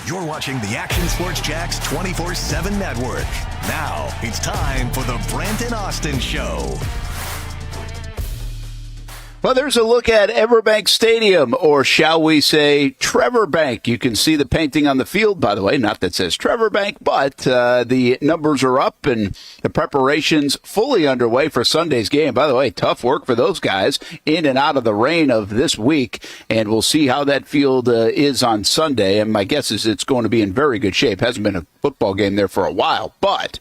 You're watching the Action Sports Jax 24/7 network. Now it's time for the Brent Austen Show. Well, there's a look at Everbank Stadium, or shall we say Trevor Bank. You can see the painting on the field, by the way, not that says Trevor Bank, but the numbers are up and the preparations fully underway for Sunday's game. By the way, tough work for those guys in and out of the rain of this week, and we'll see how that field is on Sunday. And my guess is it's going to be in very good shape. Hasn't been a football game there for a while, but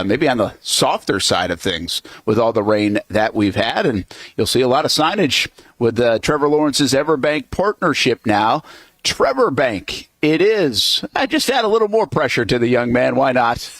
maybe on the softer side of things with all the rain that we've had. And you'll see a lot of signage with Trevor Lawrence's Everbank partnership now. Trevor Bank, it is. I just add a little more pressure to the young man. Why not?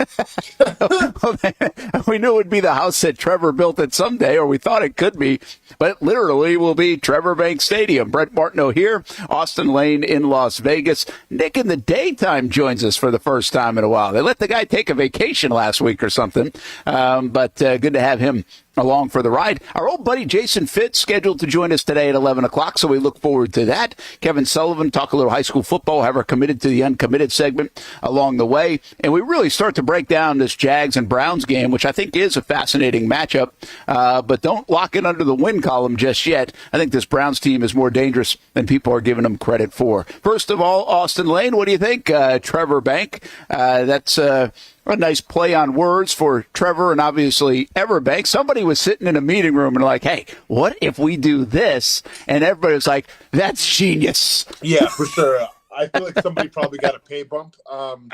We knew it would be the house that Trevor built it someday, or we thought it could be, but it literally will be Trevor Bank Stadium. Brent Martineau here, Austin Lane in Las Vegas. Nick in the daytime joins us for the first time in a while. They let the guy take a vacation last week or something, but good to have him along for the ride. Our old buddy Jason Fitz scheduled to join us today at 11 o'clock, so we look forward to that. Kevin Sullivan, talk a little high school football, have our committed to the uncommitted segment along the way. And we really start to break down this Jags and Browns game, which I think is a fascinating matchup. But don't lock it under the win column just yet. I think this Browns team is more dangerous than people are giving them credit for. First of all, Austin Lane, what do you think? Trevor Bank, that's a nice play on words for Trevor and obviously Everbank. Somebody was sitting in a meeting room and like, hey, what if we do this? And everybody was like, that's genius. Yeah, for sure. I feel like somebody probably got a pay bump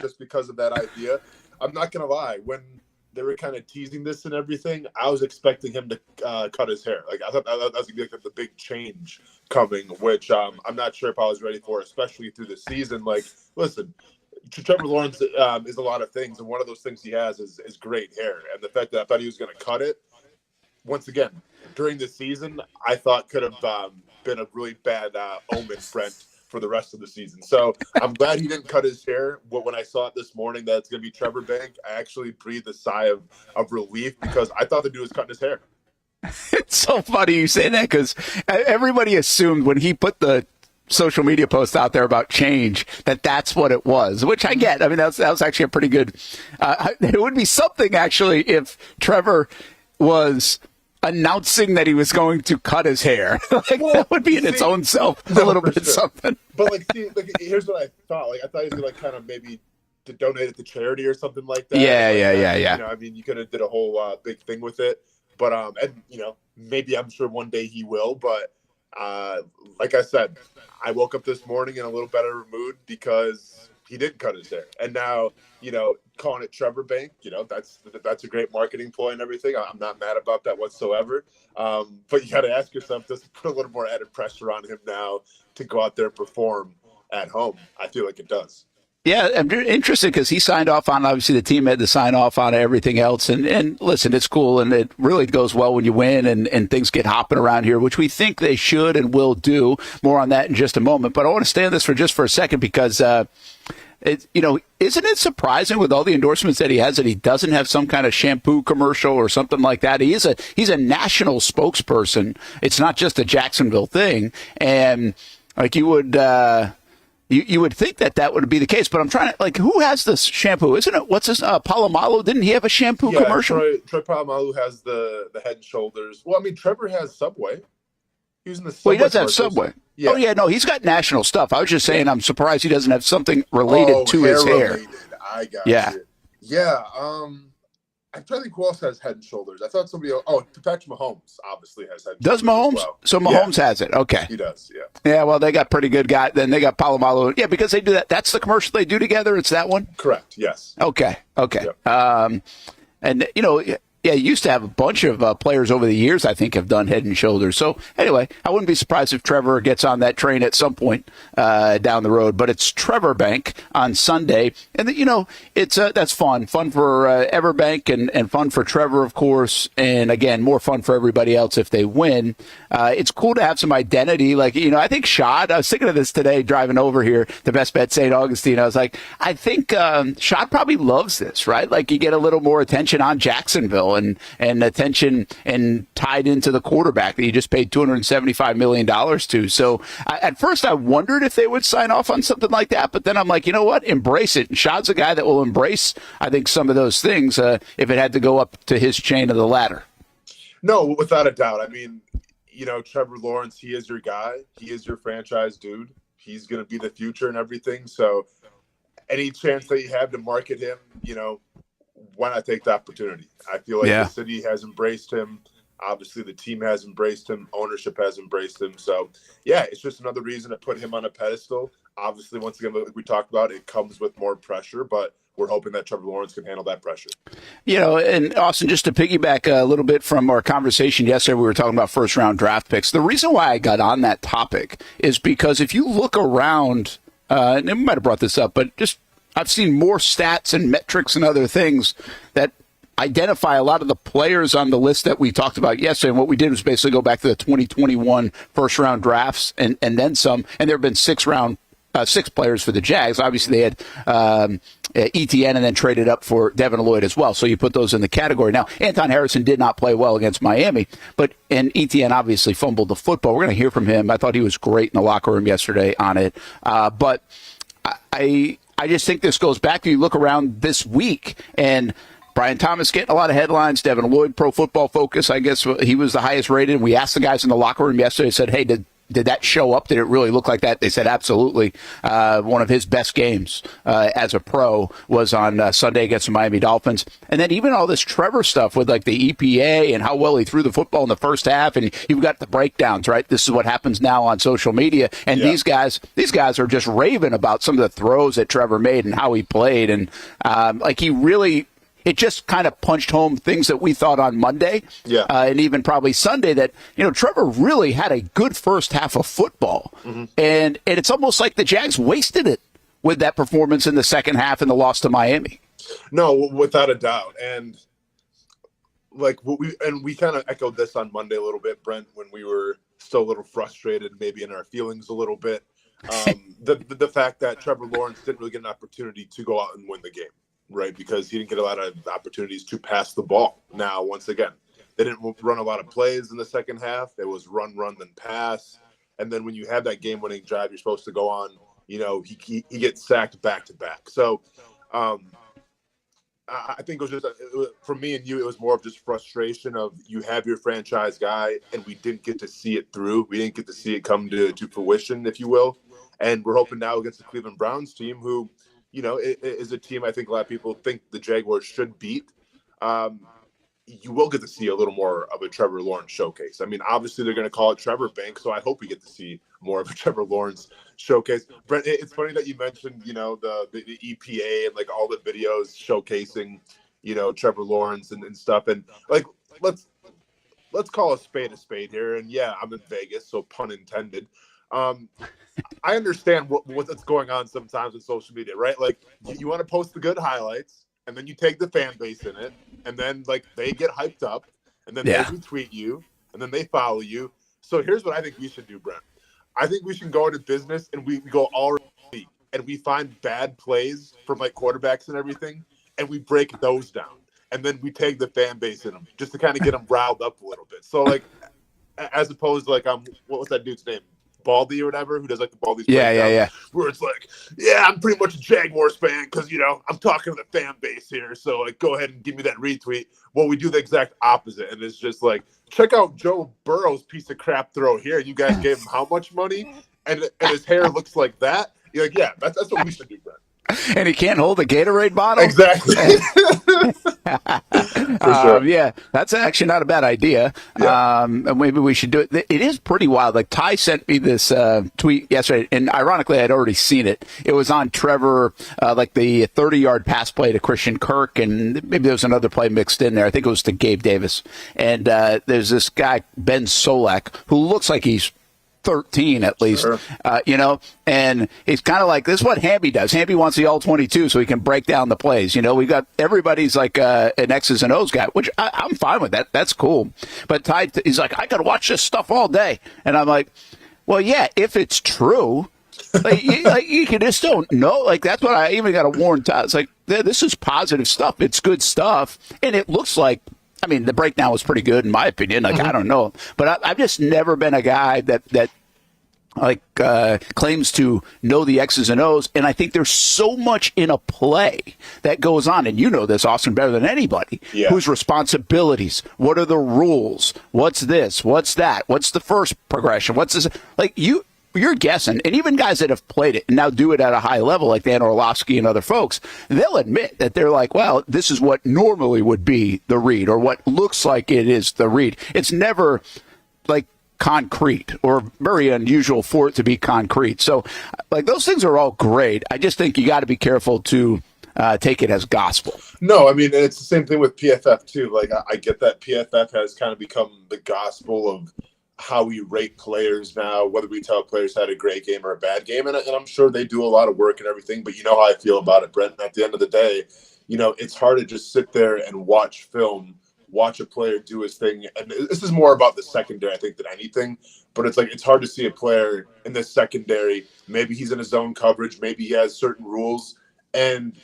just because of that idea. I'm not going to lie. When they were kind of teasing this and everything, I was expecting him to cut his hair. Like I thought that was going to be like the big change coming, which I'm not sure if I was ready for, especially through the season. Like, listen, Trevor Lawrence is a lot of things, and one of those things he has is great hair. And the fact that I thought he was going to cut it, once again, during the season, I thought could have been a really bad omen, Brent, for the rest of the season. So I'm glad he didn't cut his hair. When I saw it this morning that it's going to be Trevor Bank, I actually breathed a sigh of relief because I thought the dude was cutting his hair. It's so funny you say that because everybody assumed when he put the social media post out there about change that's what it was, which I get. I mean, that was actually a pretty good it would be something actually if Trevor was announcing that he was going to cut his hair. That would be in its own self a little bit something. But here's what I thought. Like I thought he was gonna kind of maybe to donate it to charity or something like that. Yeah. You know, I mean, you could have did a whole big thing with it, but and you know, maybe I'm sure one day he will, but like I said, I woke up this morning in a little better mood because he didn't cut his hair. And now, you know, calling it Trevor Bank, you know, that's a great marketing ploy and everything. I'm not mad about that whatsoever. But you got to ask yourself, does it put a little more added pressure on him now to go out there and perform at home? I feel like it does. Yeah, I'm interested because he signed off on, obviously the team had to sign off on everything else. And listen, it's cool and it really goes well when you win and things get hopping around here, which we think they should and will do. More on that in just a moment. But I want to stay on this for just for a second because, you know, isn't it surprising with all the endorsements that he has that he doesn't have some kind of shampoo commercial or something like that? He's a national spokesperson. It's not just a Jacksonville thing. And like you would, You would think that would be the case, but I'm trying to, like, who has this shampoo? Isn't it, what's this, Palomalu? Didn't he have a shampoo commercial? Troy Palomalu has the Head and Shoulders. Well, I mean, Trevor has Subway. He's in the Subway. Well, he does have Subway. Yeah. Oh, yeah, no, he's got national stuff. I was just saying I'm surprised he doesn't have something related to his hair. Related. I got you. Yeah, I'm trying to think who else has Head and Shoulders. I thought somebody else. Oh, Patrick Mahomes obviously has Head and Shoulders. Does Mahomes? Well. So Mahomes has it. Okay. He does, yeah. Yeah, well, they got pretty good guy. Then they got Palomalu. Yeah, because they do that. That's the commercial they do together. It's that one? Correct, yes. Okay. Yep. And, you know, yeah, you used to have a bunch of players over the years, I think, have done Head and Shoulders. So, anyway, I wouldn't be surprised if Trevor gets on that train at some point down the road. But it's Trevor Bank on Sunday. And, you know, it's that's fun. Fun for Everbank and fun for Trevor, of course. And, again, more fun for everybody else if they win. It's cool to have some identity. Like, you know, I think Shad, I was thinking of this today driving over here to BestBet St. Augustine. I was like, I think Shad probably loves this, right? Like, you get a little more attention on Jacksonville. deal and attention and tied into the quarterback that you just paid $275 million to. So at first I wondered if they would sign off on something like that, but then I'm like, you know what? Embrace it. And Shad's a guy that will embrace, I think, some of those things if it had to go up to his chain of the ladder. No, without a doubt. I mean, Trevor Lawrence, he is your guy. He is your franchise dude. He's going to be the future and everything. So any chance that you have to market him, why not take the opportunity? I feel like the city has embraced him. Obviously, the team has embraced him. Ownership has embraced him. So, yeah, it's just another reason to put him on a pedestal. Obviously, once again, like we talked about, it comes with more pressure, but we're hoping that Trevor Lawrence can handle that pressure. And Austin, just to piggyback a little bit from our conversation yesterday, we were talking about first-round draft picks. The reason why I got on that topic is because if you look around, and we might have brought this up, but just I've seen more stats and metrics and other things that identify a lot of the players on the list that we talked about yesterday. And what we did was basically go back to the 2021 first-round drafts and then some. And there have been six players for the Jags. Obviously, they had Etienne and then traded up for Devin Lloyd as well. So you put those in the category. Now, Anton Harrison did not play well against Miami, and Etienne obviously fumbled the football. We're going to hear from him. I thought he was great in the locker room yesterday on it. But I just think this goes back to you look around this week and Brian Thomas getting a lot of headlines. Devin Lloyd, Pro Football Focus, I guess he was the highest rated. And we asked the guys in the locker room yesterday, said, hey, did that show up? Did it really look like that? They said absolutely. One of his best games as a pro was on Sunday against the Miami Dolphins. And then even all this Trevor stuff with like the EPA and how well he threw the football in the first half. And you've got the breakdowns, right? This is what happens now on social media. And these guys are just raving about some of the throws that Trevor made and how he played. And it just kind of punched home things that we thought on Monday and even probably Sunday that, Trevor really had a good first half of football. Mm-hmm. And it's almost like the Jags wasted it with that performance in the second half and the loss to Miami. No, without a doubt. And we kind of echoed this on Monday a little bit, Brent, when we were still a little frustrated, maybe in our feelings a little bit. The fact that Trevor Lawrence didn't really get an opportunity to go out and win the game. Right, because he didn't get a lot of opportunities to pass the ball. Now, once again, they didn't run a lot of plays in the second half. It was run, then pass. And then when you have that game-winning drive, you're supposed to go on. He gets sacked back-to-back. So I think it was just for me and you, it was more of just frustration of you have your franchise guy, and we didn't get to see it through. We didn't get to see it come to fruition, if you will. And we're hoping now against the Cleveland Browns team who – it is a team I think a lot of people think the Jaguars should beat. You will get to see a little more of a Trevor Lawrence showcase. I mean, obviously they're going to call it Trevor Bank, so I hope we get to see more of a Trevor Lawrence showcase. Brent, it's funny that you mentioned, the EPA and like all the videos showcasing, Trevor Lawrence and stuff. And like, let's call a spade here. And yeah, I'm in Vegas, so pun intended. I understand what's going on sometimes in social media, right? Like you want to post the good highlights and then you take the fan base in it and then like they get hyped up and then they retweet you and then they follow you. So here's what I think we should do, Brent. I think we should go into business and we go all league and we find bad plays from like quarterbacks and everything and we break those down and then we take the fan base in them just to kind of get them riled up a little bit. So like as opposed to like what was that dude's name? Baldy or whatever, who does like the Baldy's yeah. Where it's like, I'm pretty much a Jaguars fan because I'm talking to the fan base here, so like go ahead and give me that retweet. Well, we do the exact opposite, and it's just like, check out Joe Burrow's piece of crap throw here. You guys gave him how much money, and his hair looks like that. You're like, yeah, that's what we should do, Brent. And he can't hold a Gatorade bottle? Exactly. For sure. Yeah, that's actually not a bad idea. Yeah. And maybe we should do it. It is pretty wild. Like Ty sent me this tweet yesterday, and ironically, I'd already seen it. It was on Trevor, like the 30-yard pass play to Christian Kirk, and maybe there was another play mixed in there. I think it was to Gabe Davis. And there's this guy, Ben Solak, who looks like he's 13 at least, sure. And he's kind of like, this is what Hamby does. Hamby wants the all-22 so he can break down the plays. We got everybody's like an X's and O's guy, which I'm fine with that. That's cool. But Ty, he's like, I got to watch this stuff all day. And I'm like, well, yeah, if it's true, you can just don't know. Like, that's what I even got to warn Ty. It's like, this is positive stuff. It's good stuff. And it looks like I mean, the breakdown was pretty good in my opinion. Like, I don't know, but I've just never been a guy that claims to know the X's and O's, and I think there's so much in a play that goes on, and you know this, Austin, better than anybody. Yeah. Whose responsibilities? What are the rules? What's this? What's that? What's the first progression? What's this? Like, you're guessing, and even guys that have played it and now do it at a high level, like Dan Orlovsky and other folks, they'll admit that they're like, well, this is what normally would be the read, or what looks like it is the read. It's never like concrete, or very unusual for it to be concrete. So, like, those things are all great. I just think you got to be careful to take it as gospel. No, I mean, it's the same thing with PFF too. Like, I get that PFF has kind of become the gospel of how we rate players now, whether we tell players had a great game or a bad game. And I'm sure they do a lot of work and everything, but you know how I feel about it, Brent. And at the end of the day, you know, it's hard to just sit there and watch film, watch a player do his thing. And this is more about the secondary, I think, than anything. But it's like, it's hard to see a player in the secondary. Maybe he's in a zone coverage. Maybe he has certain rules. And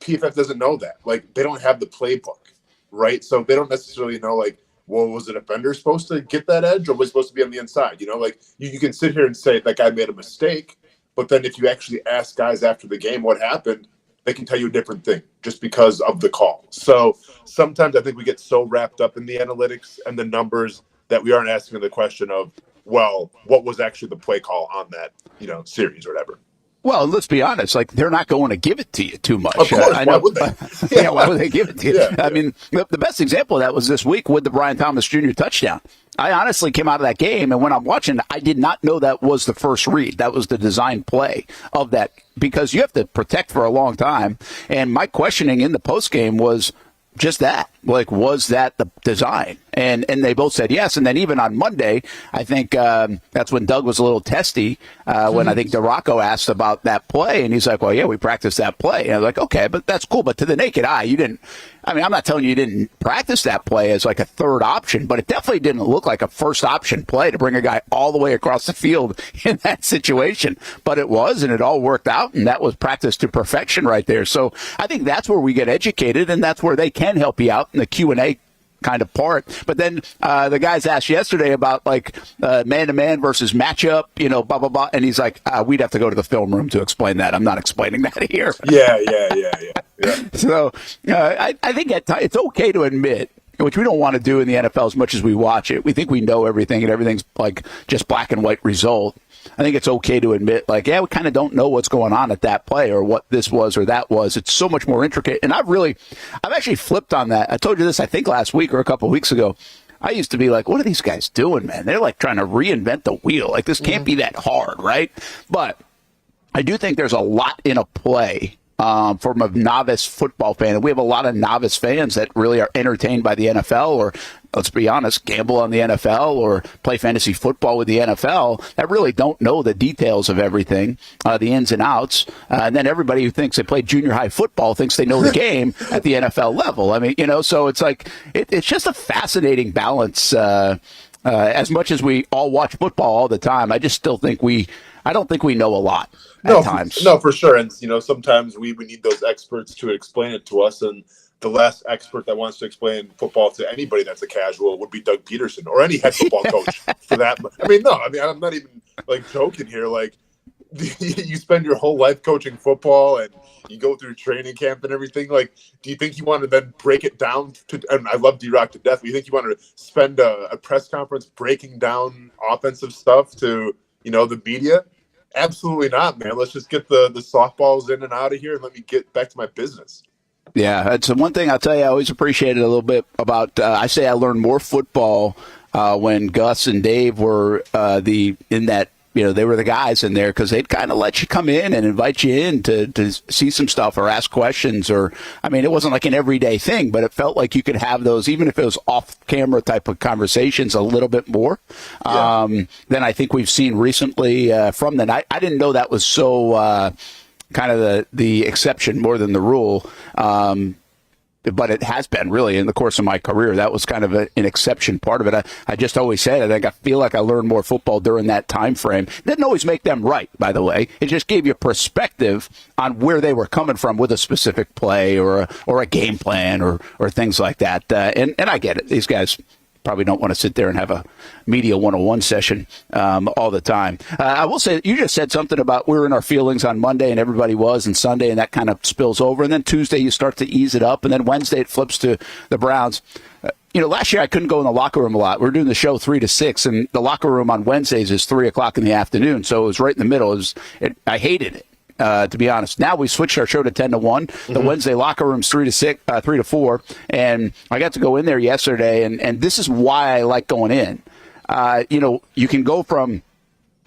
PFF doesn't know that. Like, they don't have the playbook, right? So they don't necessarily know, like, well, was a defender supposed to get that edge, or was it supposed to be on the inside? You know, like, you can sit here and say that guy made a mistake, but then if you actually ask guys after the game what happened, they can tell you a different thing just because of the call. So sometimes I think we get so wrapped up in the analytics and the numbers that we aren't asking the question of, well, what was actually the play call on that, you know, series or whatever. Well, let's be honest. Like, they're not going to give it to you too much. Of course, I know, why would they? Yeah, why would they give it to you? Yeah, I mean, the best example of that was this week with the Brian Thomas Jr. touchdown. I honestly came out of that game, and when I'm watching, I did not know that was the first read. That was the design play of that, because you have to protect for a long time. And my questioning in the postgame was just that. Like, was that the design? And they both said yes. And then even on Monday, I think that's when Doug was a little testy when I think DeRocco asked about that play. And he's like, well, yeah, we practiced that play. And I was like, okay, but that's cool. But to the naked eye, you didn't. I mean, I'm not telling you didn't practice that play as like a third option, but it definitely didn't look like a first option play to bring a guy all the way across the field in that situation. But it was, and it all worked out, and that was practice to perfection right there. So I think that's where we get educated, and that's where they can help you out in the Q&A kind of part. But then the guys asked yesterday about like man-to-man versus matchup, you know, blah, blah, blah. And he's like, we'd have to go to the film room to explain that. I'm not explaining that here. Yeah. So I think it's okay to admit, which we don't want to do in the NFL as much as we watch it. We think we know everything and everything's like just black and white result. I think it's okay to admit, like, yeah, we kind of don't know what's going on at that play or what this was or that was. It's so much more intricate. And I've actually flipped on that. I told you this, I think, last week or a couple of weeks ago. I used to be like, what are these guys doing, man? They're like trying to reinvent the wheel. Like, this can't be that hard, right? But I do think there's a lot in a play from a novice football fan. And we have a lot of novice fans that really are entertained by the NFL, or let's be honest, gamble on the NFL or play fantasy football with the NFL, that really don't know the details of everything, the ins and outs. And then everybody who thinks they play junior high football thinks they know the game at the NFL level. I mean, you know, so it's like, it's just a fascinating balance. As much as we all watch football all the time, I just still think I don't think we know a lot at times. No, for sure. And, you know, sometimes we need those experts to explain it to us. And the last expert that wants to explain football to anybody that's a casual would be Doug Peterson, or any head football coach for that. I mean, I'm not even like joking here. Like, you spend your whole life coaching football and you go through training camp and everything. Like, do you think you want to then break it down to, and I love D-Rock to death, but you think you want to spend a press conference breaking down offensive stuff to, you know, the media? Absolutely not, man. Let's just get the softballs in and out of here and let me get back to my business. Yeah, that's one thing I'll tell you I always appreciated a little bit about, I say I learned more football when Gus and Dave were in that, you know, they were the guys in there, because they'd kind of let you come in and invite you in to see some stuff or ask questions. Or, I mean, it wasn't like an everyday thing, but it felt like you could have those, even if it was off-camera type of conversations, a little bit more than I think we've seen recently from them. I didn't know that was so kind of the exception more than the rule. but it has been really in the course of my career. That was kind of an exception part of it. I just always said, I think I feel like I learned more football during that time frame. Didn't always make them right, by the way. It just gave you perspective on where they were coming from with a specific play or a game plan or things like that. And I get it. These guys probably don't want to sit there and have a media 101 session all the time. I will say, you just said something about we were in our feelings on Monday, and everybody was, and Sunday, and that kind of spills over. And then Tuesday, you start to ease it up, and then Wednesday, it flips to the Browns. Last year I couldn't go in the locker room a lot. We were doing the show 3 to 6, and the locker room on Wednesdays is 3 o'clock in the afternoon, so it was right in the middle. I hated it. To be honest, now we switched our show to 10 to 1. The Wednesday locker room's 3 to 4, and I got to go in there yesterday, and this is why I like going in. You can go from,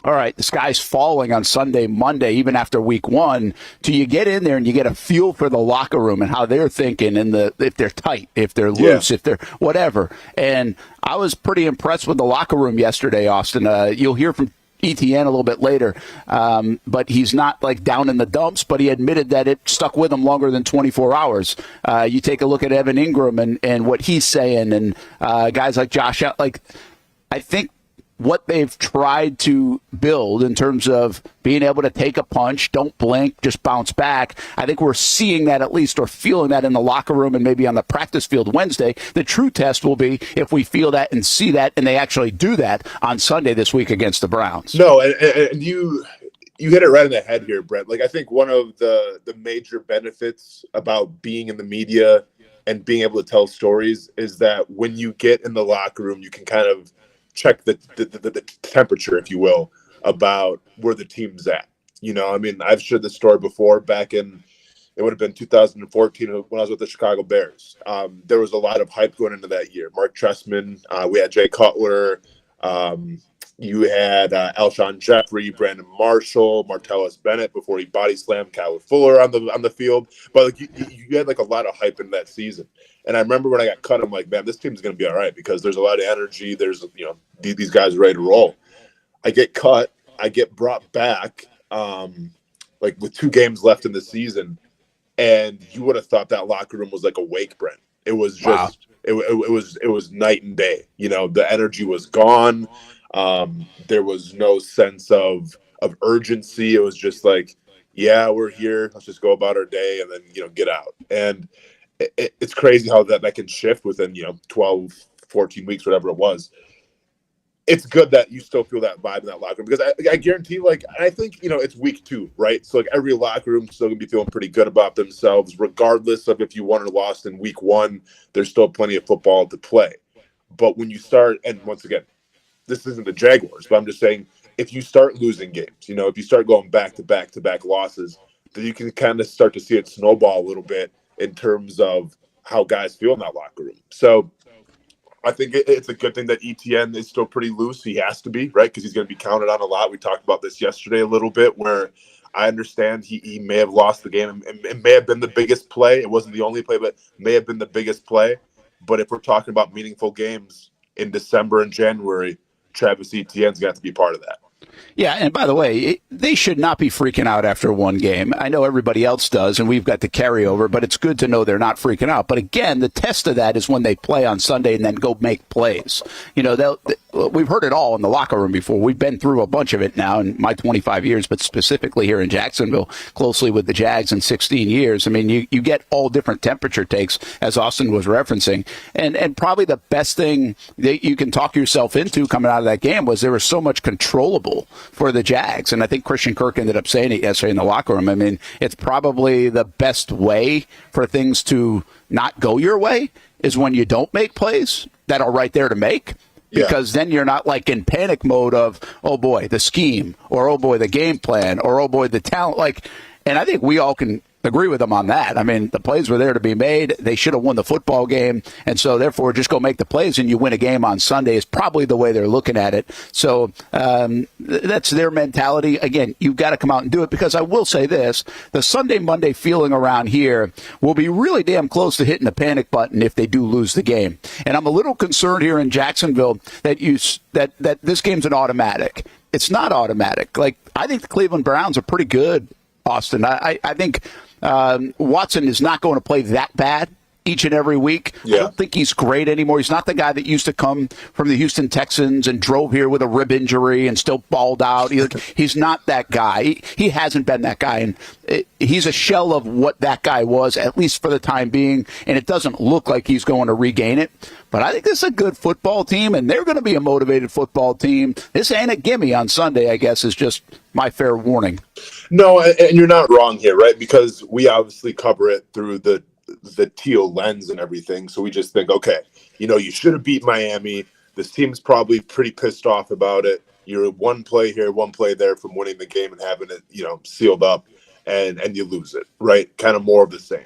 all right, the sky's falling on Sunday, Monday, even after week 1, to you get in there and you get a feel for the locker room and how they're thinking, and if they're tight, if they're loose, if they're whatever. And I was pretty impressed with the locker room yesterday, Austin. You'll hear from Etienne a little bit later, but he's not like down in the dumps, but he admitted that it stuck with him longer than 24 hours. You take a look at Evan Ingram and what he's saying, and guys like Josh, I think what they've tried to build in terms of being able to take a punch, don't blink, just bounce back. I think we're seeing that at least, or feeling that in the locker room and maybe on the practice field Wednesday. The true test will be if we feel that and see that, and they actually do that on Sunday this week against the Browns. No, and you hit it right in the head here, Brent. Like, I think one of the major benefits about being in the media and being able to tell stories is that when you get in the locker room, you can kind of check the temperature, if you will, about where the team's at. I've shared this story before back in, it would have been 2014 when I was with the Chicago Bears. There was a lot of hype going into that year. Mark Trestman, we had Jay Cutler, you had Alshon Jeffrey, Brandon Marshall, Martellus Bennett before he body slammed Kyle Fuller on the field. But you had a lot of hype in that season. And I remember when I got cut, I'm like, man, this team's going to be all right because there's a lot of energy. There's, these guys are ready to roll. I get cut. I get brought back with 2 games left in the season. And you would have thought that locker room was like a wake, Brent. It was just, wow. It was night and day. The energy was gone. There was no sense of urgency. It was just like, yeah, we're here. Let's just go about our day and then, get out. And it's crazy how that can shift within 12, 14 weeks, whatever it was. It's good that you still feel that vibe in that locker room because I guarantee, I think it's week 2, right? So every locker room still gonna be feeling pretty good about themselves, regardless of if you won or lost in week 1. There's still plenty of football to play. But when you start, and once again, this isn't the Jaguars, but I'm just saying, if you start losing games, if you start going back to back losses, then you can kind of start to see it snowball a little bit in terms of how guys feel in that locker room. So I think it's a good thing that Etienne is still pretty loose. He has to be, right? Because he's going to be counted on a lot. We talked about this yesterday a little bit, where I understand he may have lost the game. It may have been the biggest play. It wasn't the only play, but may have been the biggest play. But if we're talking about meaningful games in December and January, Travis Etienne's got to be part of that. Yeah, and by the way, they should not be freaking out after one game. I know everybody else does, and we've got the carryover, but it's good to know they're not freaking out. But again, the test of that is when they play on Sunday and then go make plays. We've heard it all in the locker room before. We've been through a bunch of it now in my 25 years, but specifically here in Jacksonville, closely with the Jags in 16 years. I mean, you get all different temperature takes, as Austin was referencing. And probably the best thing that you can talk yourself into coming out of that game was there was so much controllable for the Jags. And I think Christian Kirk ended up saying it yesterday in the locker room. I mean, it's probably the best way for things to not go your way is when you don't make plays that are right there to make. Because then you're not like in panic mode of, oh boy, the scheme, or oh boy, the game plan, or oh boy, the talent. And I think we all can agree with them on that. I mean, the plays were there to be made. They should have won the football game. And so therefore, just go make the plays and you win a game on Sunday is probably the way they're looking at it. So that's their mentality. Again, you've got to come out and do it, because I will say this, the Sunday, Monday feeling around here will be really damn close to hitting the panic button if they do lose the game. And I'm a little concerned here in Jacksonville that this game's an automatic. It's not automatic. I think the Cleveland Browns are pretty good, Austin. I think Watson is not going to play that bad. each and every week. Yeah. I don't think he's great anymore. He's not the guy that used to come from the Houston Texans and drove here with a rib injury and still balled out. He's not that guy. He hasn't been that guy. And he's a shell of what that guy was, at least for the time being. And it doesn't look like he's going to regain it. But I think this is a good football team, and they're going to be a motivated football team. This ain't a gimme on Sunday, I guess, is just my fair warning. No, and you're not wrong here, right? Because we obviously cover it through the teal lens and everything. So we just think, okay, you should have beat Miami. This team's probably pretty pissed off about it. You're one play here, one play there from winning the game and having it, sealed up, and you lose it, right? Kind of more of the same.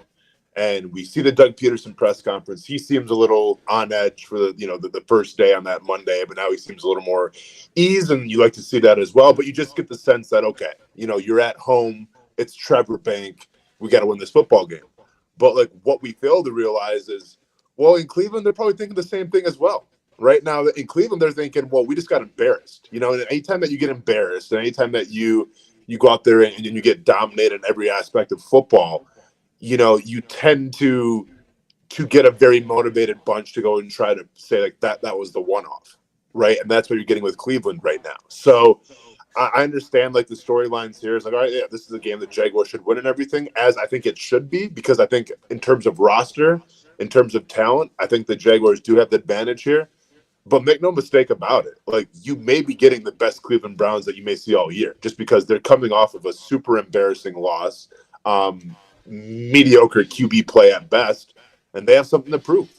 And we see the Doug Peterson press conference. He seems a little on edge for the first day on that Monday, but now he seems a little more ease, and you like to see that as well. But you just get the sense that, okay, you're at home. It's Trevor Bank. We got to win this football game. But like what we fail to realize is, well, in Cleveland, they're probably thinking the same thing as well. Right now in Cleveland, they're thinking, well, we just got embarrassed. And anytime that you get embarrassed, and anytime that you go out there and you get dominated in every aspect of football, you tend to get a very motivated bunch to go and try to say like that was the one-off, right? And that's what you're getting with Cleveland right now. So I understand like the storylines here is like, all right, yeah, this is a game that Jaguars should win and everything, as I think it should be, because I think in terms of roster, in terms of talent, I think the Jaguars do have the advantage here. But make no mistake about it, like you may be getting the best Cleveland Browns that you may see all year, just because they're coming off of a super embarrassing loss. Mediocre QB play at best, and they have something to prove.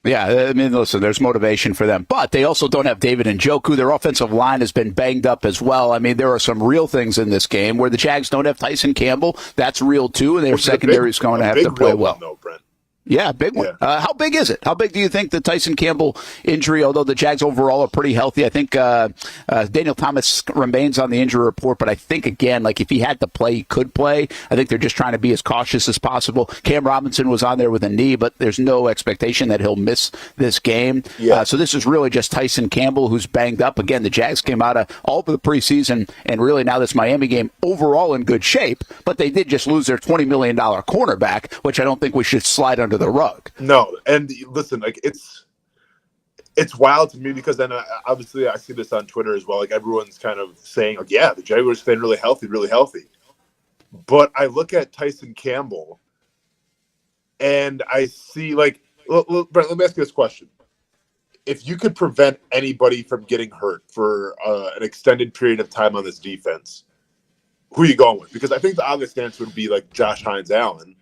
Yeah, I mean, listen, there's motivation for them, but they also don't have David Njoku. Their offensive line has been banged up as well. I mean, there are some real things in this game where the Jags don't have Tyson Campbell. That's real, too, and their secondary is going to have to play well. Though, Brent. Yeah, big one. Yeah. How big is it? How big do you think the Tyson Campbell injury, although the Jags overall are pretty healthy? I think Daniel Thomas remains on the injury report, but I think, again, like if he had to play, he could play. I think they're just trying to be as cautious as possible. Cam Robinson was on there with a knee, but there's no expectation that he'll miss this game. Yeah. So this is really just Tyson Campbell who's banged up. Again, the Jags came out of all of the preseason and really now this Miami game overall in good shape, but they did just lose their $20 million cornerback, which I don't think we should slide under the rug. No, and listen, like it's wild to me because then obviously I see this on Twitter as well. Like everyone's kind of saying, like, yeah, the Jaguars have been really healthy. But I look at Tyson Campbell and I see like, Brent, let me ask you this question. If you could prevent anybody from getting hurt for an extended period of time on this defense, who are you going with? Because I think the obvious answer would be like Josh Hines-Allen.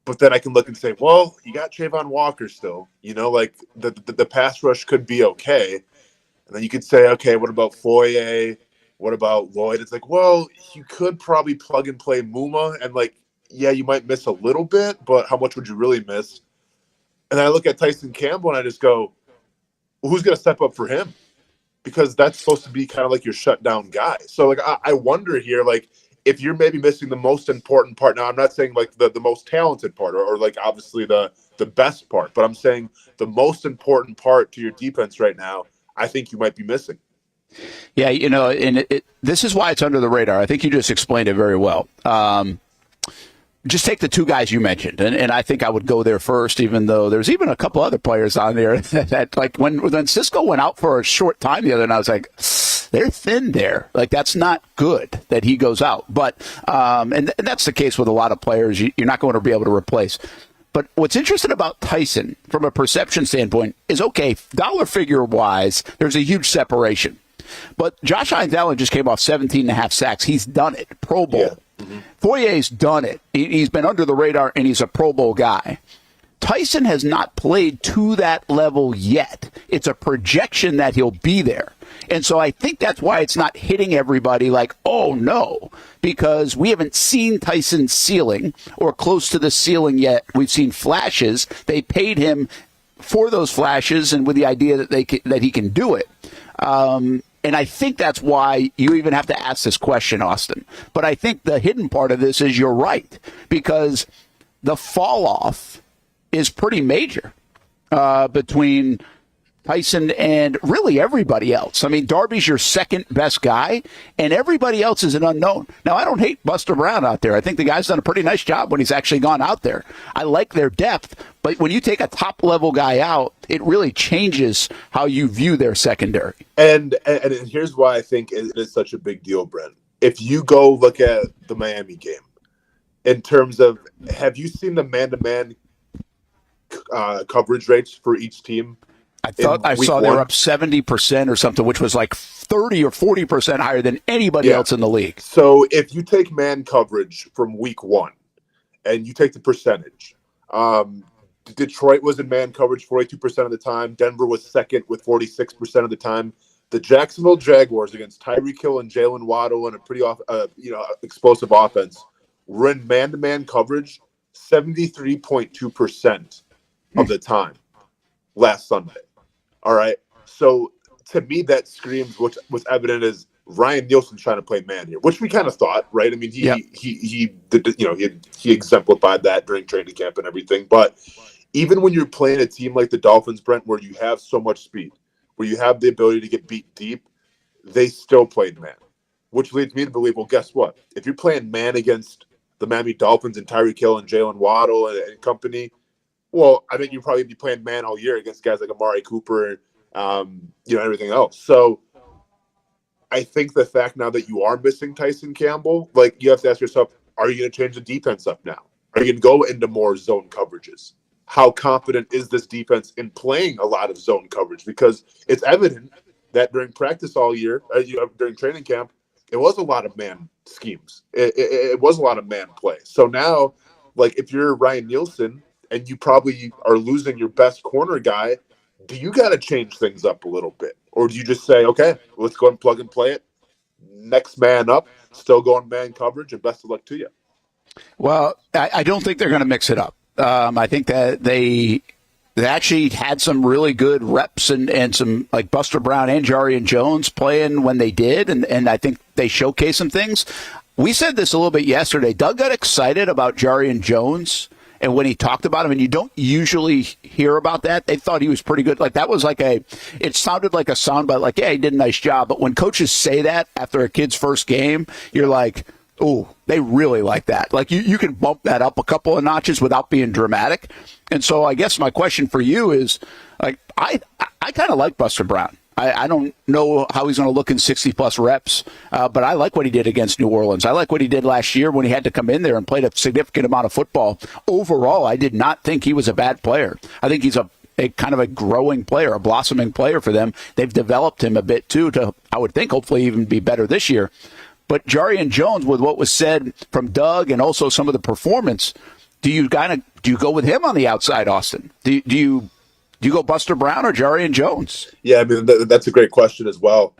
But then I can look and say, well, you got Trayvon Walker still. Like the pass rush could be okay. And then you could say, okay, what about Foye? What about Lloyd? It's like, well, you could probably plug and play Muma. And like, yeah, you might miss a little bit, but how much would you really miss? And then I look at Tyson Campbell and I just go, well, who's going to step up for him? Because that's supposed to be kind of like your shutdown guy. So like, I wonder here, like, if you're maybe missing the most important part. Now, I'm not saying like the most talented part or like obviously the best part, but I'm saying the most important part to your defense right now, I think you might be missing. Yeah, and this is why it's under the radar. I think you just explained it very well. Just take the two guys you mentioned, and I think I would go there first, even though there's even a couple other players on there that like when Cisco went out for a short time the other night, I was like, they're thin there. Like, that's not good that he goes out. But and that's the case with a lot of players. You're not going to be able to replace. But what's interesting about Tyson from a perception standpoint is, okay, dollar figure wise, there's a huge separation. But Josh Hines-Allen just came off 17.5 sacks. He's done it. Pro Bowl. Yeah. Mm-hmm. Foyer's done it. He's been under the radar, and he's a Pro Bowl guy. Tyson has not played to that level yet. It's a projection that he'll be there. And so I think that's why it's not hitting everybody like, oh, no, because we haven't seen Tyson's ceiling or close to the ceiling yet. We've seen flashes. They paid him for those flashes and with the idea that he can do it. And I think that's why you even have to ask this question, Austin. But I think the hidden part of this is you're right, because the fall off is pretty major between Tyson and really everybody else. I mean, Darby's your second best guy, and everybody else is an unknown. Now, I don't hate Buster Brown out there. I think the guy's done a pretty nice job when he's actually gone out there. I like their depth, but when you take a top-level guy out, it really changes how you view their secondary. And here's why I think it is such a big deal, Brent. If you go look at the Miami game, in terms of, have you seen the man-to-man coverage rates for each team? I thought I saw they were up 70% or something, which was like 30 or 40% higher than anybody else in the league. So if you take man coverage from week 1 and you take the percentage, Detroit was in man coverage 42% of the time. Denver was second with 46% of the time. The Jacksonville Jaguars against Tyreek Hill and Jalen Waddle and a pretty explosive offense were in man-to-man coverage 73.2% of the time last Sunday. All right. So to me, that screams what was evident is Ryan Nielsen trying to play man here, which we kind of thought, right? I mean, he did, he exemplified that during training camp and everything. But even when you're playing a team like the Dolphins, Brent, where you have so much speed, where you have the ability to get beat deep, they still played man, which leads me to believe, well, guess what? If you're playing man against the Miami Dolphins and Tyreek Hill and Jalen Waddle and company, well, I think you'd probably be playing man all year against guys like Amari Cooper and, everything else. So I think the fact now that you are missing Tyson Campbell, like, you have to ask yourself, are you going to change the defense up now? Are you going to go into more zone coverages? How confident is this defense in playing a lot of zone coverage? Because it's evident that during practice all year, during training camp, it was a lot of man schemes. It was a lot of man play. So now, like, if you're Ryan Nielsen and you probably are losing your best corner guy, do you got to change things up a little bit? Or do you just say, okay, let's go and plug and play it? Next man up, still going man coverage, and best of luck to you. Well, I don't think they're going to mix it up. I think that they actually had some really good reps and some, like, Buster Brown and Jarian Jones playing when they did, and I think they showcased some things. We said this a little bit yesterday. Doug got excited about Jarian Jones, and when he talked about him, and you don't usually hear about that, they thought he was pretty good. Like, that was like it sounded like a soundbite, like, yeah, he did a nice job. But when coaches say that after a kid's first game, you're like, oh, they really like that. Like, you can bump that up a couple of notches without being dramatic. And so I guess my question for you is, like, I kind of like Buster Brown. I don't know how he's going to look in 60-plus reps, but I like what he did against New Orleans. I like what he did last year when he had to come in there and played a significant amount of football. Overall, I did not think he was a bad player. I think he's a kind of a growing player, a blossoming player for them. They've developed him a bit, too, to, I would think, hopefully even be better this year. But Jarian Jones, with what was said from Doug and also some of the performance, do you go with him on the outside, Austin? Do you go Brown or Jarian Jones? Yeah, I mean, that's a great question as well.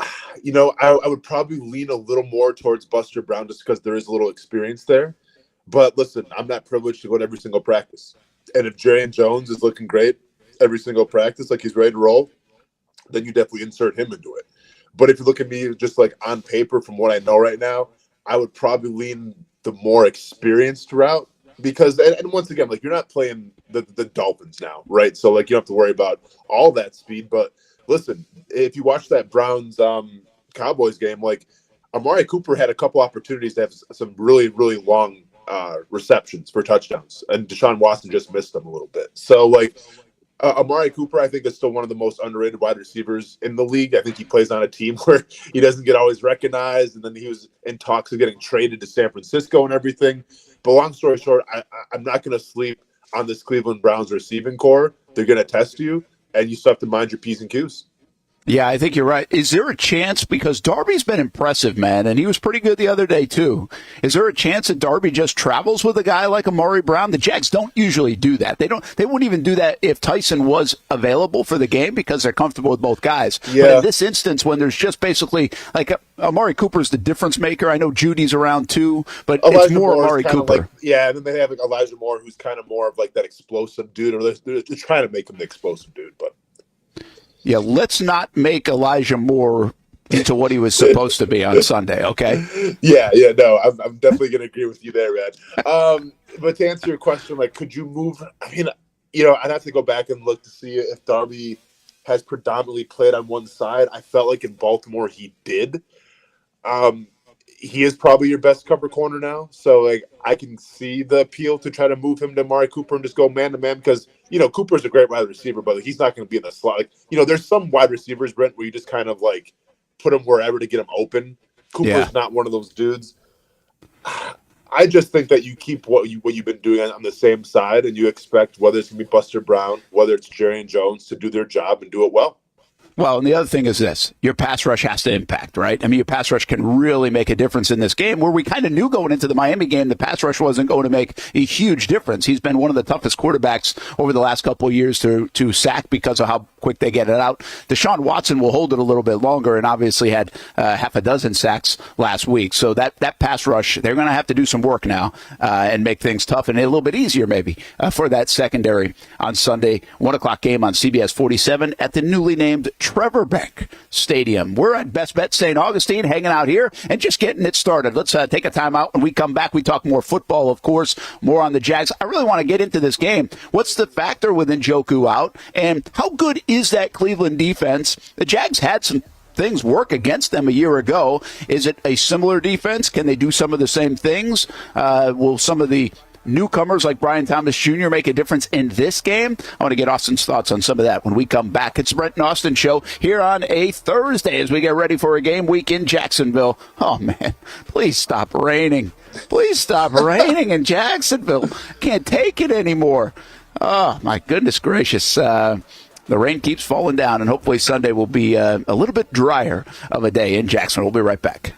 I would probably lean a little more towards Buster Brown just because there is a little experience there. But listen, I'm not privileged to go to every single practice. And if Jarian Jones is looking great every single practice, like he's ready to roll, then you definitely insert him into it. But if you look at me just like on paper from what I know right now, I would probably lean the more experienced route because, and once again, like, you're not playing the Dolphins now, right? So, like, you don't have to worry about all that speed. But listen, if you watch that Browns Cowboys game, like, Amari Cooper had a couple opportunities to have some really, really long receptions for touchdowns, and Deshaun Watson just missed them a little bit. So, like, Amari Cooper, I think, is still one of the most underrated wide receivers in the league. I think he plays on a team where he doesn't get always recognized, and then he was in talks of getting traded to San Francisco and everything. But long story short, I'm not going to sleep on this Cleveland Browns receiving core. They're going to test you, and you still have to mind your P's and Q's. Yeah, I think you're right. Is there a chance, because Darby's been impressive, man, and he was pretty good the other day, too. Is there a chance that Darby just travels with a guy like Amari Brown? The Jags don't usually do that. They wouldn't even do that if Tyson was available for the game because they're comfortable with both guys. Yeah. But in this instance, when there's just basically, like, Amari Cooper's the difference maker. I know Judy's around, too, but it's more Amari Cooper. Like, yeah, and then they have, like, Elijah Moore, who's kind of more of, like, that explosive dude, or they're trying to make him the explosive dude, but. Yeah, let's not make Elijah Moore into what he was supposed to be on Sunday, okay? Yeah, no, I'm definitely going to agree with you there, man. But to answer your question, like, could you move? I mean, I'd have to go back and look to see if Darby has predominantly played on one side. I felt like in Baltimore he did. He is probably your best cover corner now. So, like, I can see the appeal to try to move him to Amari Cooper and just go man-to-man because, Cooper's a great wide receiver, but he's not going to be in the slot. Like, there's some wide receivers, Brent, where you just kind of, like, put him wherever to get him open. Cooper's not one of those dudes. I just think that you keep what you've been doing on the same side, and you expect whether it's going to be Buster Brown, whether it's Jerry and Jones, to do their job and do it well. Well, and the other thing is this. Your pass rush has to impact, right? I mean, your pass rush can really make a difference in this game where we kind of knew going into the Miami game the pass rush wasn't going to make a huge difference. He's been one of the toughest quarterbacks over the last couple of years to sack because of how quick they get it out. Deshaun Watson will hold it a little bit longer and obviously had half a dozen sacks last week. So that pass rush, they're going to have to do some work now and make things tough and a little bit easier maybe for that secondary on Sunday. 1 o'clock game on CBS 47 at the newly named Trevor Bank Stadium. We're at BestBet St. Augustine, hanging out here and just getting it started. Let's take a time out. When we come back, we talk more football, of course, more on the Jags. I really want to get into this game. What's the factor with Njoku out, and how good is that Cleveland defense? The Jags had some things work against them a year ago. Is it a similar defense? Can they do some of the same things? Will some of the newcomers like Brian Thomas Jr. make a difference in this game? I want to get Austin's thoughts on some of that when we come back. It's the Brent Austen Show here on a Thursday as we get ready for a game week in Jacksonville. Oh, man, please stop raining. Please stop raining in Jacksonville. Can't take it anymore. Oh, my goodness gracious. The rain keeps falling down, and hopefully Sunday will be a little bit drier of a day in Jacksonville. We'll be right back.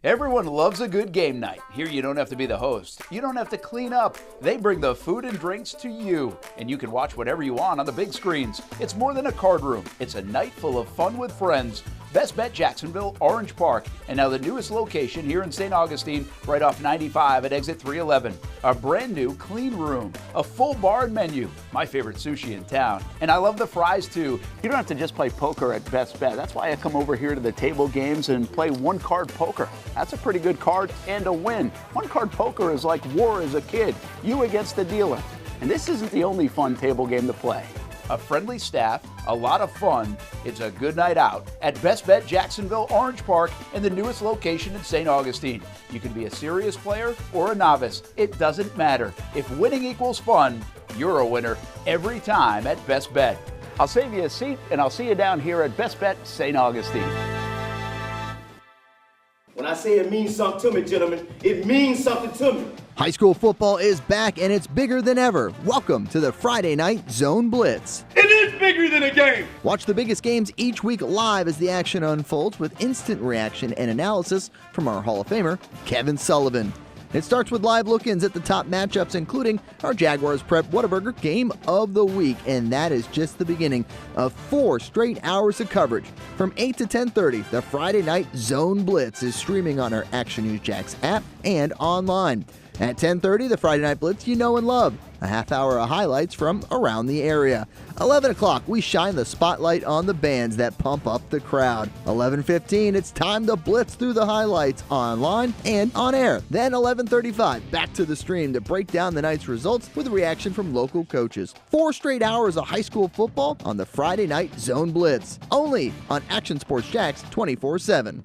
Everyone loves a good game night. Here you don't have to be the host. You don't have to clean up. They bring the food and drinks to you, and you can watch whatever you want on the big screens. It's more than a card room. It's a night full of fun with friends. BestBet Jacksonville, Orange Park, and now the newest location here in St. Augustine, right off 95 at exit 311. A brand new clean room, a full bar and menu, my favorite sushi in town, and I love the fries too. You don't have to just play poker at BestBet. That's why I come over here to the table games and play one card poker. That's a pretty good card and a win. One card poker is like war as a kid, you against the dealer. And this isn't the only fun table game to play. A friendly staff, a lot of fun. It's a good night out at BestBet Jacksonville, Orange Park, and the newest location in St. Augustine. You can be a serious player or a novice. It doesn't matter. If winning equals fun, you're a winner every time at BestBet. I'll save you a seat, and I'll see you down here at BestBet St. Augustine. When I say it means something to me, gentlemen, it means something to me. High school football is back, and it's bigger than ever. Welcome to the Friday Night Zone Blitz. It is bigger than a game. Watch the biggest games each week live as the action unfolds with instant reaction and analysis from our Hall of Famer, Kevin Sullivan. It starts with live look-ins at the top matchups, including our Jaguars Prep Whataburger Game of the Week, and that is just the beginning of 4 straight hours of coverage. From 8 to 10:30, the Friday Night Zone Blitz is streaming on our Action News Jax app and online. At 10:30, the Friday Night Blitz you know and love. A half hour of highlights from around the area. 11 o'clock, we shine the spotlight on the bands that pump up the crowd. 11:15, it's time to blitz through the highlights online and on air. Then 11:35, back to the stream to break down the night's results with a reaction from local coaches. 4 straight hours of high school football on the Friday Night Zone Blitz. Only on Action Sports Jax 24/7.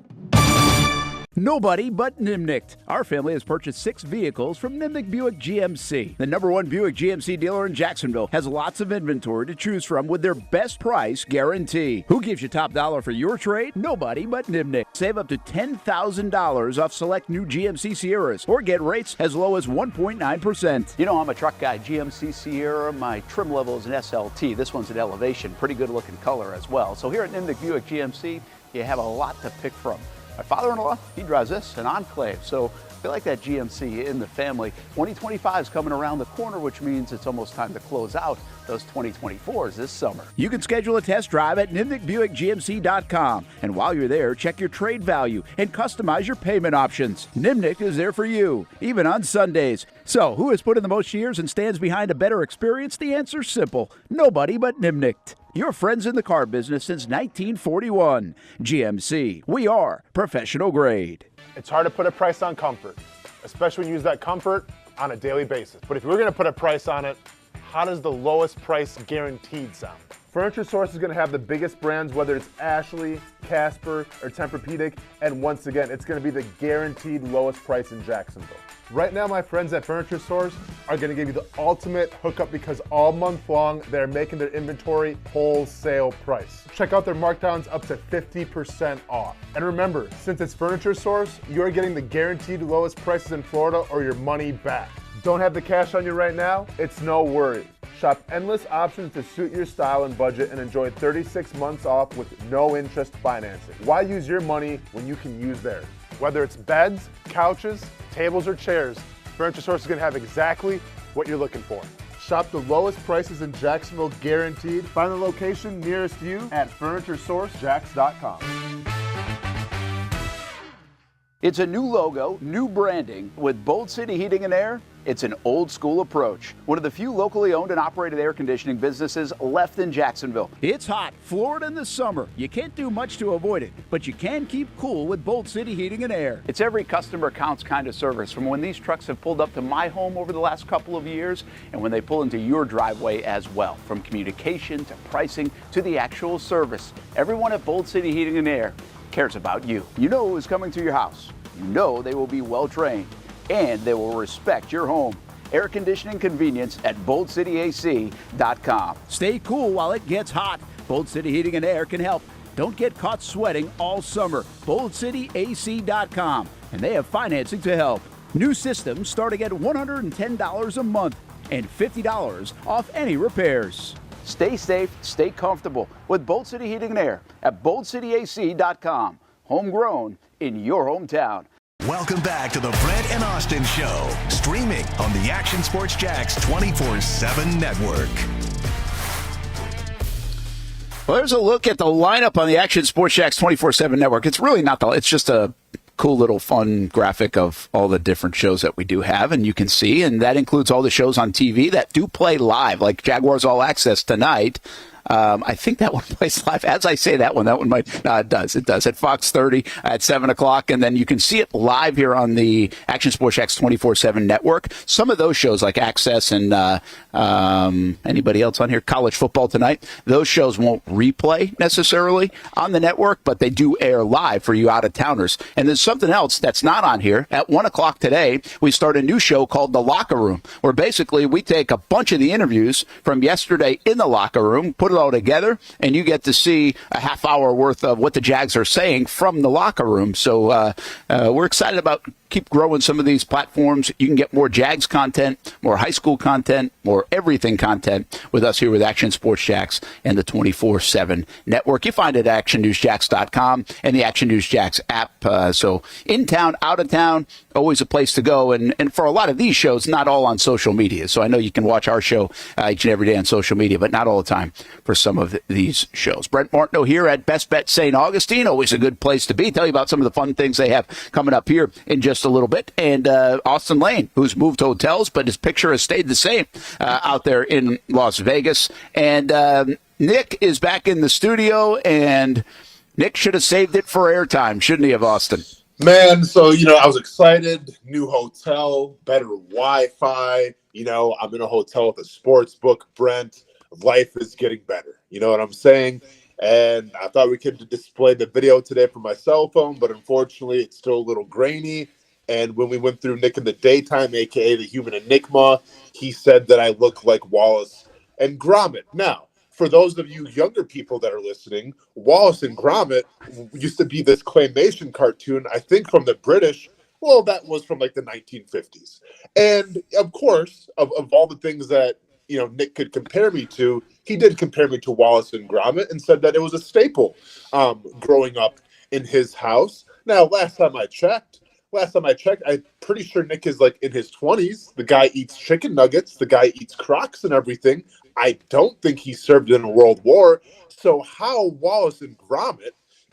Nobody but Nimnicht. Our family has purchased 6 vehicles from Nimnicht Buick GMC. The #1 Buick GMC dealer in Jacksonville has lots of inventory to choose from with their best price guarantee. Who gives you top dollar for your trade? Nobody but Nimnicht. Save up to $10,000 off select new GMC Sierras or get rates as low as 1.9%. You know I'm a truck guy. GMC Sierra, my trim level is an SLT. This one's an Elevation. Pretty good looking color as well. So here at Nimnicht Buick GMC, you have a lot to pick from. My father-in-law, he drives this, an Enclave, so I feel like that GMC in the family. 2025 is coming around the corner, which means it's almost time to close out those 2024s this summer. You can schedule a test drive at NimnichtBuickGMC.com, and while you're there, check your trade value and customize your payment options. Nimnicht is there for you, even on Sundays. So, who has put in the most years and stands behind a better experience? The answer's simple. Nobody but Nimnicht. Your friends in the car business since 1941. GMC, we are professional grade. It's hard to put a price on comfort, especially when you use that comfort on a daily basis. But if we're going to put a price on it, how does the lowest price guaranteed sound? Furniture Source is going to have the biggest brands, whether it's Ashley, Casper, or Tempur-Pedic, and once again, it's going to be the guaranteed lowest price in Jacksonville. Right now, my friends at Furniture Source are going to give you the ultimate hookup because all month long, they're making their inventory wholesale price. Check out their markdowns up to 50% off. And remember, since it's Furniture Source, you're getting the guaranteed lowest prices in Florida or your money back. Don't have the cash on you right now? It's no worry. Shop endless options to suit your style and budget and enjoy 36 months off with no interest financing. Why use your money when you can use theirs? Whether it's beds, couches, tables, or chairs, Furniture Source is going to have exactly what you're looking for. Shop the lowest prices in Jacksonville guaranteed. Find the location nearest you at FurnitureSourceJacks.com. It's a new logo, new branding. With Bold City Heating and Air, it's an old school approach. One of the few locally owned and operated air conditioning businesses left in Jacksonville. It's hot, Florida in the summer. You can't do much to avoid it, but you can keep cool with Bold City Heating and Air. It's every customer counts kind of service, from when these trucks have pulled up to my home over the last couple of years and when they pull into your driveway as well. From communication to pricing to the actual service, everyone at Bold City Heating and Air cares about you. You know who is coming to your house. You know they will be well trained and they will respect your home. Air conditioning convenience at BoldCityAC.com. Stay cool while it gets hot. Bold City Heating and Air can help. Don't get caught sweating all summer. BoldCityAC.com. And they have financing to help. New systems starting at $110 a month and $50 off any repairs. Stay safe, stay comfortable with Bold City Heating and Air at BoldCityAC.com. Homegrown in your hometown. Welcome back to the Brent and Austin Show, streaming on the Action Sports Jax 24/7 network. Well, there's a look at the lineup on the Action Sports Jax 24/7 network. It's really not it's just a cool little fun graphic of all the different shows that we do have, and you can see, and that includes all the shows on TV that do play live, like Jaguars All Access tonight. I think that one plays live. As I say that one might. No, it does. It does at Fox 30 at 7 o'clock, and then you can see it live here on the Action Sports Jax 24/7 network. Some of those shows, like Access and anybody else on here, College Football Tonight, those shows won't replay necessarily on the network, but they do air live for you out-of-towners. And there's something else that's not on here. At 1 o'clock today, we start a new show called The Locker Room, where basically we take a bunch of the interviews from yesterday in the locker room, put it all together, and you get to see a half hour worth of what the Jags are saying from the locker room. So we're excited about keep growing some of these platforms. You can get more Jags content, more high school content, more everything content with us here with Action Sports Jax and the 24/7 network. You find it at actionnewsjax.com and the Action News Jax app. So in town, out of town, always a place to go. And for a lot of these shows, not all on social media. So I know you can watch our show each and every day on social media, but not all the time for some of these shows. Brent Martineau here at BestBet St. Augustine. Always a good place to be. Tell you about some of the fun things they have coming up here in just a little bit. And Austin Lane, who's moved hotels, but his picture has stayed the same out there in Las Vegas. And Nick is back in the studio, and Nick should have saved it for airtime, shouldn't he have, Austin? Man, so, I was excited. New hotel, better Wi-Fi. I'm in a hotel with a sports book, Brent. Life is getting better. You know what I'm saying? And I thought we could display the video today from my cell phone, but unfortunately it's still a little grainy. And when we went through Nick in the daytime, a.k.a. the human enigma, he said that I look like Wallace and Gromit. Now, for those of you younger people that are listening, Wallace and Gromit used to be this claymation cartoon, I think from the British. Well, that was from like the 1950s. And of course, of all the things that, Nick could compare me to, he did compare me to Wallace and Gromit and said that it was a staple growing up in his house. Now, last time I checked, I'm pretty sure Nick is like in his 20s. The guy eats chicken nuggets. The guy eats Crocs and everything. I don't think he served in a world war. So how Wallace and Gromit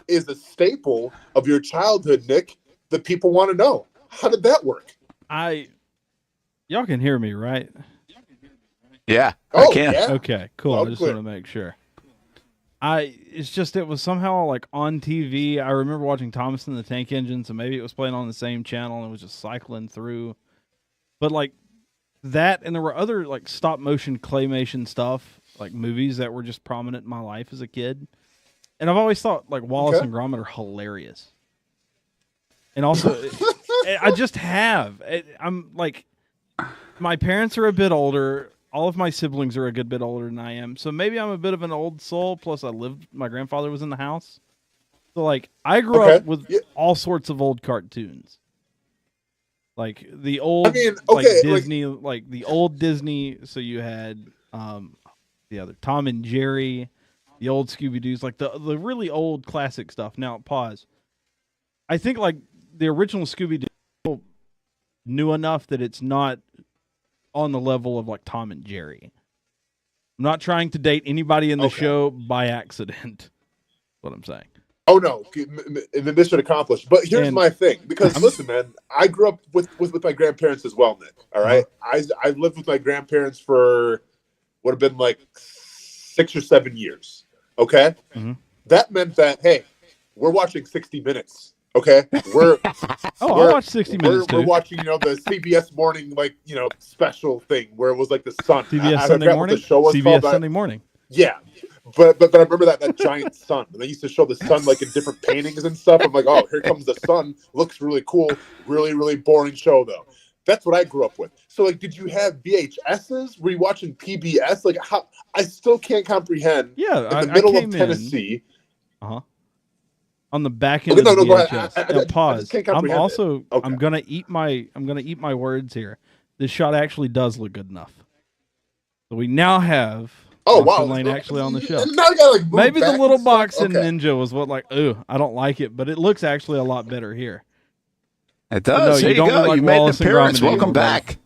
is a staple of your childhood, Nick, that people want to know. How did that work? Y'all can hear me, right? Yeah, I can. Yeah. Okay, cool. I just want to make sure. It was somehow like on TV. I remember watching Thomas and the Tank Engine, so maybe it was playing on the same channel and it was just cycling through. But like that, and there were other like stop motion claymation stuff, like movies that were just prominent in my life as a kid. And I've always thought like Wallace and Gromit are hilarious. And also, I just have. I'm like, my parents are a bit older. All of my siblings are a good bit older than I am. So maybe I'm a bit of an old soul. Plus, my grandfather was in the house. So, like, I grew up with all sorts of old cartoons. Like, the old Disney, like the old Disney. So you had the other Tom and Jerry, the old Scooby-Doo's, like the really old classic stuff. Now, pause. I think, like, the original Scooby-Doo knew enough that it's not on the level of like Tom and Jerry. I'm not trying to date anybody in the show by accident. What I'm saying. Oh no, the mission accomplished. But here's my thing, because listen, man, I grew up with my grandparents as well, Nick. All right, I lived with my grandparents for would have been like 6 or 7 years. Okay, that meant that we're watching 60 Minutes. Okay, I watched 60 Minutes too. We're watching, the CBS morning, special thing where it was like the sun. CBS Sunday morning. CBS Sunday morning. Yeah, but I remember that giant sun. And they used to show the sun like in different paintings and stuff. I'm like, oh, here comes the sun. Looks really cool. Really, really boring show though. That's what I grew up with. So like, did you have VHSs? Were you watching PBS? Like, how? I still can't comprehend. Yeah, in the middle of Tennessee. On the back end of the VHS. Pause. I'm also Okay. I'm gonna eat my words here. This shot actually does look good enough. So we now have Lane actually on the show. Now you gotta, maybe the little box in Ninja was what I don't like it, but it looks actually a lot better here. It does. No, you go. Like you made Wallace an appearance. Welcome back.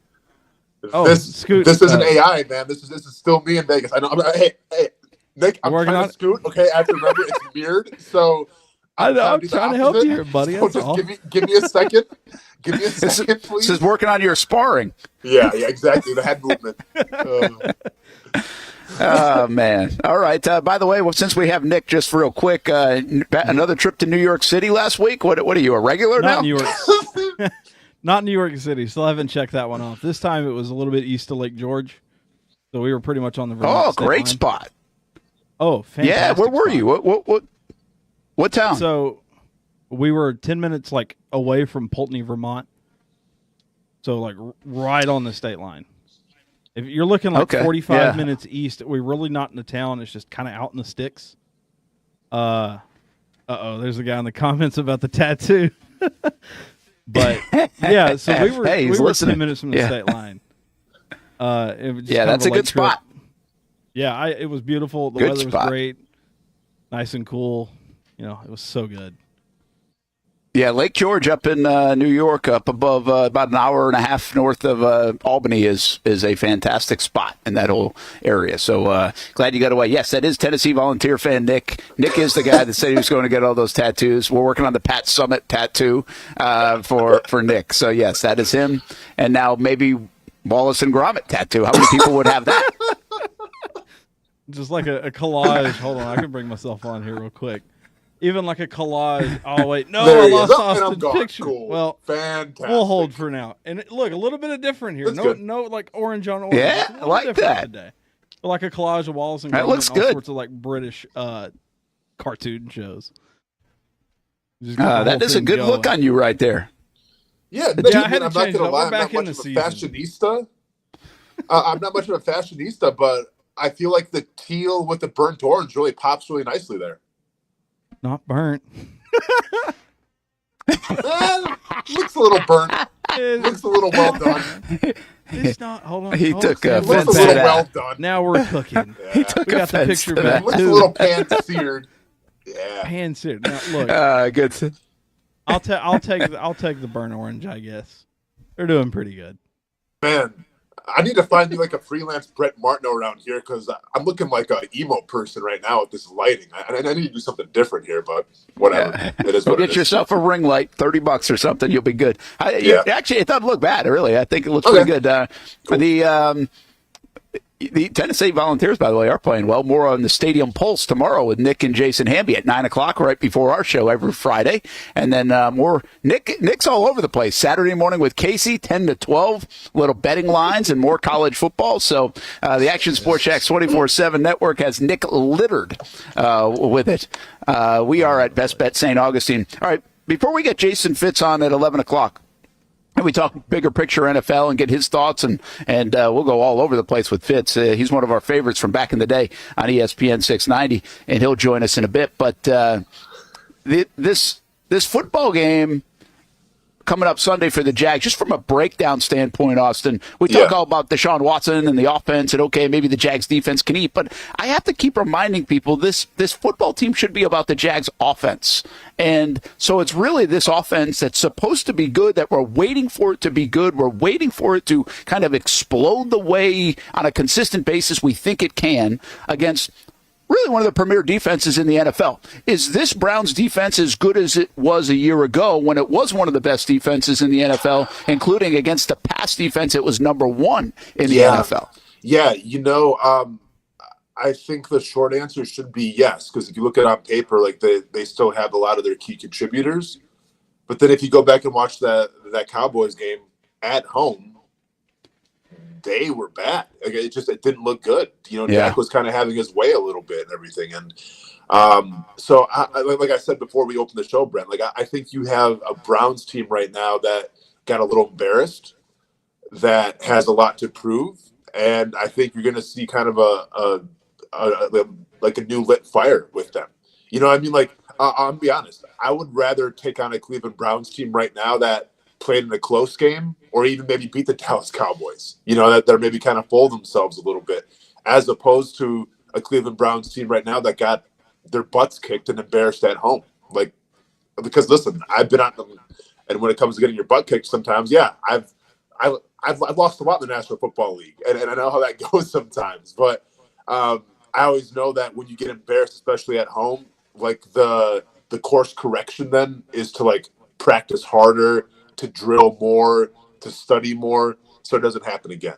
This isn't AI, man. This is still me in Vegas. I know. Hey, Nick, I'm trying to scoot. Okay, I have to remember it's mirrored, so. I'm trying to help you here, buddy. So just give me a second. Give me a second, please. This is working on your sparring. Yeah, exactly. The head movement. Oh, man. All right. By the way, since we have Nick, just real quick, another trip to New York City last week. What are you, a regular now? New York. Not New York City. Still haven't checked that one off. This time it was a little bit east of Lake George. So we were pretty much on the Vermont state great line. spot. Oh, fantastic. Yeah, where were you? What town? So we were 10 minutes away from Pulteney, Vermont. So right on the state line. If you're looking 45 minutes east, we're really not in the town. It's just kind of out in the sticks. There's a guy in the comments about the tattoo. But yeah, so we were 10 minutes from the state line. It was that's a good spot. Yeah, it was beautiful. The weather was great. Nice and cool. It was so good. Yeah, Lake George up in New York, up above about an hour and a half north of Albany is a fantastic spot in that whole area. So glad you got away. Yes, that is Tennessee volunteer fan Nick. Nick is the guy that said he was going to get all those tattoos. We're working on the Pat Summit tattoo for Nick. So, yes, that is him. And now maybe Wallace and Gromit tattoo. How many people would have that? Just like a collage. Hold on, I can bring myself on here real quick. Even like a collage. Oh, wait. No, I lost Austin's picture. Cool. Well, fantastic. We'll hold for now. And look, a little bit of different here. No, like orange on orange. Yeah, I like that. Today. But like a collage of Wallace and Gromit. That looks and all good. sorts of British cartoon shows. That is a good look on you right there. Yeah, I had to change it up. We're back in the season. Fashionista. I'm not much of a fashionista, but I feel like the teal with the burnt orange really pops really nicely there. Not burnt. Looks a little burnt. Looks a little well done. It's not. Hold on. He took a looks a little well done. Now we're cooking. He took we got the picture back. Looks a little pan-seared. Yeah. Pan-seared. Now look. Good. I'll take the burnt orange. I guess they're doing pretty good. Man, I need to find you a freelance Brett Martineau around here because I'm looking like an emo person right now with this lighting. I need to do something different here, but whatever. It is what get yourself a ring light, $30 or something. You'll be good. Actually, it doesn't look bad, really. I think it looks pretty good. The Tennessee Volunteers, by the way, are playing well. More on the Stadium Pulse tomorrow with Nick and Jason Hamby at 9 o'clock right before our show every Friday. And then more Nick's all over the place. Saturday morning with Casey, 10 to 12, little betting lines and more college football. So the Action Sports Jax 24/7 network has Nick littered with it. We are at BestBet St. Augustine. All right, before we get Jason Fitz on at 11 o'clock, and we talk bigger picture NFL and get his thoughts, and we'll go all over the place with Fitz. He's one of our favorites from back in the day on ESPN 690, and he'll join us in a bit. But this football game coming up Sunday for the Jags, just from a breakdown standpoint, Austin, we talk all about Deshaun Watson and the offense, and okay, maybe the Jags defense can eat, but I have to keep reminding people this football team should be about the Jags offense. And so it's really this offense that's supposed to be good, that we're waiting for it to be good. We're waiting for it to kind of explode the way on a consistent basis we think it can against really one of the premier defenses in the NFL. Is this Browns defense as good as it was a year ago when it was one of the best defenses in the NFL, including against the pass defense? It was number one in the NFL. Yeah, I think the short answer should be yes, because if you look at it on paper, like they still have a lot of their key contributors. But then if you go back and watch that Cowboys game at home, they were bad. Like, it didn't look good. Dak was kind of having his way a little bit and everything. And so, like I said before we opened the show, Brent, like I think you have a Browns team right now that got a little embarrassed, that has a lot to prove, and I think you're going to see kind of a new lit fire with them. I mean, like I'll be honest, I would rather take on a Cleveland Browns team right now that played in a close game, or even maybe beat the Dallas Cowboys, that they're maybe kind of fold themselves a little bit, as opposed to a Cleveland Browns team right now that got their butts kicked and embarrassed at home. Like, because listen, I've been on them, and when it comes to getting your butt kicked, sometimes, I've lost a lot in the National Football League, and I know how that goes sometimes. But I always know that when you get embarrassed, especially at home, like the course correction then is to like practice harder, to drill more, to study more, so it doesn't happen again.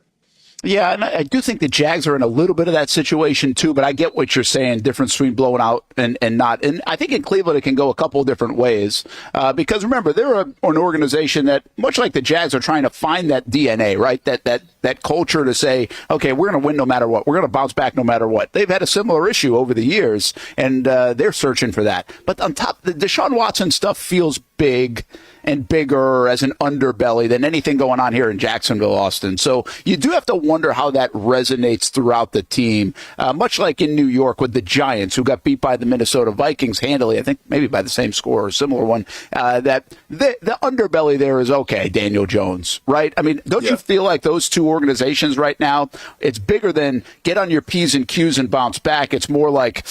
Yeah, and I do think the Jags are in a little bit of that situation too, but I get what you're saying, difference between blowing out and not. And I think in Cleveland it can go a couple of different ways, because remember, they're an organization that, much like the Jags, are trying to find that DNA, right? That culture to say, okay, we're going to win no matter what. We're going to bounce back no matter what. They've had a similar issue over the years, and they're searching for that. But on top, the Deshaun Watson stuff feels big and bigger as an underbelly than anything going on here in Jacksonville, Austin. So you do have to wonder how that resonates throughout the team, much like in New York with the Giants, who got beat by the Minnesota Vikings handily, I think maybe by the same score or a similar one, that the underbelly there is, okay, Daniel Jones, right? I mean, don't you feel like those two organizations right now, it's bigger than get on your P's and Q's and bounce back. It's more like,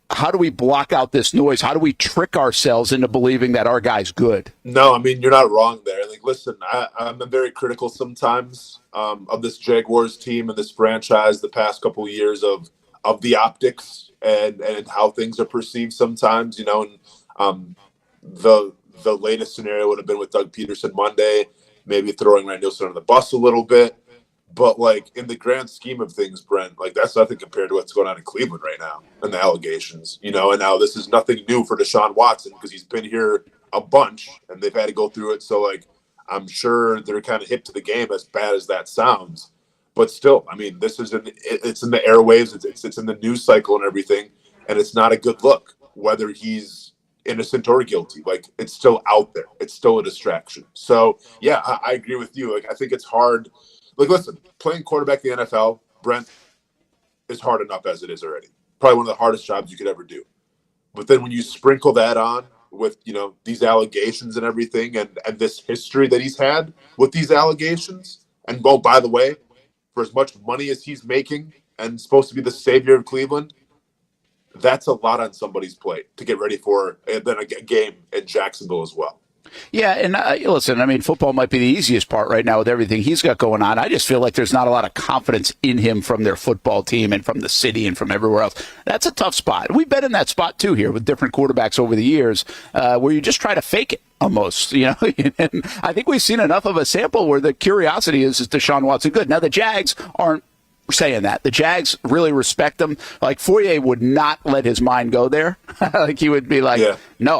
how do we block out this noise? How do we trick ourselves into believing that our guy's good? No, I mean, you're not wrong there. Like, listen, I'm very critical sometimes of this Jaguars team and this franchise the past couple of years of the optics and how things are perceived sometimes, and the latest scenario would have been with Doug Peterson Monday, maybe throwing Rand Nielsen on the bus a little bit. But, like, in the grand scheme of things, Brent, like, that's nothing compared to what's going on in Cleveland right now and the allegations, and now this is nothing new for Deshaun Watson because he's been here a bunch and they've had to go through it. So, like, I'm sure they're kind of hip to the game, as bad as that sounds. But still, I mean, it's in the airwaves, it's in the news cycle and everything, and it's not a good look, whether he's innocent or guilty. Like, it's still out there. It's still a distraction. So, yeah, I agree with you. Like, I think it's hard. Like, listen, playing quarterback in the NFL, Brent, is hard enough as it is already. Probably one of the hardest jobs you could ever do. But then when you sprinkle that on with, these allegations and everything, and this history that he's had with these allegations, and, oh, by the way, for as much money as he's making and supposed to be the savior of Cleveland, that's a lot on somebody's plate to get ready for then a game in Jacksonville as well. Yeah, and listen, I mean, football might be the easiest part right now with everything he's got going on. I just feel like there's not a lot of confidence in him from their football team and from the city and from everywhere else. That's a tough spot. We've been in that spot, too, here with different quarterbacks over the years where you just try to fake it almost, And I think we've seen enough of a sample where the curiosity is Deshaun Watson good? Now, the Jags aren't saying that. The Jags really respect him. Like, Foye would not let his mind go there. Like, he would be like, no,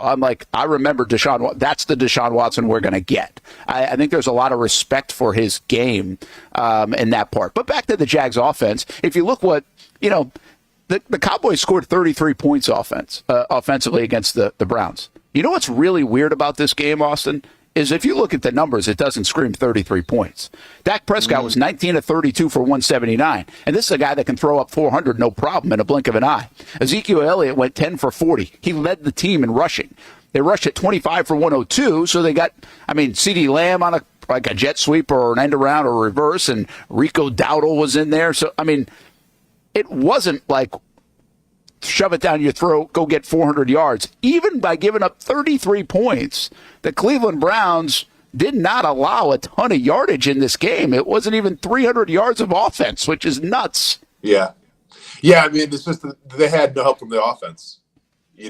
I remember Deshaun. That's the Deshaun Watson we're going to get. I think there's a lot of respect for his game in that part. But back to the Jags offense, if you look what, the Cowboys scored 33 points offensively against the Browns. You know what's really weird about this game, Austin? Is if you look at the numbers, it doesn't scream 33 points. Dak Prescott was 19 of 32 for 179, and this is a guy that can throw up 400 no problem in a blink of an eye. Ezekiel Elliott went 10 for 40. He led the team in rushing. They rushed at 25 for 102, so they got, CeeDee Lamb on a jet sweep or an end around or reverse, and Rico Dowdle was in there. So, it wasn't like shove it down your throat, go get 400 yards. Even by giving up 33 points, the Cleveland Browns did not allow a ton of yardage in this game. It wasn't even 300 yards of offense, which is nuts. Yeah. Yeah, it's just that they had no help from the offense. At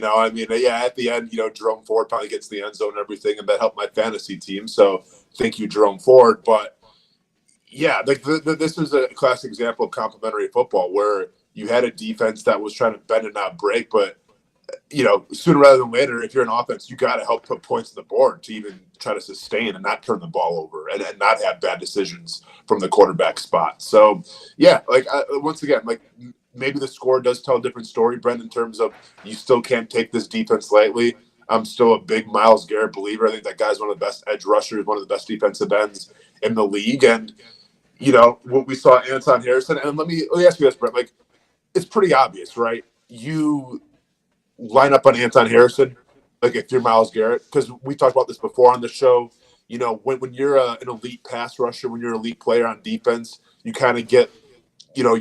the end, Jerome Ford probably gets the end zone and everything, and that helped my fantasy team. So thank you, Jerome Ford. But, yeah, this is a classic example of complementary football where you had a defense that was trying to bend and not break, but, sooner rather than later, if you're an offense, you got to help put points on the board to even try to sustain and not turn the ball over and not have bad decisions from the quarterback spot. So, yeah, once again, maybe the score does tell a different story, Brent, in terms of you still can't take this defense lightly. I'm still a big Myles Garrett believer. I think that guy's one of the best edge rushers, one of the best defensive ends in the league. And, what we saw Anton Harrison, and let me ask you this, Brent, it's pretty obvious, right? You line up on Anton Harrison, if you're Myles Garrett, because we talked about this before on the show. When you're an elite pass rusher, when you're an elite player on defense, you kind of get, your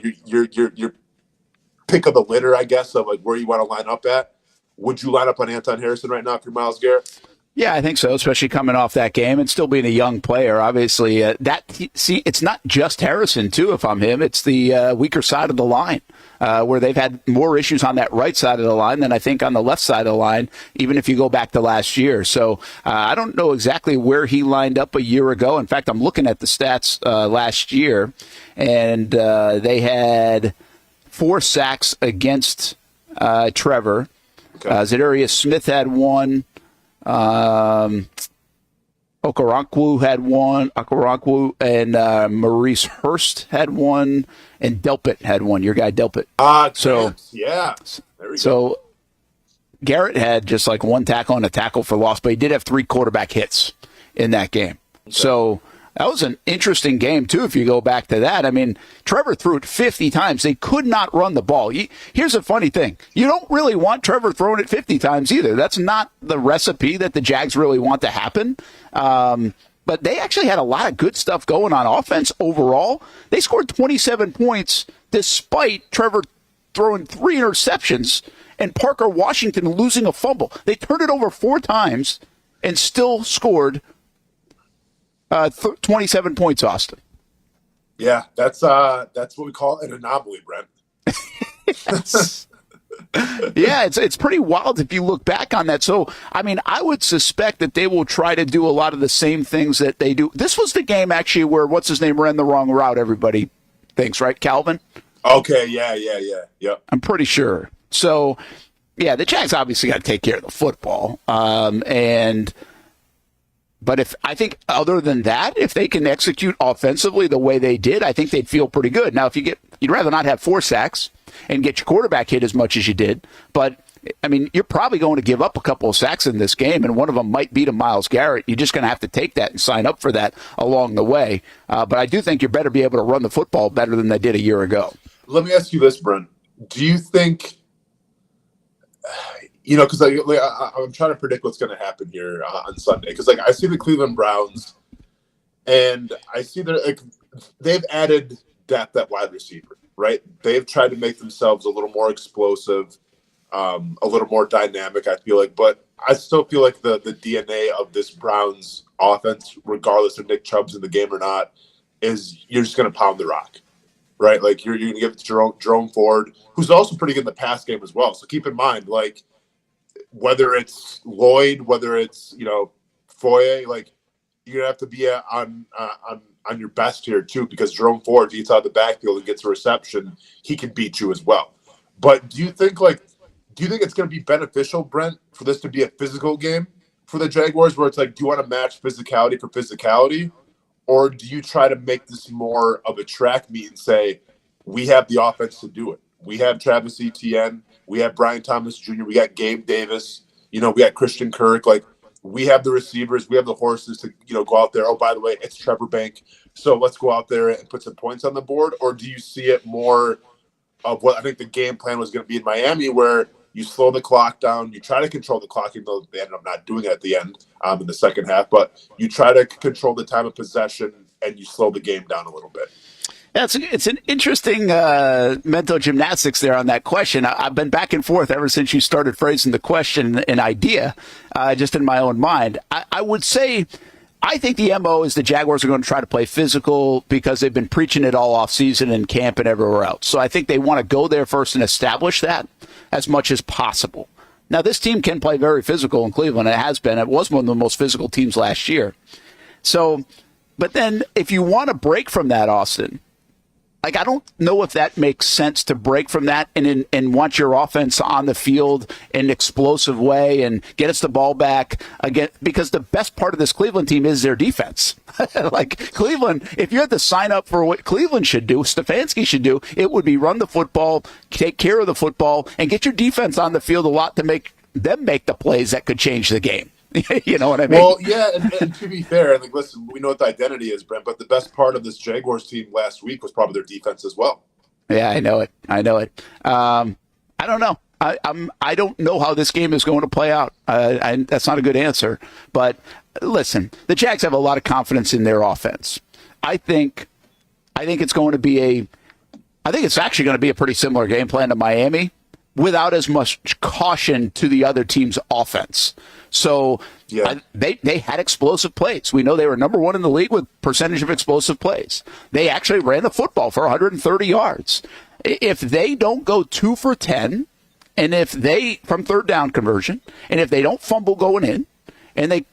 pick of the litter, I guess, of where you want to line up at. Would you line up on Anton Harrison right now if you're Myles Garrett? Yeah, I think so, especially coming off that game and still being a young player. Obviously, it's not just Harrison, too, if I'm him. It's the weaker side of the line, where they've had more issues on that right side of the line than I think on the left side of the line, even if you go back to last year. So I don't know exactly where he lined up a year ago. In fact, I'm looking at the stats last year, and they had 4 sacks against Trevor. Okay. Zadarius Smith had 1. Okoronkwo had 1. Okoronkwo and Maurice Hurst had 1, and Delpit had 1. Your guy Delpit. Yeah, there we go. So Garrett had just 1 tackle and a tackle for loss, but he did have 3 quarterback hits in that game. Okay. So that was an interesting game, too, if you go back to that. Trevor threw it 50 times. They could not run the ball. Here's a funny thing. You don't really want Trevor throwing it 50 times either. That's not the recipe that the Jags really want to happen. But they actually had a lot of good stuff going on offense overall. They scored 27 points despite Trevor throwing 3 interceptions and Parker Washington losing a fumble. They turned it over 4 times and still scored 27 points, Austin. Yeah, that's what we call an anomaly, Brent. Yeah, it's pretty wild if you look back on that. So, I would suspect that they will try to do a lot of the same things that they do. This was the game, actually, where what's-his-name ran the wrong route, everybody thinks, right? Calvin? Okay, yeah. Yep. I'm pretty sure. So, yeah, the Jags obviously got to take care of the football. But I think other than that, if they can execute offensively the way they did, I think they'd feel pretty good. Now, you'd rather not have 4 sacks and get your quarterback hit as much as you did. But, you're probably going to give up a couple of sacks in this game, and one of them might be to Myles Garrett. You're just going to have to take that and sign up for that along the way. But I do think you better be able to run the football better than they did a year ago. Let me ask you this, Brent. Do you think because I'm trying to predict what's going to happen here on Sunday. Because I see the Cleveland Browns, and I see they've added depth at wide receiver, right? They've tried to make themselves a little more explosive, a little more dynamic. I feel but I still feel like the DNA of this Browns offense, regardless if Nick Chubb's in the game or not, is you're just going to pound the rock, right? You're going to give it to Jerome Ford, who's also pretty good in the pass game as well. So keep in mind, whether it's Lloyd, whether it's, Foye, you're gonna have to be on your best here too, because Jerome Ford, if he gets out of the backfield and gets a reception, he can beat you as well. But do you think it's going to be beneficial, Brent, for this to be a physical game for the Jaguars, where it's like, do you want to match physicality for physicality, or do you try to make this more of a track meet and say, we have the offense to do it? We have Travis Etienne, we have Brian Thomas Jr., we got Gabe Davis, we got Christian Kirk. Like, we have the receivers, we have the horses to go out there. Oh, by the way, it's Trevor Bank, so let's go out there and put some points on the board. Or do you see it more of what I think the game plan was going to be in Miami, where you slow the clock down, you try to control the clock, even though they ended up not doing it at the end in the second half, but you try to control the time of possession and you slow the game down a little bit? Yeah, it's an interesting mental gymnastics there on that question. I've been back and forth ever since you started phrasing the question and idea, just in my own mind. I would say I think the MO is the Jaguars are going to try to play physical because they've been preaching it all offseason in camp and everywhere else. So I think they want to go there first and establish that as much as possible. Now, this team can play very physical in Cleveland. It has been. It was one of the most physical teams last year. So, but then if you want to break from that, Austin, like, I don't know if that makes sense to break from that and want your offense on the field in an explosive way and get us the ball back again, because the best part of this Cleveland team is their defense. Like, Cleveland, if you had to sign up for what Cleveland should do, Stefanski should do, it would be run the football, take care of the football, and get your defense on the field a lot to make them make the plays that could change the game. You know what I mean? Well, yeah, and to be fair, like, listen, we know what the identity is, Brent, but the best part of this Jaguars team last week was probably their defense as well. Yeah, I know it. I don't know. I don't know how this game is going to play out. That's not a good answer. But listen, the Jags have a lot of confidence in their offense. I think it's going to be it's actually going to be a pretty similar game plan to Miami, without as much caution to the other team's offense. So yeah. They had explosive plays. We know they were number one in the league with percentage of explosive plays. They actually ran the football for 130 yards. If they don't go 2 for 10, and if they, from third down conversion, and if they don't fumble going in, and they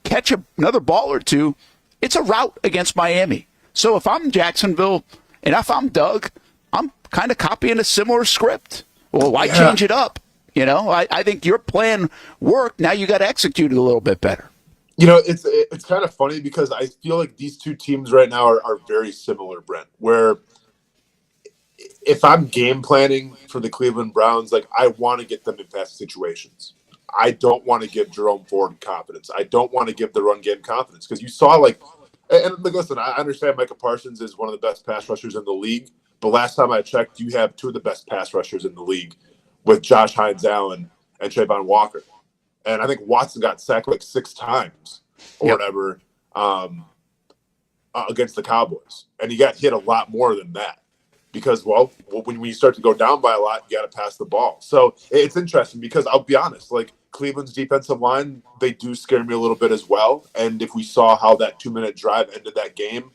catch another ball or two, it's a rout against Miami. So if I'm Jacksonville, and if I'm Doug, I'm kind of copying a similar script. Well, why change it up? I think your plan worked. Now you got to execute it a little bit better. It's kind of funny because I feel like these two teams right now are very similar, Brent, where if I'm game planning for the Cleveland Browns, like, I want to get them in fast situations. I don't want to give Jerome Ford confidence. I don't want to give the run game confidence, because you saw, listen, I understand Micah Parsons is one of the best pass rushers in the league, but last time I checked, you have two of the best pass rushers in the league with Josh Hines-Allen and Trayvon Walker. And I think Watson got sacked like 6 times or whatever against the Cowboys. And he got hit a lot more than that because, when you start to go down by a lot, you got to pass the ball. So it's interesting because I'll be honest, like, Cleveland's defensive line, they do scare me a little bit as well. And if we saw how that 2-minute drive ended that game,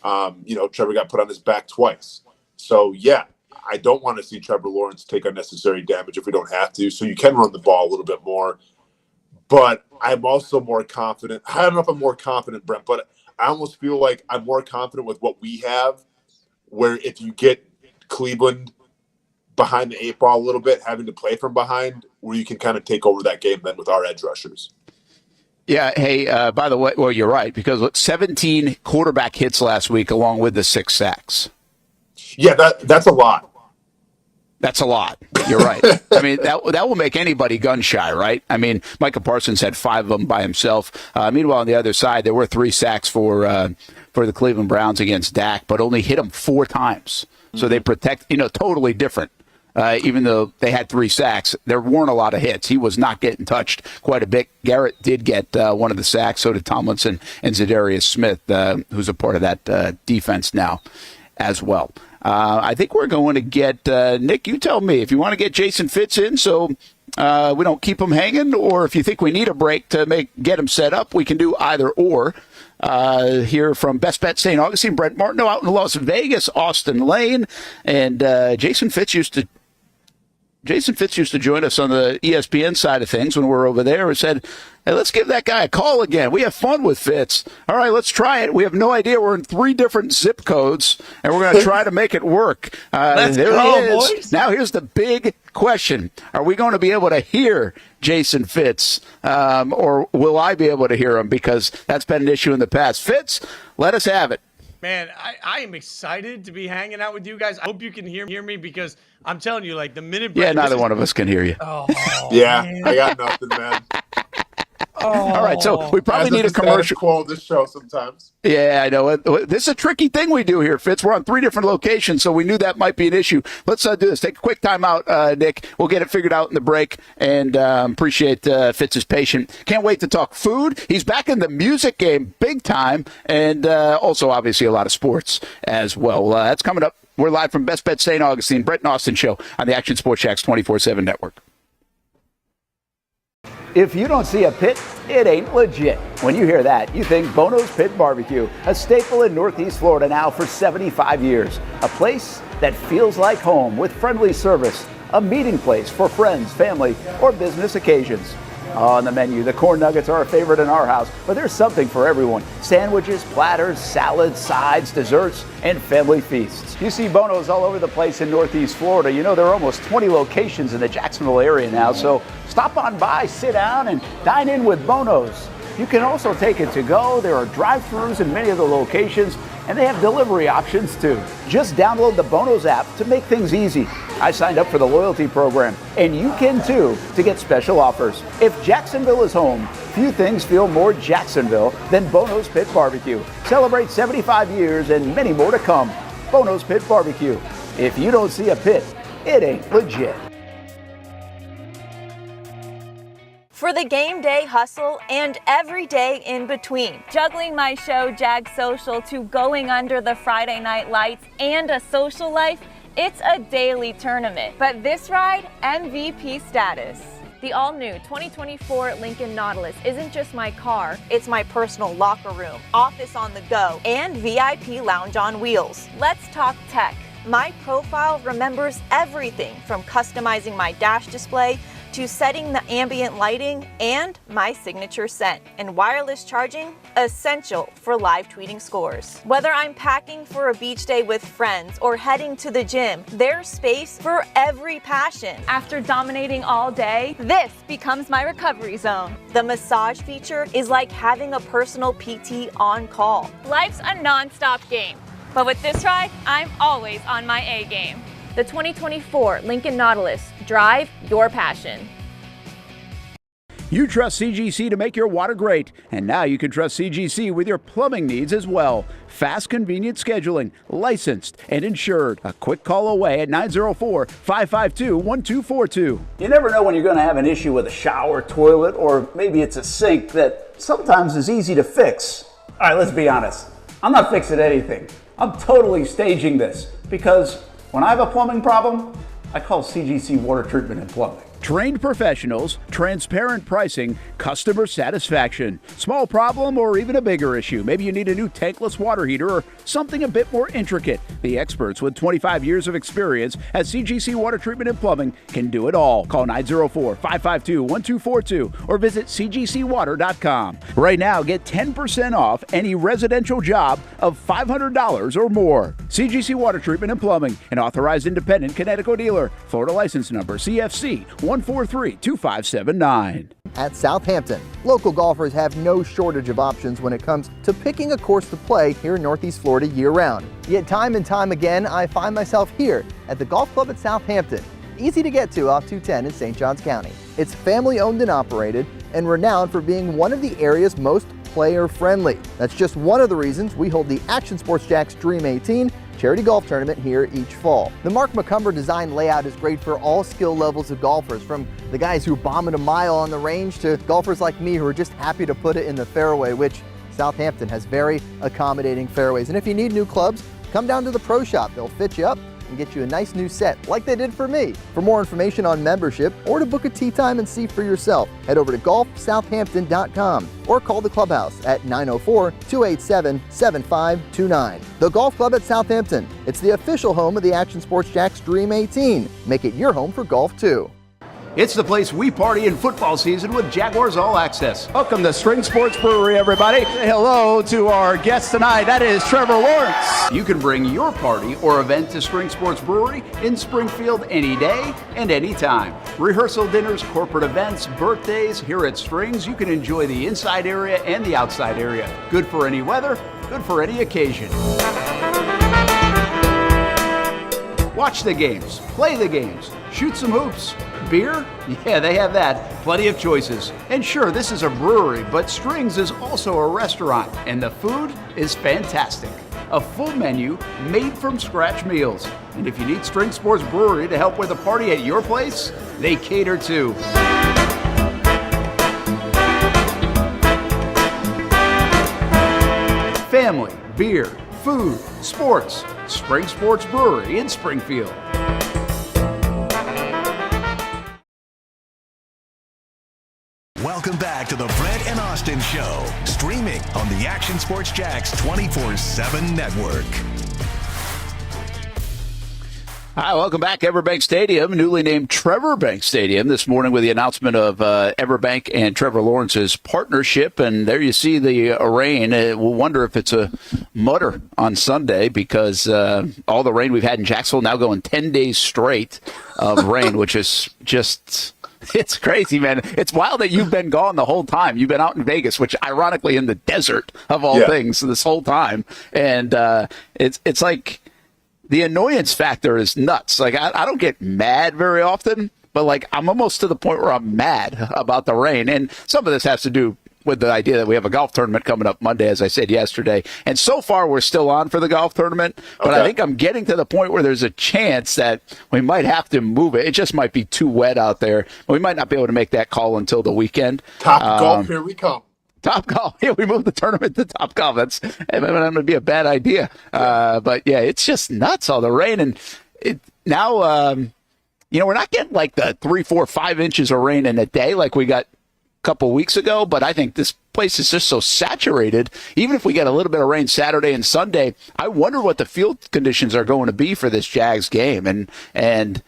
Trevor got put on his back twice. So, yeah. I don't want to see Trevor Lawrence take unnecessary damage if we don't have to. So you can run the ball a little bit more. But I'm also more confident. I don't know if I'm more confident, Brent, but I almost feel like I'm more confident with what we have, where if you get Cleveland behind the 8 ball a little bit, having to play from behind, where you can kind of take over that game then with our edge rushers. Yeah. Hey, by the way, well, you're right, because 17 quarterback hits last week along with the 6 sacks. Yeah, that's a lot. That's a lot. You're right. I mean, that will make anybody gun shy, right? I mean, Micah Parsons had 5 of them by himself. Meanwhile, on the other side, there were 3 sacks for the Cleveland Browns against Dak, but only hit him 4 times. So they protect, totally different. Even though they had 3 sacks, there weren't a lot of hits. He was not getting touched quite a bit. Garrett did get one of the sacks. So did Tomlinson and Zadarius Smith, who's a part of that defense now as well. I think we're going to get, Nick, you tell me, if you want to get Jason Fitz in so we don't keep him hanging, or if you think we need a break to get him set up, we can do either or. Here from BestBet St. Augustine, Brent Martineau out in Las Vegas, Austin Lane, and Jason Fitz used to Jason Fitz used to join us on the ESPN side of things when we were over there. We said, hey, let's give that guy a call again. We have fun with Fitz. All right, let's try it. We have no idea. We're in 3 different zip codes, and we're going to try to make it work. There he is. Boys. Now here's the big question. Are we going to be able to hear Jason Fitz, or will I be able to hear him? Because that's been an issue in the past. Fitz, let us have it. Man, I am excited to be hanging out with you guys. I hope you can hear me because I'm telling you, like, the minute... Yeah, neither one of us can hear you. Oh, yeah, man. I got nothing, man. All right, so we probably need a commercial. Quote this show sometimes. Yeah, I know. This is a tricky thing we do here, Fitz. We're on 3 different locations, so we knew that might be an issue. Let's do this. Take a quick time out, Nick. We'll get it figured out in the break, and appreciate Fitz's patience. Can't wait to talk food. He's back in the music game big time, and also, obviously, a lot of sports as well. That's coming up. We're live from Best Bet St. Augustine, Brent Austen Show on the Action Sports Jax 24/7 network. If you don't see a pit, it ain't legit. When you hear that, you think Bono's Pit Barbecue, a staple in Northeast Florida now for 75 years. A place that feels like home with friendly service, a meeting place for friends, family, or business occasions. On the menu, the corn nuggets are a favorite in our house, but there's something for everyone. Sandwiches, platters, salads, sides, desserts, and family feasts. You see Bono's all over the place in Northeast Florida. You know, there are almost 20 locations in the Jacksonville area now, so stop on by, sit down, and dine in with Bono's. You can also take it to go. There are drive-thrus in many of the locations, and they have delivery options too. Just download the Bono's app to make things easy. I signed up for the loyalty program, and you can too, to get special offers. If Jacksonville is home, few things feel more Jacksonville than Bono's Pit Barbecue. Celebrate 75 years and many more to come. Bono's Pit Barbecue. If you don't see a pit, it ain't legit. For the game day hustle and every day in between. Juggling my show, Jag Social, to going under the Friday night lights and a social life, it's a daily tournament. But this ride, MVP status. The all-new 2024 Lincoln Nautilus isn't just my car, it's my personal locker room, office on the go, and VIP lounge on wheels. Let's talk tech. My profile remembers everything from customizing my dash display to setting the ambient lighting and my signature scent. And wireless charging, essential for live tweeting scores. Whether I'm packing for a beach day with friends or heading to the gym, there's space for every passion. After dominating all day, this becomes my recovery zone. The massage feature is like having a personal PT on call. Life's a non-stop game, but with this ride, I'm always on my A game. The 2024 Lincoln Nautilus. Drive your passion. You trust CGC to make your water great, and now you can trust CGC with your plumbing needs as well. Fast, convenient scheduling, licensed and insured. A quick call away at 904-552-1242. You never know when you're going to have an issue with a shower, toilet, or maybe it's a sink that sometimes is easy to fix. All right, let's be honest. I'm not fixing anything. I'm totally staging this because when I have a plumbing problem, I call CGC Water Treatment and Plumbing. Trained professionals, transparent pricing, customer satisfaction. Small problem or even a bigger issue. Maybe you need a new tankless water heater or something a bit more intricate. The experts with 25 years of experience at CGC Water Treatment and Plumbing can do it all. Call 904-552-1242 or visit cgcwater.com. Right now, get 10% off any residential job of $500 or more. CGC Water Treatment and Plumbing, an authorized independent Connecticut dealer. Florida license number CFC 1432579. At Southampton, local golfers have no shortage of options when it comes to picking a course to play here in Northeast Florida year-round. Yet time and time again, I find myself here at the golf club at Southampton. Easy to get to off 210 in St. Johns County. It's family-owned and operated and renowned for being one of the area's most player-friendly. That's just one of the reasons we hold the Action Sports Jax Dream 18 charity golf tournament here each fall. The Mark McCumber design layout is great for all skill levels of golfers, from the guys who bomb it a mile on the range to golfers like me who are just happy to put it in the fairway, which Southampton has very accommodating fairways. And if you need new clubs, come down to the pro shop. They'll fit you up and get you a nice new set like they did for me. For more information on membership or to book a tee time and see for yourself, head over to golfsouthampton.com or call the clubhouse at 904-287-7529. The Golf Club at Southampton. It's the official home of the Action Sports Jax Dream 18. Make it your home for golf too. It's the place we party in football season with Jaguars All Access. Welcome to Spring Sports Brewery, everybody. Say hello to our guest tonight. That is Trevor Lawrence. You can bring your party or event to Spring Sports Brewery in Springfield any day and any time. Rehearsal dinners, corporate events, birthdays. Here at Strings, you can enjoy the inside area and the outside area. Good for any weather, good for any occasion. Watch the games, play the games, shoot some hoops. Beer? Yeah, they have that. Plenty of choices. And sure, this is a brewery, but Strings is also a restaurant, and the food is fantastic. A full menu made from scratch meals. And if you need String Sports Brewery to help with a party at your place, they cater too. Family, beer, food, sports. Spring Sports Brewery in Springfield. Welcome back to the Brent and Austen Show, streaming on the Action Sports Jax 24/7 network. Hi, welcome back. Everbank Stadium, newly named Trevor Bank Stadium this morning with the announcement of Everbank and Trevor Lawrence's partnership. And there you see the rain. We'll wonder if it's a mutter on Sunday because all the rain we've had in Jacksonville now going 10 days straight of rain, which is just... It's crazy, man. It's wild that you've been gone the whole time. You've been out in Vegas, which ironically in the desert of all things this whole time. And it's like the annoyance factor is nuts. Like I don't get mad very often, but like I'm almost to the point where I'm mad about the rain. And some of this has to do with the idea that we have a golf tournament coming up Monday, as I said yesterday. And so far, we're still on for the golf tournament. But I think I'm getting to the point where there's a chance that we might have to move it. It just might be too wet out there. We might not be able to make that call until the weekend. Top Golf, here we come. Top Golf. Yeah, we moved the tournament to Top Golf. That's going to be a bad idea. But, yeah, it's just nuts, all the rain. And now, we're not getting like the 3, 4, 5 inches of rain in a day like we got couple weeks ago, but I think this place is just so saturated. Even if we get a little bit of rain Saturday and Sunday, I wonder what the field conditions are going to be for this Jags game. And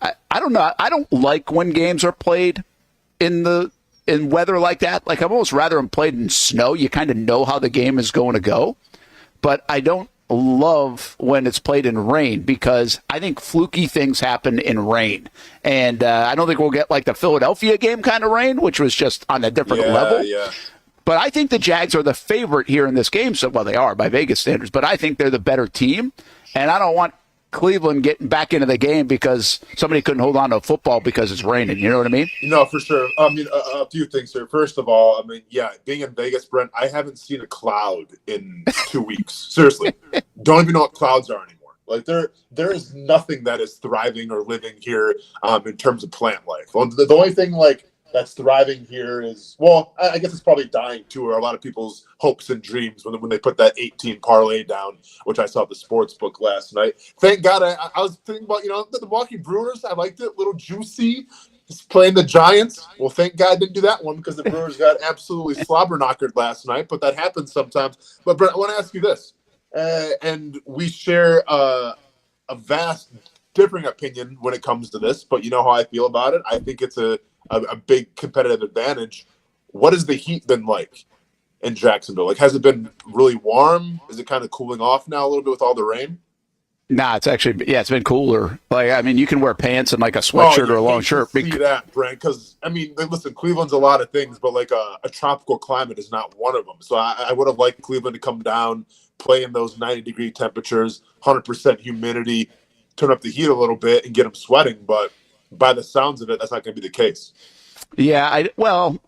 I don't know. I don't like when games are played in weather like that. Like I'm almost rather them played in snow. You kind of know how the game is going to go, but I don't love when it's played in rain because I think fluky things happen in rain. And I don't think we'll get like the Philadelphia game kind of rain, which was just on a different level. Yeah. But I think the Jags are the favorite here in this game. So, well, they are by Vegas standards, but I think they're the better team. And I don't want Cleveland getting back into the game because somebody couldn't hold on to a football because it's raining. You know what I mean? No, for sure. I mean, a few things here. First of all, I mean, yeah, being in Vegas, Brent, I haven't seen a cloud in 2 weeks. Seriously. Don't even know what clouds are anymore. Like there is nothing that is thriving or living here in terms of plant life. Well, the only thing that's thriving here is, well, I guess it's probably dying too, or a lot of people's hopes and dreams when they put that 18 parlay down, which I saw at the sports book last night. Thank God I was thinking about, the Milwaukee Brewers. I liked it, a little juicy. Just playing the Giants. Well, thank God I didn't do that one because the Brewers got absolutely slobber knockered last night, but that happens sometimes. But Brent, I want to ask you this, and we share a vast differing opinion when it comes to this, but you know how I feel about it. I think it's a big competitive advantage. What has the heat been like in Jacksonville? Like, has it been really warm? Is it kind of cooling off now a little bit with all the rain? Nah, it's actually, it's been cooler. Like, I mean, you can wear pants and like a sweatshirt or a long shirt. See that, Brent? Because, I mean, listen, Cleveland's a lot of things, but like a tropical climate is not one of them. So I would have liked Cleveland to come down, play in those 90-degree temperatures, 100% humidity, turn up the heat a little bit and get them sweating. But by the sounds of it, that's not going to be the case. Yeah,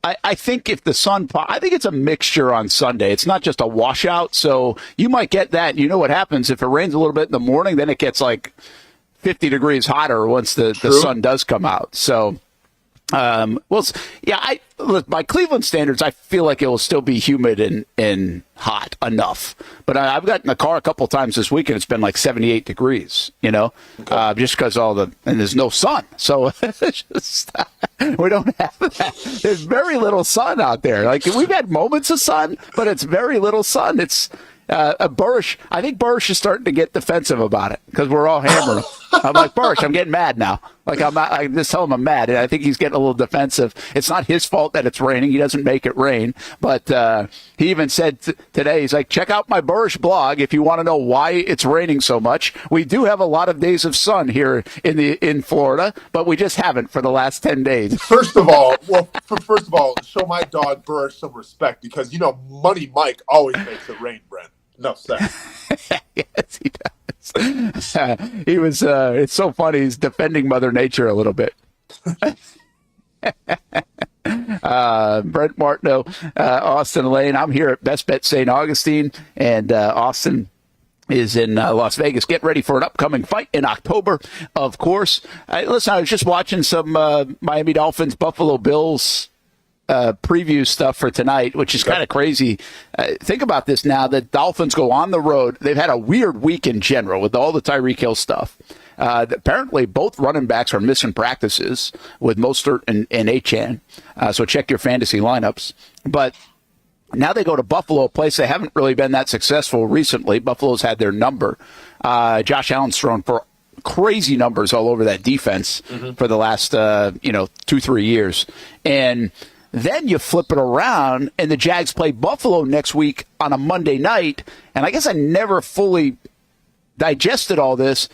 I think if the sun, I think it's a mixture on Sunday. It's not just a washout, so you might get that. You know what happens if it rains a little bit in the morning, then it gets like 50 degrees hotter once the sun does come out. So Look, by Cleveland standards, I feel like it will still be humid and hot enough. But I've gotten in the car a couple times this week, and it's been like 78 degrees, just because and there's no sun. So it's just, we don't have that. There's very little sun out there. Like, we've had moments of sun, but it's very little sun. It's Burrish. I think Burrish is starting to get defensive about it because we're all hammering. I'm like, Burrish, I'm getting mad now. Like, I just tell him I'm mad. And I think he's getting a little defensive. It's not his fault that it's raining. He doesn't make it rain. But he even said today, he's like, check out my Burrish blog if you want to know why it's raining so much. We do have a lot of days of sun here in Florida, but we just haven't for the last 10 days. First of all, show my dog Burrish some respect because, Money Mike always makes it rain, Brent. No, sir. Yes, he does. He was. It's so funny. He's defending Mother Nature a little bit. Brent Martineau, Austin Lane. I'm here at BestBet St. Augustine, and Austin is in Las Vegas. Get ready for an upcoming fight in October, of course. Listen, I was just watching some Miami Dolphins, Buffalo Bills preview stuff for tonight, which is kind of crazy. Think about this now. The Dolphins go on the road. They've had a weird week in general with all the Tyreek Hill stuff. Apparently, both running backs are missing practices with Mostert and Etienne. So check your fantasy lineups. But now they go to Buffalo, a place they haven't really been that successful recently. Buffalo's had their number. Josh Allen's thrown for crazy numbers all over that defense for the last 2-3 years. And then you flip it around, and the Jags play Buffalo next week on a Monday night. And I guess I never fully digested all this,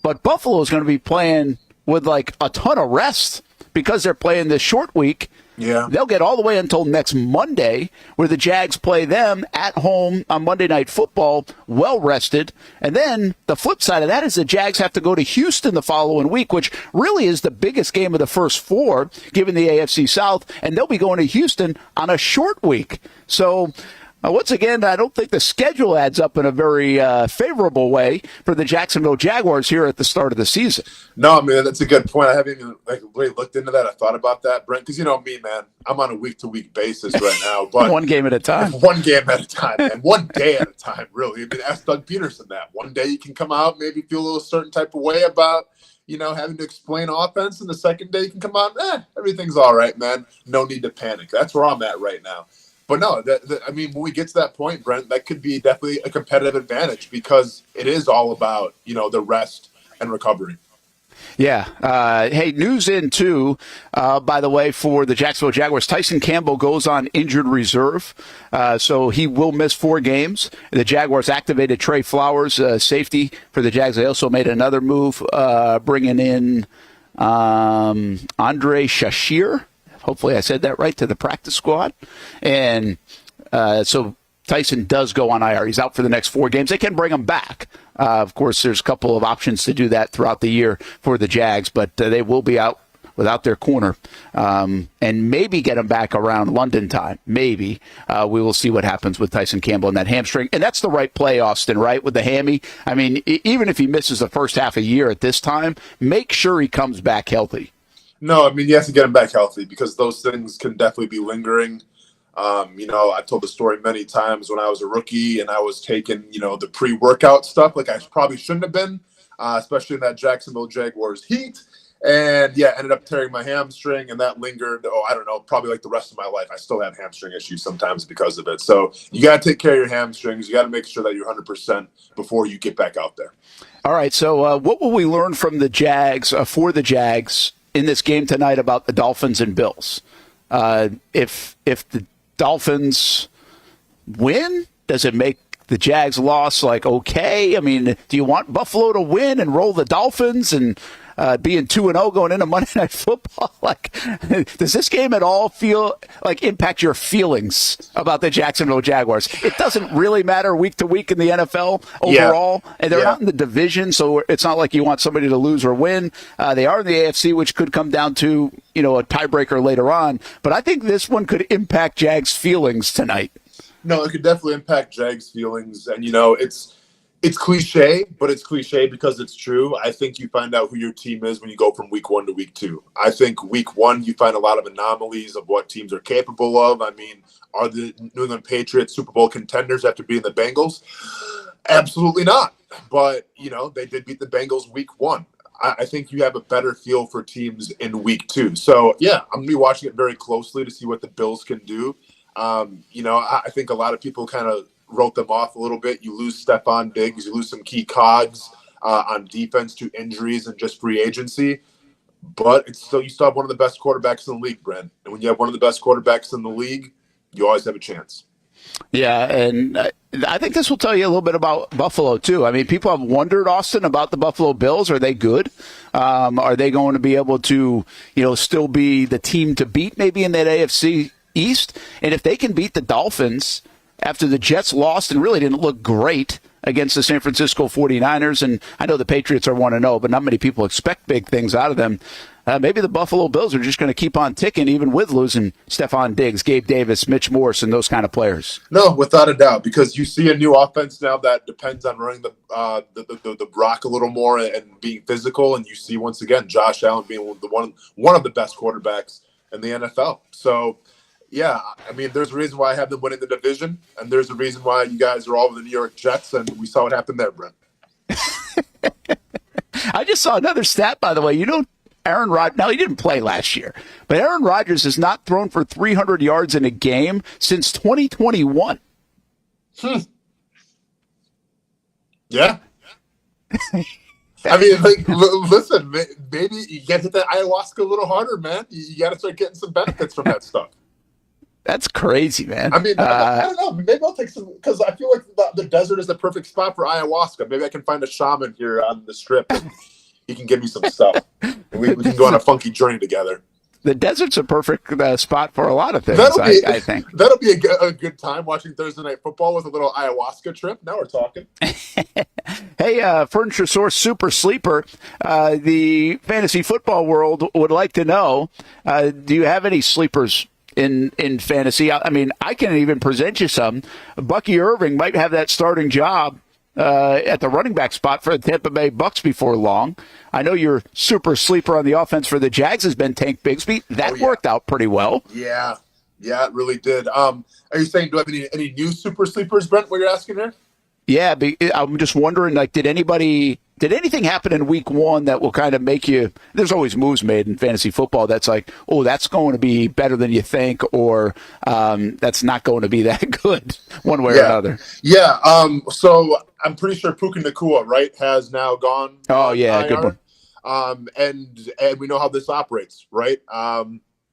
but Buffalo is going to be playing with like a ton of rest because they're playing this short week. Yeah. They'll get all the way until next Monday, where the Jags play them at home on Monday Night Football, well rested. And then the flip side of that is the Jags have to go to Houston the following week, which really is the biggest game of the first four, given the AFC South. And they'll be going to Houston on a short week. So once again, I don't think the schedule adds up in a very favorable way for the Jacksonville Jaguars here at the start of the season. No, man, that's a good point. I haven't even really looked into that. I thought about that, Brent, because me, man, I'm on a week-to-week basis right now. But one game at a time. One game at a time, and one day at a time, really. I mean, ask Doug Peterson that. One day you can come out, maybe feel a little certain type of way about, having to explain offense, and the second day you can come out, everything's all right, man. No need to panic. That's where I'm at right now. But no, when we get to that point, Brent, that could be definitely a competitive advantage because it is all about, the rest and recovery. Yeah. Hey, news in, too, by the way, for the Jacksonville Jaguars. Tyson Campbell goes on injured reserve, so he will miss 4 games. The Jaguars activated Trey Flowers, safety for the Jags. They also made another move, bringing in Andre Shashir. Hopefully I said that right, to the practice squad. And so Tyson does go on IR. He's out for the next 4 games. They can bring him back. Of course, there's a couple of options to do that throughout the year for the Jags, but they will be out without their corner and maybe get him back around London time. Maybe. We will see what happens with Tyson Campbell and that hamstring. And that's the right play, Austin, right, with the hammy. I mean, even if he misses the first half a year at this time, make sure he comes back healthy. No, he has to get him back healthy because those things can definitely be lingering. I told the story many times when I was a rookie and I was taking, the pre-workout stuff like I probably shouldn't have been, especially in that Jacksonville Jaguars heat. And, ended up tearing my hamstring, and that lingered, probably like the rest of my life. I still have hamstring issues sometimes because of it. So you got to take care of your hamstrings. You got to make sure that you're 100% before you get back out there. All right, so what will we learn from the Jags, for the Jags, in this game tonight about the Dolphins and Bills? If the Dolphins win, does it make the Jags loss okay? I mean, do you want Buffalo to win and roll the Dolphins and being 2-0 going into Monday Night Football? Does this game at all impact your feelings about the Jacksonville Jaguars? It doesn't really matter week to week in the NFL overall, and they're not in the division, so it's not like you want somebody to lose or win. They are in the AFC, which could come down to a tiebreaker later on. But I think this one could impact Jags' feelings tonight. No, it could definitely impact Jags' feelings, and it's. It's cliche, but it's cliche because it's true. I think you find out who your team is when you go from week 1 to week 2. I think week 1, you find a lot of anomalies of what teams are capable of. I mean, are the New England Patriots Super Bowl contenders after beating the Bengals? Absolutely not. But, they did beat the Bengals week 1. I think you have a better feel for teams in week 2. So, yeah, I'm going to be watching it very closely to see what the Bills can do. I think a lot of people kind of wrote them off a little bit. You lose Stephon Diggs, you lose some key cogs on defense to injuries and just free agency. But you still have one of the best quarterbacks in the league, Brent. And when you have one of the best quarterbacks in the league, you always have a chance. Yeah, and I think this will tell you a little bit about Buffalo, too. I mean, people have wondered, Austin, about the Buffalo Bills. Are they good? Are they going to be able to, still be the team to beat maybe in that AFC East? And if they can beat the Dolphins after the Jets lost and really didn't look great against the San Francisco 49ers, and I know the Patriots are 1-0, but not many people expect big things out of them. Maybe the Buffalo Bills are just going to keep on ticking, even with losing Stephon Diggs, Gabe Davis, Mitch Morse, and those kind of players. No, without a doubt, because you see a new offense now that depends on running the rock a little more and being physical, and you see once again Josh Allen being one of the best quarterbacks in the NFL. So, yeah, I mean, there's a reason why I have them winning the division, and there's a reason why you guys are all over the New York Jets, and we saw what happened there, Brent. I just saw another stat, by the way. Aaron Rodgers, now he didn't play last year, but Aaron Rodgers has not thrown for 300 yards in a game since 2021. Yeah. I mean, listen, maybe you got to hit that ayahuasca a little harder, man. You got to start getting some benefits from that stuff. That's crazy, man. I mean, I don't know. Maybe I'll take some, because I feel like the desert is the perfect spot for ayahuasca. Maybe I can find a shaman here on the strip. He can give me some stuff. We can go on a funky journey together. The desert's a perfect spot for a lot of things, I think. That'll be a good time watching Thursday Night Football with a little ayahuasca trip. Now we're talking. Hey, Furniture Source Super Sleeper, the fantasy football world would like to know, do you have any sleepers in fantasy? I mean, I can even present you some. Bucky Irving might have that starting job at the running back spot for the Tampa Bay Bucks before long. I know your super sleeper on the offense for the Jags has been Tank Bigsby. That worked out pretty well. Yeah, it really did. Are you saying, do I have any new super sleepers, Brent, what you're asking here? Yeah, I'm just wondering, did anything happen in week 1 that will kind of make you, there's always moves made in fantasy football that's like, oh, that's going to be better than you think, or that's not going to be that good one way or another. Yeah, so I'm pretty sure Puka Nacua, right, has now gone. Oh, yeah, IR. good one. And we know how this operates, right?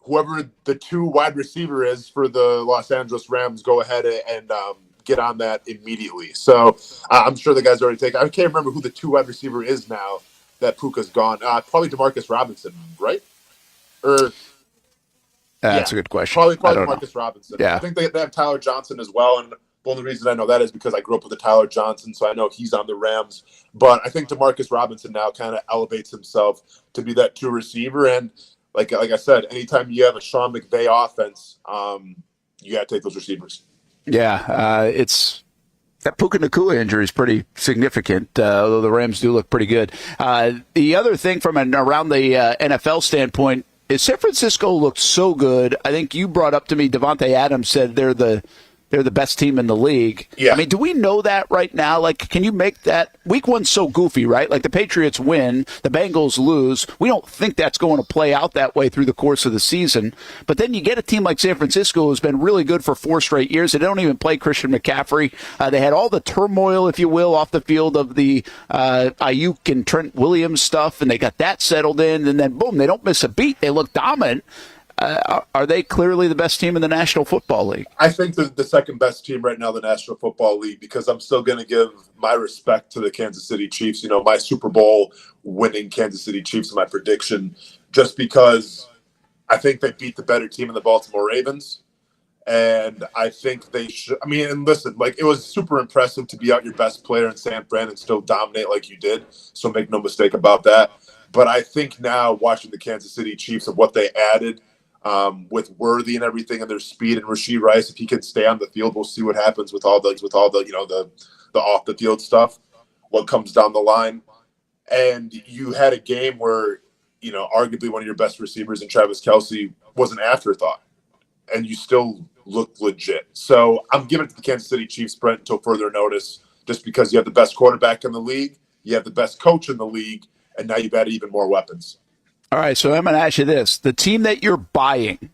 Whoever the 2 wide receiver is for the Los Angeles Rams, go ahead and get on that immediately. So I'm sure the guys already taken. I can't remember who the 2 wide receiver is now that Puka's gone. Probably Demarcus Robinson, right? That's a good question. Probably Demarcus Robinson. Yeah. I think they have Tyler Johnson as well. And the only reason I know that is because I grew up with the Tyler Johnson, so I know he's on the Rams. But I think Demarcus Robinson now kind of elevates himself to be that 2 receiver. And like I said, anytime you have a Sean McVay offense, you got to take those receivers. Yeah, it's that Puka Nacua injury is pretty significant, although the Rams do look pretty good. The other thing from around the NFL standpoint is San Francisco looked so good. I think you brought up to me, Devontae Adams said they're the best team in the league. Yeah. I mean, do we know that right now? Can you make that? Week 1's so goofy, right? The Patriots win, the Bengals lose. We don't think that's going to play out that way through the course of the season. But then you get a team like San Francisco who's been really good for 4 straight years. They don't even play Christian McCaffrey. They had all the turmoil, if you will, off the field of the Ayuk and Trent Williams stuff, and they got that settled in. And then, boom, they don't miss a beat. They look dominant. Are they clearly the best team in the National Football League? I think the second best team right now in the National Football League, because I'm still going to give my respect to the Kansas City Chiefs. My Super Bowl winning Kansas City Chiefs, my prediction, just because I think they beat the better team in the Baltimore Ravens. And I think they should. I mean, and listen, it was super impressive to be out your best player in San Fran and still dominate like you did. So make no mistake about that. But I think now watching the Kansas City Chiefs of what they added, with Worthy and everything and their speed and Rashee Rice, if he can stay on the field, we'll see what happens with all the off the field stuff. what comes down the line. And you had a game where, arguably one of your best receivers in Travis Kelce was an afterthought, and you still look legit. So I'm giving it to the Kansas City Chiefs, Brent, until further notice, just because you have the best quarterback in the league, you have the best coach in the league, and now you've added even more weapons. All right, so I'm going to ask you this. The team that you're buying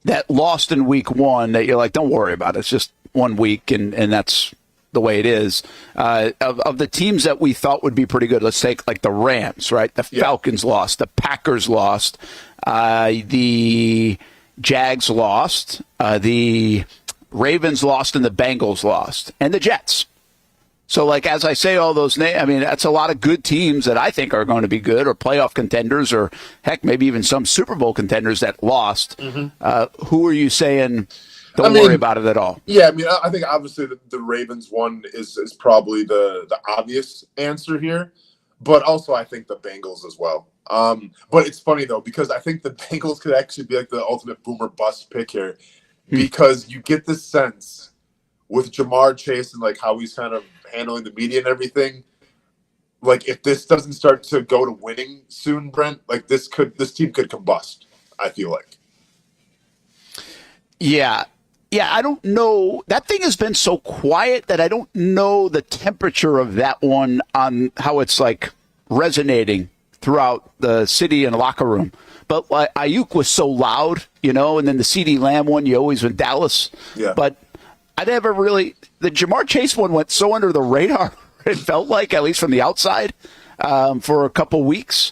that lost in week 1 that you're like, don't worry about it, it's just 1 week, and that's the way it is. Of the teams that we thought would be pretty good, let's take like the Rams, right? The Falcons lost. The Packers lost. The Jags lost. The Ravens lost, and the Bengals lost. And the Jets. So, like, as I say all those names, I mean, that's a lot of good teams that I think are going to be good, or playoff contenders, or, heck, maybe even some Super Bowl contenders that lost. Who are you saying don't worry about it at all? Yeah, I mean, I think obviously the Ravens one is probably the obvious answer here, but also I think the Bengals as well. But it's funny, though, because I think the Bengals could actually be like the ultimate boomer bust pick here, because you get this sense with Jamar Chase and like how he's kind of handling the media and everything. Like, if this doesn't start to go to winning soon, Brent, like this team could combust, I feel like. Yeah, I don't know. That thing has been so quiet that I don't know the temperature of that one on how it's like resonating throughout the city and locker room. But like, Ayuk was so loud, and then the CeeDee Lamb one, you always in Dallas. Yeah. But I never really, the Jamar Chase one went so under the radar, it felt like, at least from the outside, for a couple weeks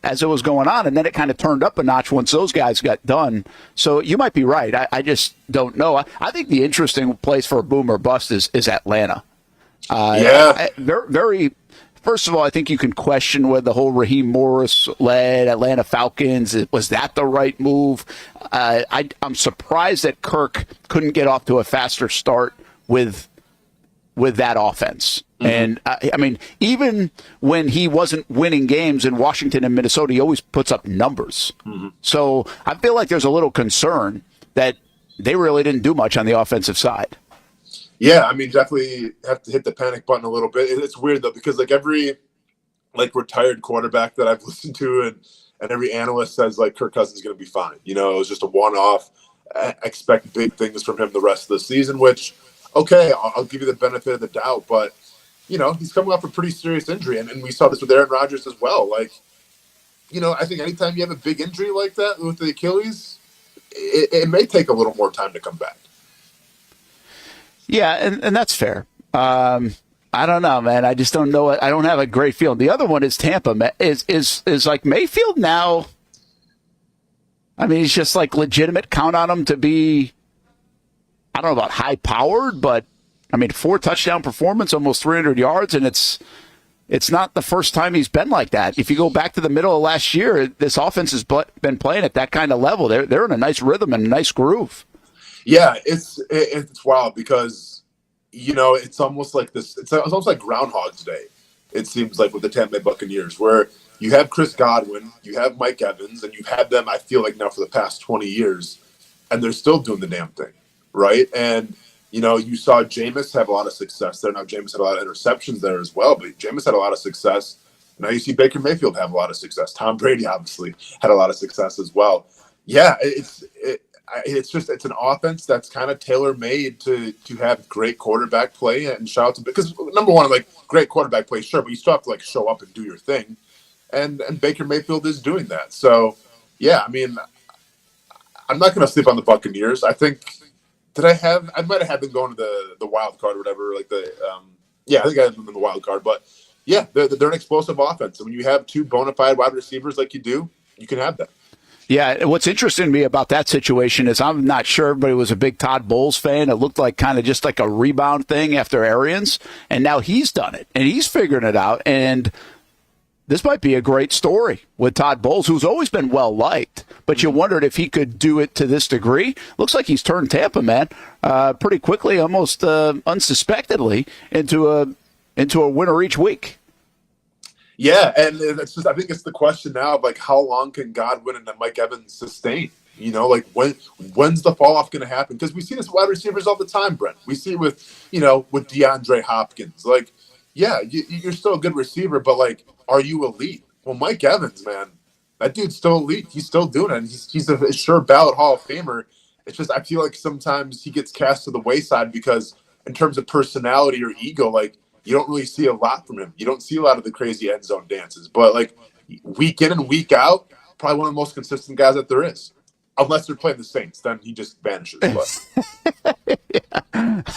as it was going on. And then it kind of turned up a notch once those guys got done. So you might be right. I just don't know. I think the interesting place for a boom or bust is Atlanta. Very. First of all, I think you can question whether the whole Raheem Morris-led Atlanta Falcons, was that the right move? I'm surprised that Kirk couldn't get off to a faster start with that offense. And, I mean, even when he wasn't winning games in Washington and Minnesota, he always puts up numbers. So I feel like there's a little concern that they really didn't do much on the offensive side. Yeah, I mean, definitely have to hit the panic button a little bit. It's weird, though, because like every retired quarterback that I've listened to and every analyst says like Kirk Cousins is going to be fine. It was just a one-off. I expect big things from him the rest of the season, which, okay, I'll give you the benefit of the doubt. But, he's coming off a pretty serious injury. And we saw this with Aaron Rodgers as well. Like, I think anytime you have a big injury like that with the Achilles, it may take a little more time to come back. Yeah, and that's fair. I don't know, man. I just don't know. I don't have a great feeling. The other one is Tampa. Is like Mayfield now. I mean, he's just like legitimate. Count on him to be, I don't know about high powered, but I mean, 4 touchdown performance, almost 300 yards, and it's not the first time he's been like that. If you go back to the middle of last year, this offense has been playing at that kind of level. They're in a nice rhythm and a nice groove. Yeah, it's wild because, it's almost like this. It's almost like Groundhog's Day, it seems like, with the Tampa Bay Buccaneers, where you have Chris Godwin, you have Mike Evans, and you've had them, I feel like, now for the past 20 years, and they're still doing the damn thing, right? And, you saw Jameis have a lot of success there. Now, Jameis had a lot of interceptions there as well, but Jameis had a lot of success. Now you see Baker Mayfield have a lot of success. Tom Brady, obviously, had a lot of success as well. Yeah, it's an offense that's kind of tailor-made to have great quarterback play, and shout out to, because number one, like, great quarterback play, sure, but you still have to like show up and do your thing, and Baker Mayfield is doing that. So yeah, I mean, I'm not going to sleep on the Buccaneers. I think I might have had them going to the wild card or whatever, like I think I had them in the wild card, but yeah, they're an explosive offense, and when you have 2 bona fide wide receivers like you do, you can have that. Yeah, what's interesting to me about that situation is I'm not sure everybody was a big Todd Bowles fan. It looked like kind of just like a rebound thing after Arians, and now he's done it, and he's figuring it out. And this might be a great story with Todd Bowles, who's always been well-liked, but you wondered if he could do it to this degree. Looks like he's turned Tampa, man, pretty quickly, almost unsuspectedly, into a winner each week. Yeah, and it's just, I think it's the question now of like, how long can Godwin and Mike Evans sustain? Like when's the fall off going to happen? Because we see this wide receivers all the time, Brent. We see it with DeAndre Hopkins. Like, yeah, you're still a good receiver, but like, are you elite? Well, Mike Evans, man, that dude's still elite. He's still doing it. He's a sure ballot Hall of Famer. It's just I feel like sometimes he gets cast to the wayside because in terms of personality or ego, like you don't really see a lot from him. You don't see a lot of the crazy end zone dances. But like week in and week out, probably one of the most consistent guys that there is. Unless they're playing the Saints, then he just vanishes.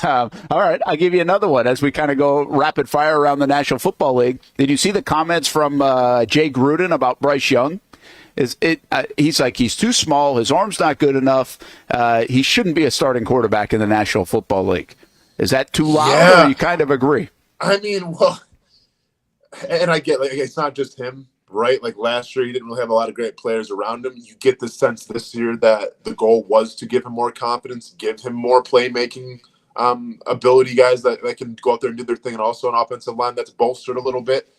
All right, I'll give you another one as we kind of go rapid fire around the National Football League. Did you see the comments from Jay Gruden about Bryce Young? He's like, he's too small, his arm's not good enough, he shouldn't be a starting quarterback in the National Football League. Is that too loud, or you kind of agree? I mean, well, and I get, like, it's not just him. Right, like last year, he didn't really have a lot of great players around him. You get the sense this year that the goal was to give him more confidence, give him more playmaking ability, guys that can go out there and do their thing, and also an offensive line that's bolstered a little bit.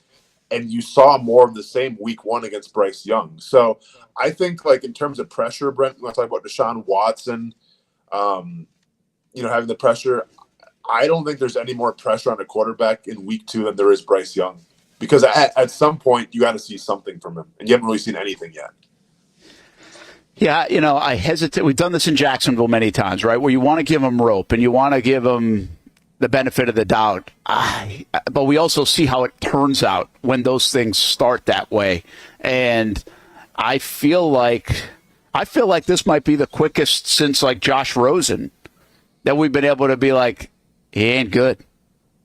And you saw more of the same week one against Bryce Young. So I think, like, in terms of pressure, Brent, we want to talk about Deshaun Watson, having the pressure. I don't think there's any more pressure on a quarterback in week two than there is Bryce Young. Because at some point, you got to see something from him. And you haven't really seen anything yet. Yeah, I hesitate. We've done this in Jacksonville many times, right, where you want to give him rope and you want to give him the benefit of the doubt. But we also see how it turns out when those things start that way. And I feel like this might be the quickest since, like, Josh Rosen that we've been able to be like, he ain't good.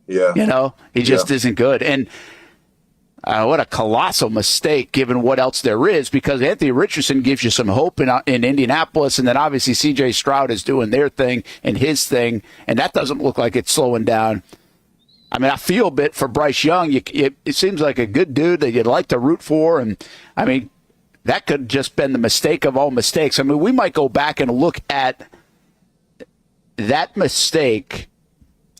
Yeah. He just isn't good. And what a colossal mistake given what else there is, because Anthony Richardson gives you some hope in Indianapolis, and then obviously C.J. Stroud is doing their thing and his thing, and that doesn't look like it's slowing down. I mean, I feel a bit for Bryce Young. It seems like a good dude that you'd like to root for, and, I mean, that could have just been the mistake of all mistakes. I mean, we might go back and look at that mistake,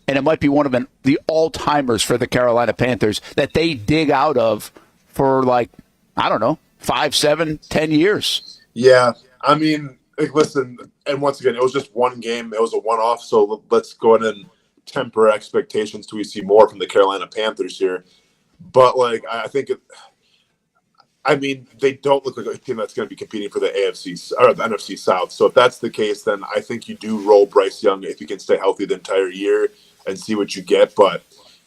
and it might be one of the all-timers for the Carolina Panthers that they dig out of for, like, I don't know, 5, 7, 10 years. Yeah. I mean, listen, and once again, it was just one game. It was a one-off, so let's go ahead and temper expectations till we see more from the Carolina Panthers here. But, like, I think they don't look like a team that's going to be competing for the AFC or the NFC South. So if that's the case, then I think you do roll Bryce Young if you can stay healthy the entire year and see what you get. But,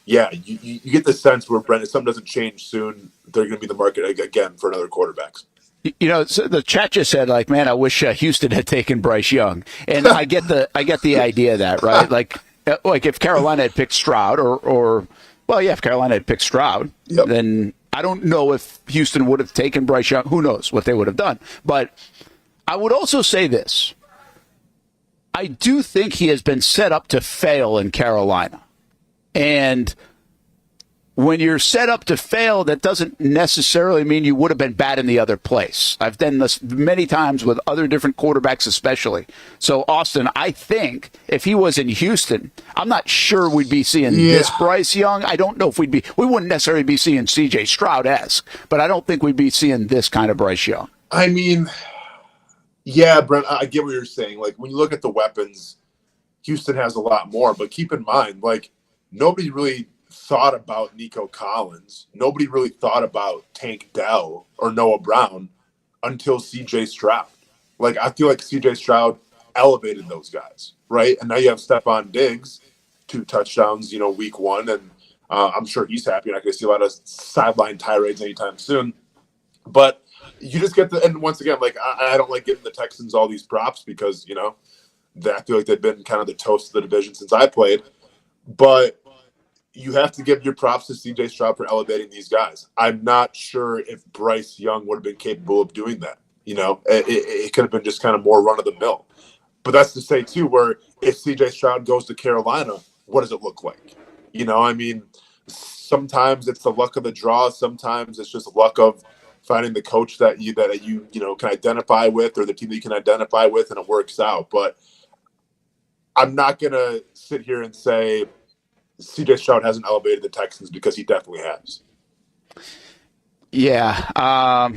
yeah, you get the sense where, Brent, if something doesn't change soon, they're going to be the market again for another quarterbacks. So the chat just said, like, man, I wish Houston had taken Bryce Young. And I get the idea of that, right? Like if Carolina had picked Stroud if Carolina had picked Stroud, then I don't know if Houston would have taken Bryce Young. Who knows what they would have done. But I would also say this. I do think he has been set up to fail in Carolina. And when you're set up to fail, that doesn't necessarily mean you would have been bad in the other place. I've done this many times with other different quarterbacks especially. So, Austin, I think if he was in Houston, I'm not sure we'd be seeing this Bryce Young. I don't know if we wouldn't necessarily be seeing C.J. Stroud-esque, but I don't think we'd be seeing this kind of Bryce Young. I mean, yeah, Brent, I get what you're saying. Like, when you look at the weapons, Houston has a lot more. But keep in mind, like, nobody really thought about Nico Collins. Nobody really thought about Tank Dell or Noah Brown until C.J. Stroud. Like, I feel like C.J. Stroud elevated those guys, right? And now you have Stephon Diggs, 2 touchdowns, week one, and I'm sure he's happy. You're not going to see a lot of sideline tirades anytime soon. But you just get and once again, like, I don't like giving the Texans all these props because, I feel like they've been kind of the toast of the division since I played. But you have to give your props to C.J. Stroud for elevating these guys. I'm not sure if Bryce Young would have been capable of doing that. It could have been just kind of more run-of-the-mill. But that's to say, too, where if C.J. Stroud goes to Carolina, what does it look like? I mean, sometimes it's the luck of the draw. Sometimes it's just luck of finding the coach that you can identify with, or the team that you can identify with, and it works out. But I'm not going to sit here and say C.J. Stroud hasn't elevated the Texans, because he definitely has. Yeah.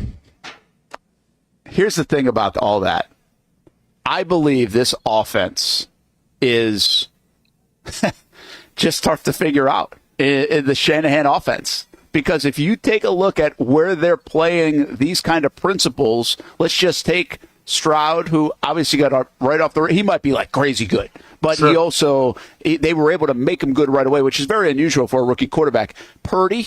Here's the thing about all that. I believe this offense is just tough to figure out. in the Shanahan offense. Because if you take a look at where they're playing these kind of principles, let's just take Stroud, who obviously got right off he might be like crazy good, but sure. They were able to make him good right away, which is very unusual for a rookie quarterback. Purdy,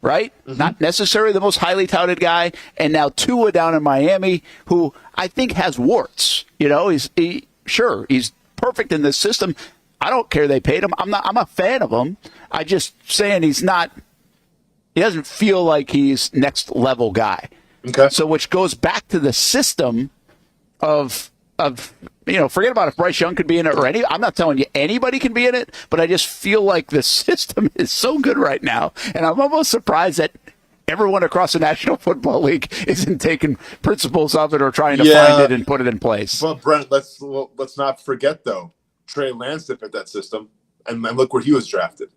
right? Mm-hmm. Not necessarily the most highly touted guy. And now Tua down in Miami, who I think has warts. He's perfect in this system. I don't care they paid him. I'm a fan of him. I just saying he doesn't feel like he's next level guy. Okay. So which goes back to the system of forget about if Bryce Young could be in it or I'm not telling you anybody can be in it, but I just feel like the system is so good right now. And I'm almost surprised that everyone across the National Football League isn't taking principles of it or trying to find it and put it in place. Well, Brent, let's not forget, though, Trey Lance fit that system, and look where he was drafted.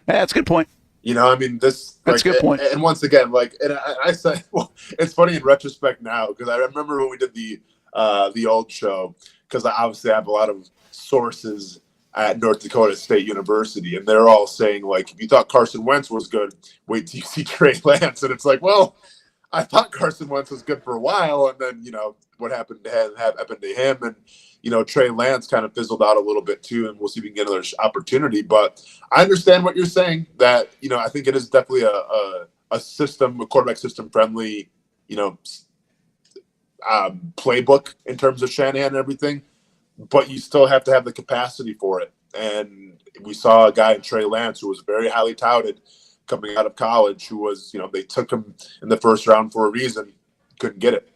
Yeah, that's a good point. That's a good point. And once again, I said, well, it's funny in retrospect now, because I remember when we did the old show, because I obviously have a lot of sources at North Dakota State University, and they're all saying, like, if you thought Carson Wentz was good, wait till you see Trey Lance. And it's like, well, I thought Carson Wentz was good for a while, and then, what happened to him, and, Trey Lance kind of fizzled out a little bit too, and we'll see if we can get another opportunity. But I understand what you're saying, that, I think it is definitely a system, a quarterback system friendly, playbook in terms of Shanahan and everything, but you still have to have the capacity for it. And we saw a guy in Trey Lance who was very highly touted coming out of college, who was, they took him in the first round for a reason, couldn't get it.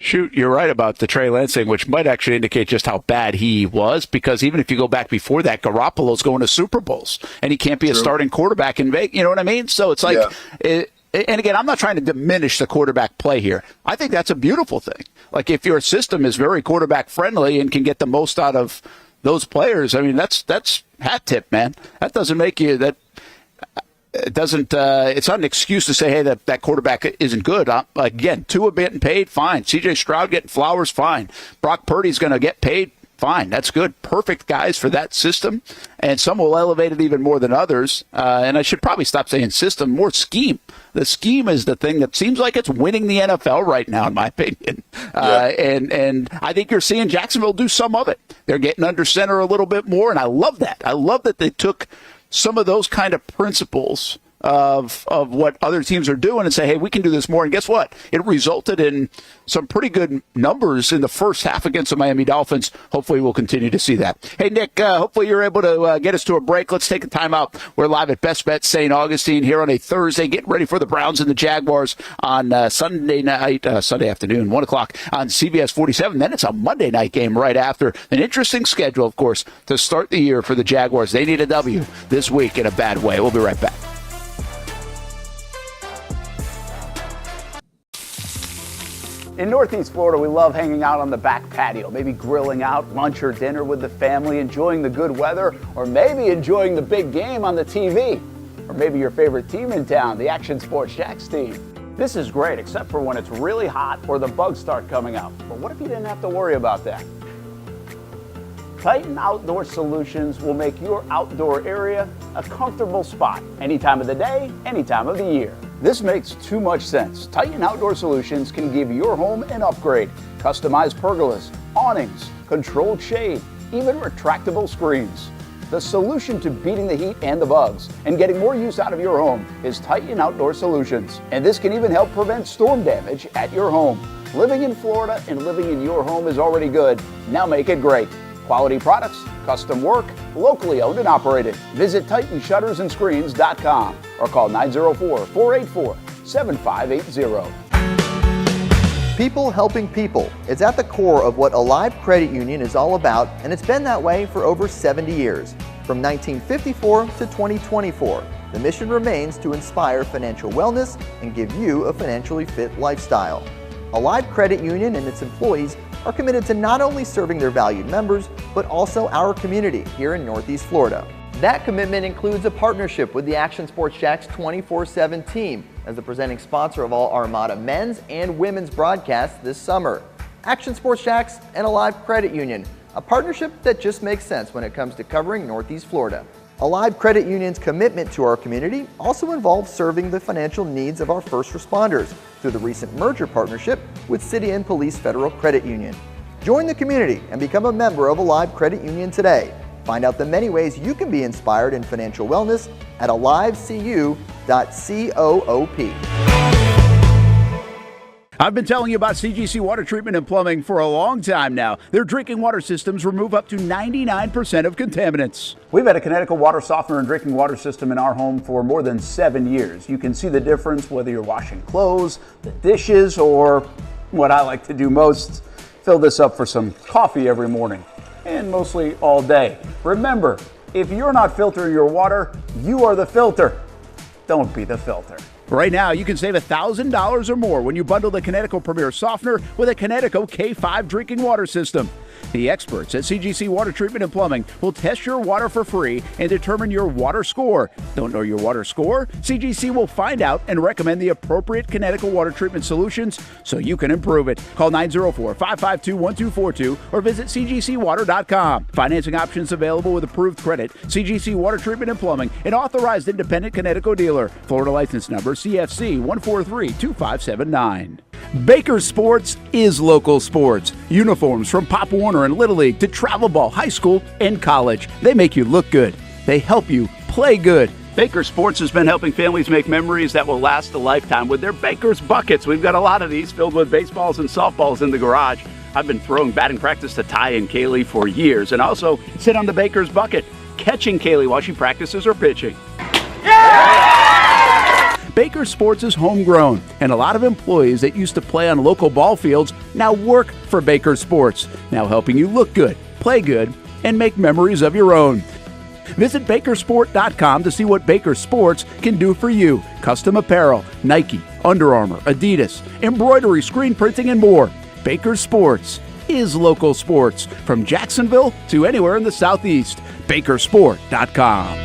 Shoot, you're right about the Trey Lance thing, which might actually indicate just how bad he was, because even if you go back before that, Garoppolo's going to Super Bowls, and he can't be a starting quarterback in Vegas. You know what I mean? So it's like, and again, I'm not trying to diminish the quarterback play here. I think that's a beautiful thing. Like, if your system is very quarterback friendly and can get the most out of those players, that's hat tip, man. That doesn't make you that. It doesn't. It's not an excuse to say, hey, that quarterback isn't good. Again, Tua getting paid, fine. C.J. Stroud getting flowers, fine. Brock Purdy's going to get paid, fine. That's good. Perfect guys for that system, and some will elevate it even more than others. And I should probably stop saying system, more scheme. The scheme is the thing that seems like it's winning the NFL right now, in my opinion. And I think you're seeing Jacksonville do some of it. They're getting under center a little bit more, and I love that. I love that they took some of those kind of principles of what other teams are doing and say, hey, we can do this more. And guess what? It resulted in some pretty good numbers in the first half against the Miami Dolphins. Hopefully we'll continue to see that. Hey, Nick, hopefully you're able to get us to a break. Let's take a time out. We're live at BestBet St. Augustine here on a Thursday, getting ready for the Browns and the Jaguars on Sunday afternoon, 1 o'clock on CBS 47. Then it's a Monday night game right after. An interesting schedule, of course, to start the year for the Jaguars. They need a W this week in a bad way. We'll be right back. In Northeast Florida, we love hanging out on the back patio, maybe grilling out lunch or dinner with the family, enjoying the good weather, or maybe enjoying the big game on the TV. Or maybe your favorite team in town, the Action Sports Jacks team. This is great, except for when it's really hot or the bugs start coming out. But what if you didn't have to worry about that? Titan Outdoor Solutions will make your outdoor area a comfortable spot, any time of the day, any time of the year. This makes too much sense. Titan Outdoor Solutions can give your home an upgrade. Customized pergolas, awnings, controlled shade, even retractable screens. The solution to beating the heat and the bugs and getting more use out of your home is Titan Outdoor Solutions. And this can even help prevent storm damage at your home. Living in Florida and living in your home is already good. Now make it great. Quality products, custom work, locally owned and operated. Visit TitanShuttersAndScreens.com or call 904-484-7580. People helping people is at the core of what Alive Credit Union is all about, and it's been that way for over 70 years. From 1954 to 2024, the mission remains to inspire financial wellness and give you a financially fit lifestyle. Alive Credit Union and its employees are committed to not only serving their valued members, but also our community here in Northeast Florida. That commitment includes a partnership with the Action Sports Jacks 24/7 team as the presenting sponsor of all Armada men's and women's broadcasts this summer. Action Sports Jacks and Alive Credit Union, a partnership that just makes sense when it comes to covering Northeast Florida. Alive Credit Union's commitment to our community also involves serving the financial needs of our first responders through the recent merger partnership with City and Police Federal Credit Union. Join the community and become a member of Alive Credit Union today. Find out the many ways you can be inspired in financial wellness at alivecu.coop. I've been telling you about CGC Water Treatment and Plumbing for a long time now. Their drinking water systems remove up to 99% of contaminants. We've had a Connecticut water softener and drinking water system in our home for more than 7 years. You can see the difference whether you're washing clothes, the dishes, or what I like to do most, fill this up for some coffee every morning, and mostly all day. Remember, if you're not filtering your water, you are the filter. Don't be the filter. Right now, you can save $1,000 or more when you bundle the Connecticut Premier Softener with a Connecticut K5 drinking water system. The experts at CGC Water Treatment and Plumbing will test your water for free and determine your water score. Don't know your water score? CGC will find out and recommend the appropriate Connecticut water treatment solutions so you can improve it. Call 904-552-1242 or visit cgcwater.com. Financing options available with approved credit. CGC Water Treatment and Plumbing, an authorized independent Connecticut dealer. Florida license number CFC 1432579. Baker Sports is local sports. Uniforms from Pop Warner and Little League to travel ball, high school, and college. They make you look good. They help you play good. Baker Sports has been helping families make memories that will last a lifetime with their Baker's Buckets. We've got a lot of these filled with baseballs and softballs in the garage. I've been throwing batting practice to Ty and Kaylee for years and also sit on the Baker's Bucket, catching Kaylee while she practices her pitching. Baker Sports is homegrown, and a lot of employees that used to play on local ball fields now work for Baker Sports, now helping you look good, play good, and make memories of your own. Visit Bakersport.com to see what Baker Sports can do for you. Custom apparel, Nike, Under Armour, Adidas, embroidery, screen printing, and more. Baker Sports is local sports, from Jacksonville to anywhere in the Southeast. Bakersport.com.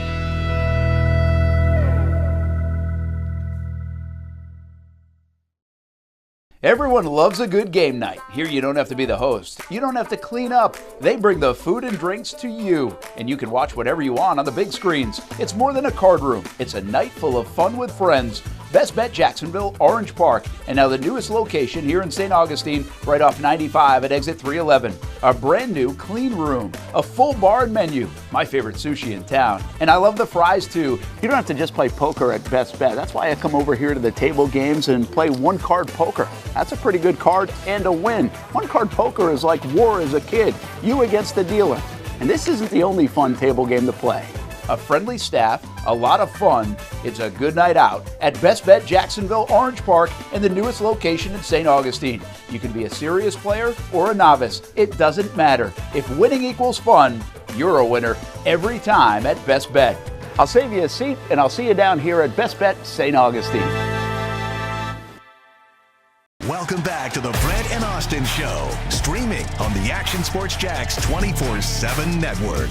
Everyone loves a good game night. Here you don't have to be the host. You don't have to clean up. They bring the food and drinks to you, and you can watch whatever you want on the big screens. It's more than a card room. It's a night full of fun with friends. BestBet Jacksonville, Orange Park, and now the newest location here in St. Augustine, right off 95 at exit 311. A brand new clean room, a full bar and menu, my favorite sushi in town. And I love the fries too. You don't have to just play poker at BestBet. That's why I come over here to the table games and play one card poker. That's a pretty good card and a win. One card poker is like war as a kid, you against the dealer. And this isn't the only fun table game to play. A friendly staff, a lot of fun. It's a good night out at BestBet Jacksonville, Orange Park, and the newest location in St. Augustine. You can be a serious player or a novice. It doesn't matter. If winning equals fun, you're a winner every time at BestBet. I'll save you a seat, and I'll see you down here at BestBet St. Augustine. Welcome back to the Brent and Austin Show, streaming on the Action Sports Jax 24/7 network.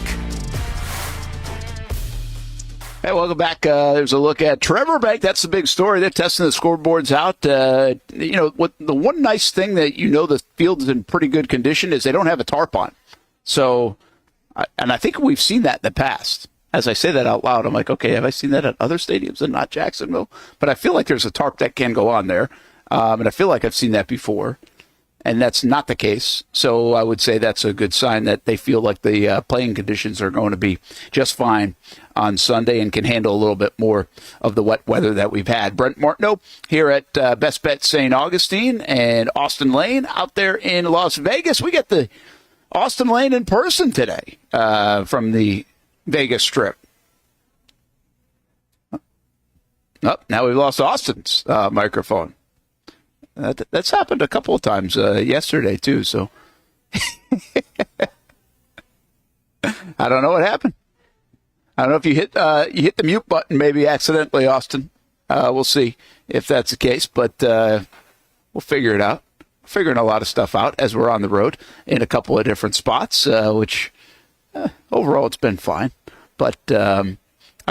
Hey, welcome back. There's a look at Trevor Bank. That's the big story. They're testing the scoreboards out. What the one nice thing that the field's in pretty good condition is they don't have a tarp on. So, and I think we've seen that in the past. As I say that out loud, I'm like, okay, have I seen that at other stadiums and not Jacksonville? But I feel like there's a tarp that can go on there. And I feel like I've seen that before. And that's not the case. So I would say that's a good sign that they feel like the playing conditions are going to be just fine on Sunday and can handle a little bit more of the wet weather that we've had. Brent Martineau here at BestBet St. Augustine and Austin Lane out there in Las Vegas. We get the Austin Lane in person today from the Vegas Strip. Oh, now we've lost Austin's microphone. That's happened a couple of times yesterday, too, so I don't know what happened. I don't know if you hit the mute button maybe accidentally, Austin. We'll see if that's the case, but we'll figure it out. Figuring a lot of stuff out as we're on the road in a couple of different spots, which overall it's been fine. But I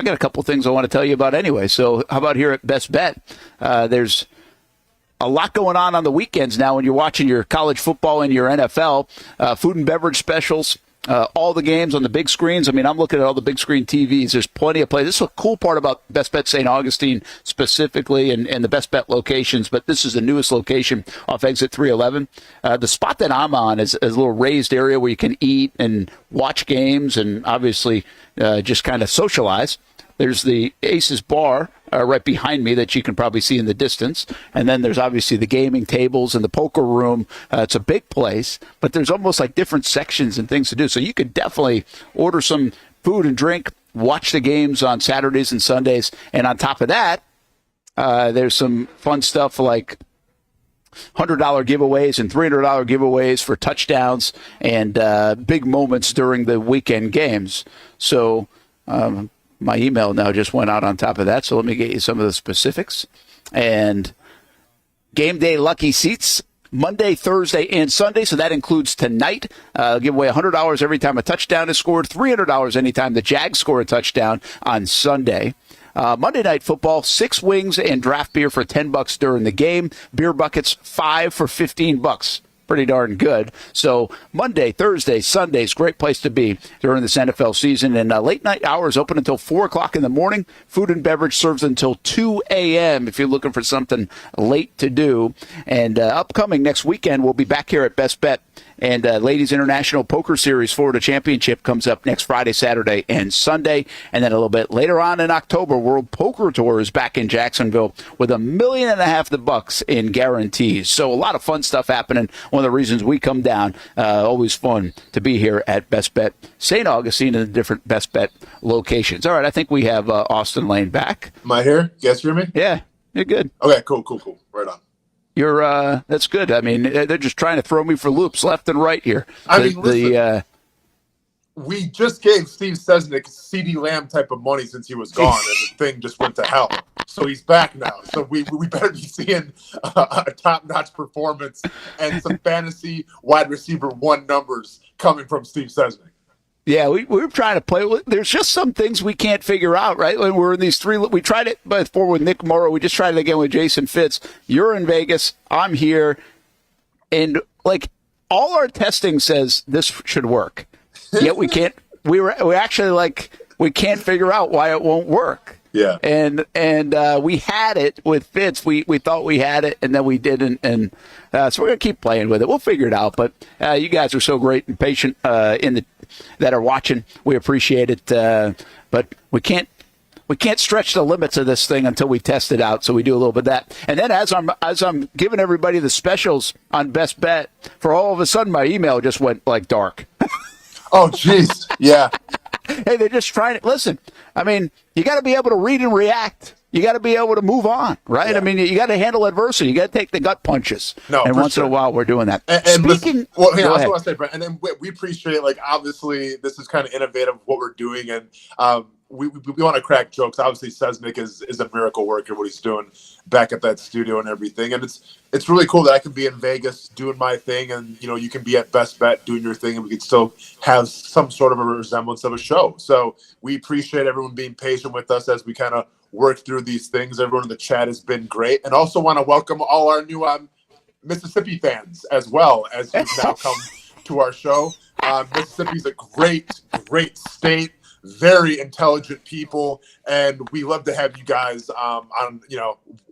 got a couple of things I want to tell you about anyway, so how about here at BestBet? There's a lot going on the weekends now when you're watching your college football and your NFL. Food and beverage specials all the games on the big screens. I mean, I'm looking at all the big screen TVs. There's plenty of play. This is a cool part about BestBet St. Augustine specifically and the BestBet locations, but this is the newest location off exit 311. The spot that I'm on is a little raised area where you can eat and watch games and obviously just kind of socialize. There's the Aces Bar right behind me that you can probably see in the distance. And then there's obviously the gaming tables and the poker room. It's a big place, but there's almost like different sections and things to do. So you could definitely order some food and drink, watch the games on Saturdays and Sundays. And on top of that, there's some fun stuff like $100 giveaways and $300 giveaways for touchdowns and big moments during the weekend games. So, my email now just went out on top of that, so let me get you some of the specifics. And game day lucky seats, Monday, Thursday, and Sunday, so that includes tonight. Give away $100 every time a touchdown is scored, $300 anytime the Jags score a touchdown on Sunday. Monday Night Football, 6 wings and draft beer for $10 during the game. Beer buckets, 5 for $15. Pretty darn good. So Monday, Thursday, Sundays, great place to be during this NFL season. And late night hours open until 4 o'clock in the morning. Food and beverage serves until 2 a.m. if you're looking for something late to do. And upcoming next weekend, we'll be back here at Best Bet. And Ladies International Poker Series Florida Championship comes up next Friday, Saturday, and Sunday. And then a little bit later on in October, World Poker Tour is back in Jacksonville with $1.5 million in guarantees. So a lot of fun stuff happening. One of the reasons we come down, always fun to be here at Best Bet St. Augustine and the different Best Bet locations. All right, I think we have Austin Lane back. Am I here? You guys hear me? Yeah, you're good. Okay, cool. Right on. You're that's good. I mean, they're just trying to throw me for loops left and right here. Listen, we just gave Steve Sesnick CD Lamb type of money since he was gone, and the thing just went to hell. So he's back now. So we better be seeing a top-notch performance and some fantasy wide receiver 1 numbers coming from Steve Sesnick. Yeah, we were trying to play. There's just some things we can't figure out, right? When we're in these 3, we tried it before with Nick Morrow. We just tried it again with Jason Fitz. You're in Vegas. I'm here. And like all our testing says this should work. Yet we can't, we actually like, we can't figure out why it won't work. Yeah. And we had it with Fitz. We thought we had it, and then we didn't. And so we're going to keep playing with it. We'll figure it out. But you guys are so great and patient that are watching. We appreciate it. But we can't stretch the limits of this thing until we test it out. So we do a little bit of that. And then as I'm giving everybody the specials on Best Bet, for all of a sudden my email just went like dark. Oh, jeez. Yeah. Hey, they're just trying to listen. I mean, you got to be able to read and react. You got to be able to move on, right? Yeah. I mean, you got to handle adversity. You got to take the gut punches. No, and once in a while, we're doing that. And speaking, I also want to say, Brent, and then we appreciate, like, obviously, this is kind of innovative what we're doing, and we want to crack jokes. Obviously, Sesnick is a miracle worker, what he's doing back at that studio and everything, and it's really cool that I can be in Vegas doing my thing, and you can be at Best Bet doing your thing, and we can still have some sort of a resemblance of a show. So we appreciate everyone being patient with us as we kind of work through these things. Everyone in the chat has been great, and also want to welcome all our new Mississippi fans as well as you've now come to our show. Mississippi's a great state. Very intelligent people, and we love to have you guys on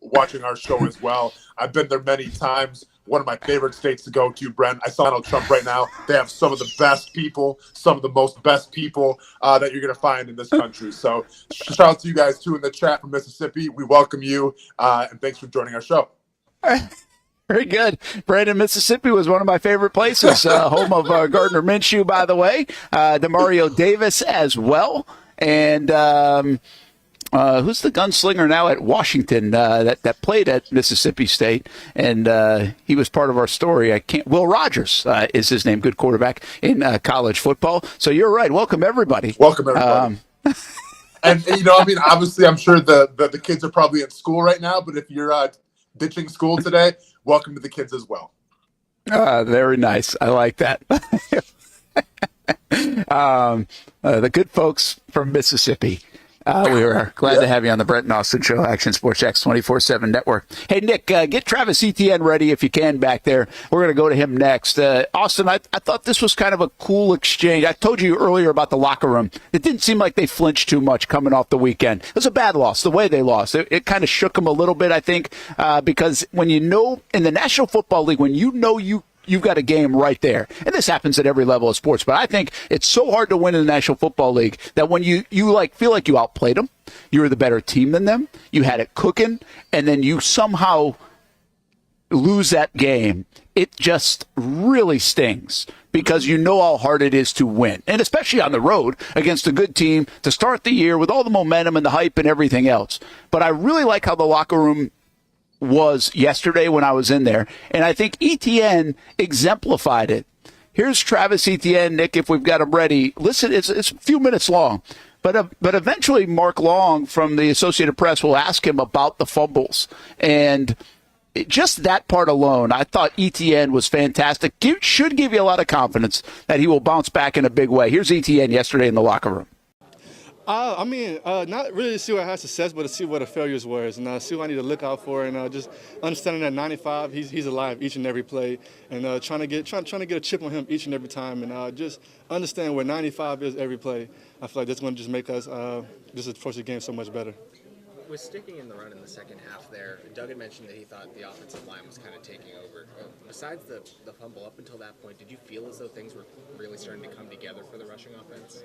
watching our show as well. I've been there many times. One of my favorite states to go to, Brent. I saw Donald Trump right now. They have some of the best people, some of the most best people that you're going to find in this country. So shout out to you guys too in the chat from Mississippi. We welcome you, and thanks for joining our show. Very good. Brandon, Mississippi was one of my favorite places. Home of Gardner Minshew, by the way. Demario Davis as well. And who's the gunslinger now at Washington that played at Mississippi State? And he was part of our story. Will Rogers is his name. Good quarterback in college football. So you're right. Welcome, everybody. Welcome, everybody. And obviously, I'm sure the kids are probably in school right now. But if you're ditching school today, welcome to the kids as well. Very nice. I like that. The good folks from Mississippi. We were glad to have you on the Brent Austen Show, Action Sports Jax 24/7 Network. Hey, Nick, get Travis Etienne ready if you can back there. We're going to go to him next. Austin, I thought this was kind of a cool exchange. I told you earlier about the locker room. It didn't seem like they flinched too much coming off the weekend. It was a bad loss, the way they lost. It kind of shook them a little bit, I think, because when you know, in the National Football League, when you know you've got a game right there. And this happens at every level of sports. But I think it's so hard to win in the National Football League that when you like feel like you outplayed them, you were the better team than them, you had it cooking, and then you somehow lose that game, it just really stings because you know how hard it is to win. And especially on the road against a good team to start the year with all the momentum and the hype and everything else. But I really like how the locker room was yesterday when I was in there, and I think Etienne exemplified it. Here's Travis Etienne, Nick, if we've got him ready. Listen, it's a few minutes long, but eventually Mark Long from the Associated Press will ask him about the fumbles, and just that part alone, I thought Etienne was fantastic. Should give you a lot of confidence that he will bounce back in a big way. Here's Etienne yesterday in the locker room. Not really to see what I had success, but to see what the failures were, and see what I need to look out for, and just understanding that 95, he's alive each and every play, and trying to get a chip on him each and every time, and just understand where 95 is every play. I feel like that's going to just make us just approach the game so much better. With sticking in the run in the second half there, Doug had mentioned that he thought the offensive line was kind of taking over. Besides the fumble up until that point, did you feel as though things were really starting to come together for the rushing offense?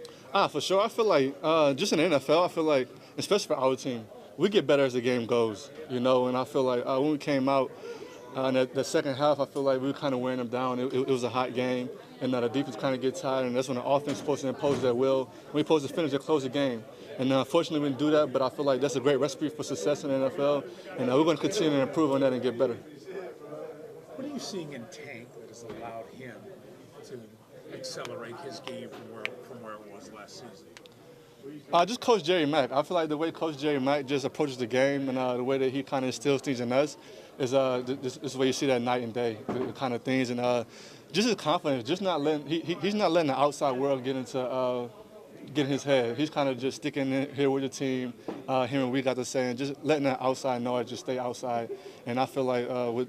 For sure. I feel like just in the NFL, I feel like, especially for our team, we get better as the game goes, and I feel like when we came out in the second half, I feel like we were kind of wearing them down. It was a hot game, and the defense kind of gets tired, and that's when the offense is supposed to impose their will. We're supposed to finish and close the game. And unfortunately, we didn't do that, but I feel like that's a great recipe for success in the NFL, and we're going to continue to improve on that and get better. What are you seeing in Tank that has allowed him to accelerate his game from where it was last season? Just Coach Jerry Mack. I feel like the way Coach Jerry Mack just approaches the game and the way that he kind of instills things in us is this is where you see that night and day, the kind of things, and just his confidence, just not letting he's not letting the outside world get in his head. He's kind of just sticking in here with the team, hearing what we got to say, and just letting that outside noise just stay outside. And I feel like with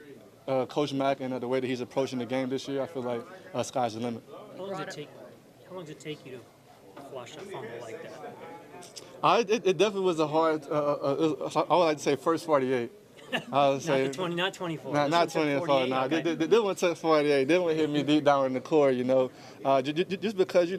Coach Mack and the way that he's approaching the game this year, I feel like sky's the limit. How long does it take you to flush a fumble like that? It definitely was a hard, I would like to say first 48. I would say not 24. Not 24. No, this one took 48. This one hit me deep down in the core, just because,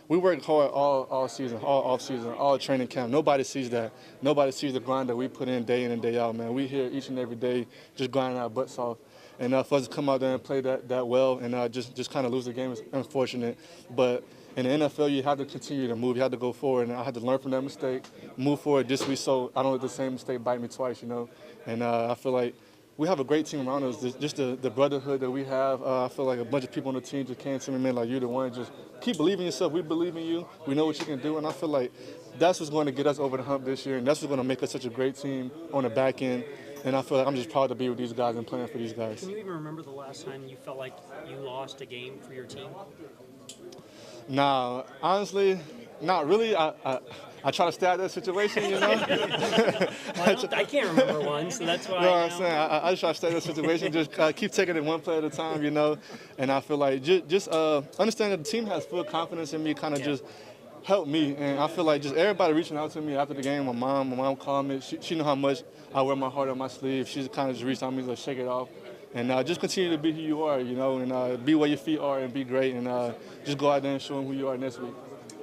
we work hard all season, all off-season, all training camp. Nobody sees that. Nobody sees the grind that we put in day and day out, man. We here each and every day just grinding our butts off. And for us to come out there and play that well and just kind of lose the game is unfortunate. But in the NFL, you have to continue to move. You have to go forward. And I had to learn from that mistake, move forward this week so I don't let the same mistake bite me twice, And I feel like we have a great team around us. Just the brotherhood that we have. I feel like a bunch of people on the team just came to me, man, like, you're the one. Just keep believing in yourself. We believe in you. We know what you can do. And I feel like that's what's going to get us over the hump this year. And that's what's going to make us such a great team on the back end. And I feel like I'm just proud to be with these guys and playing for these guys. Can you even remember the last time you felt like you lost a game for your team? Nah, honestly, not really. I try to stay out of that situation, Well, I can't remember one, so that's why. You know what I'm saying? I just try to stay in that situation, just keep taking it one play at a time, And I feel like just understand that the team has full confidence in me, kind of just help me. And I feel like just everybody reaching out to me after the game. My mom called me. She knew how much I wear my heart on my sleeve. She's kind of just reached out to me to shake it off. And just continue to be who you are, and be where your feet are and be great, and just go out there and show them who you are next week.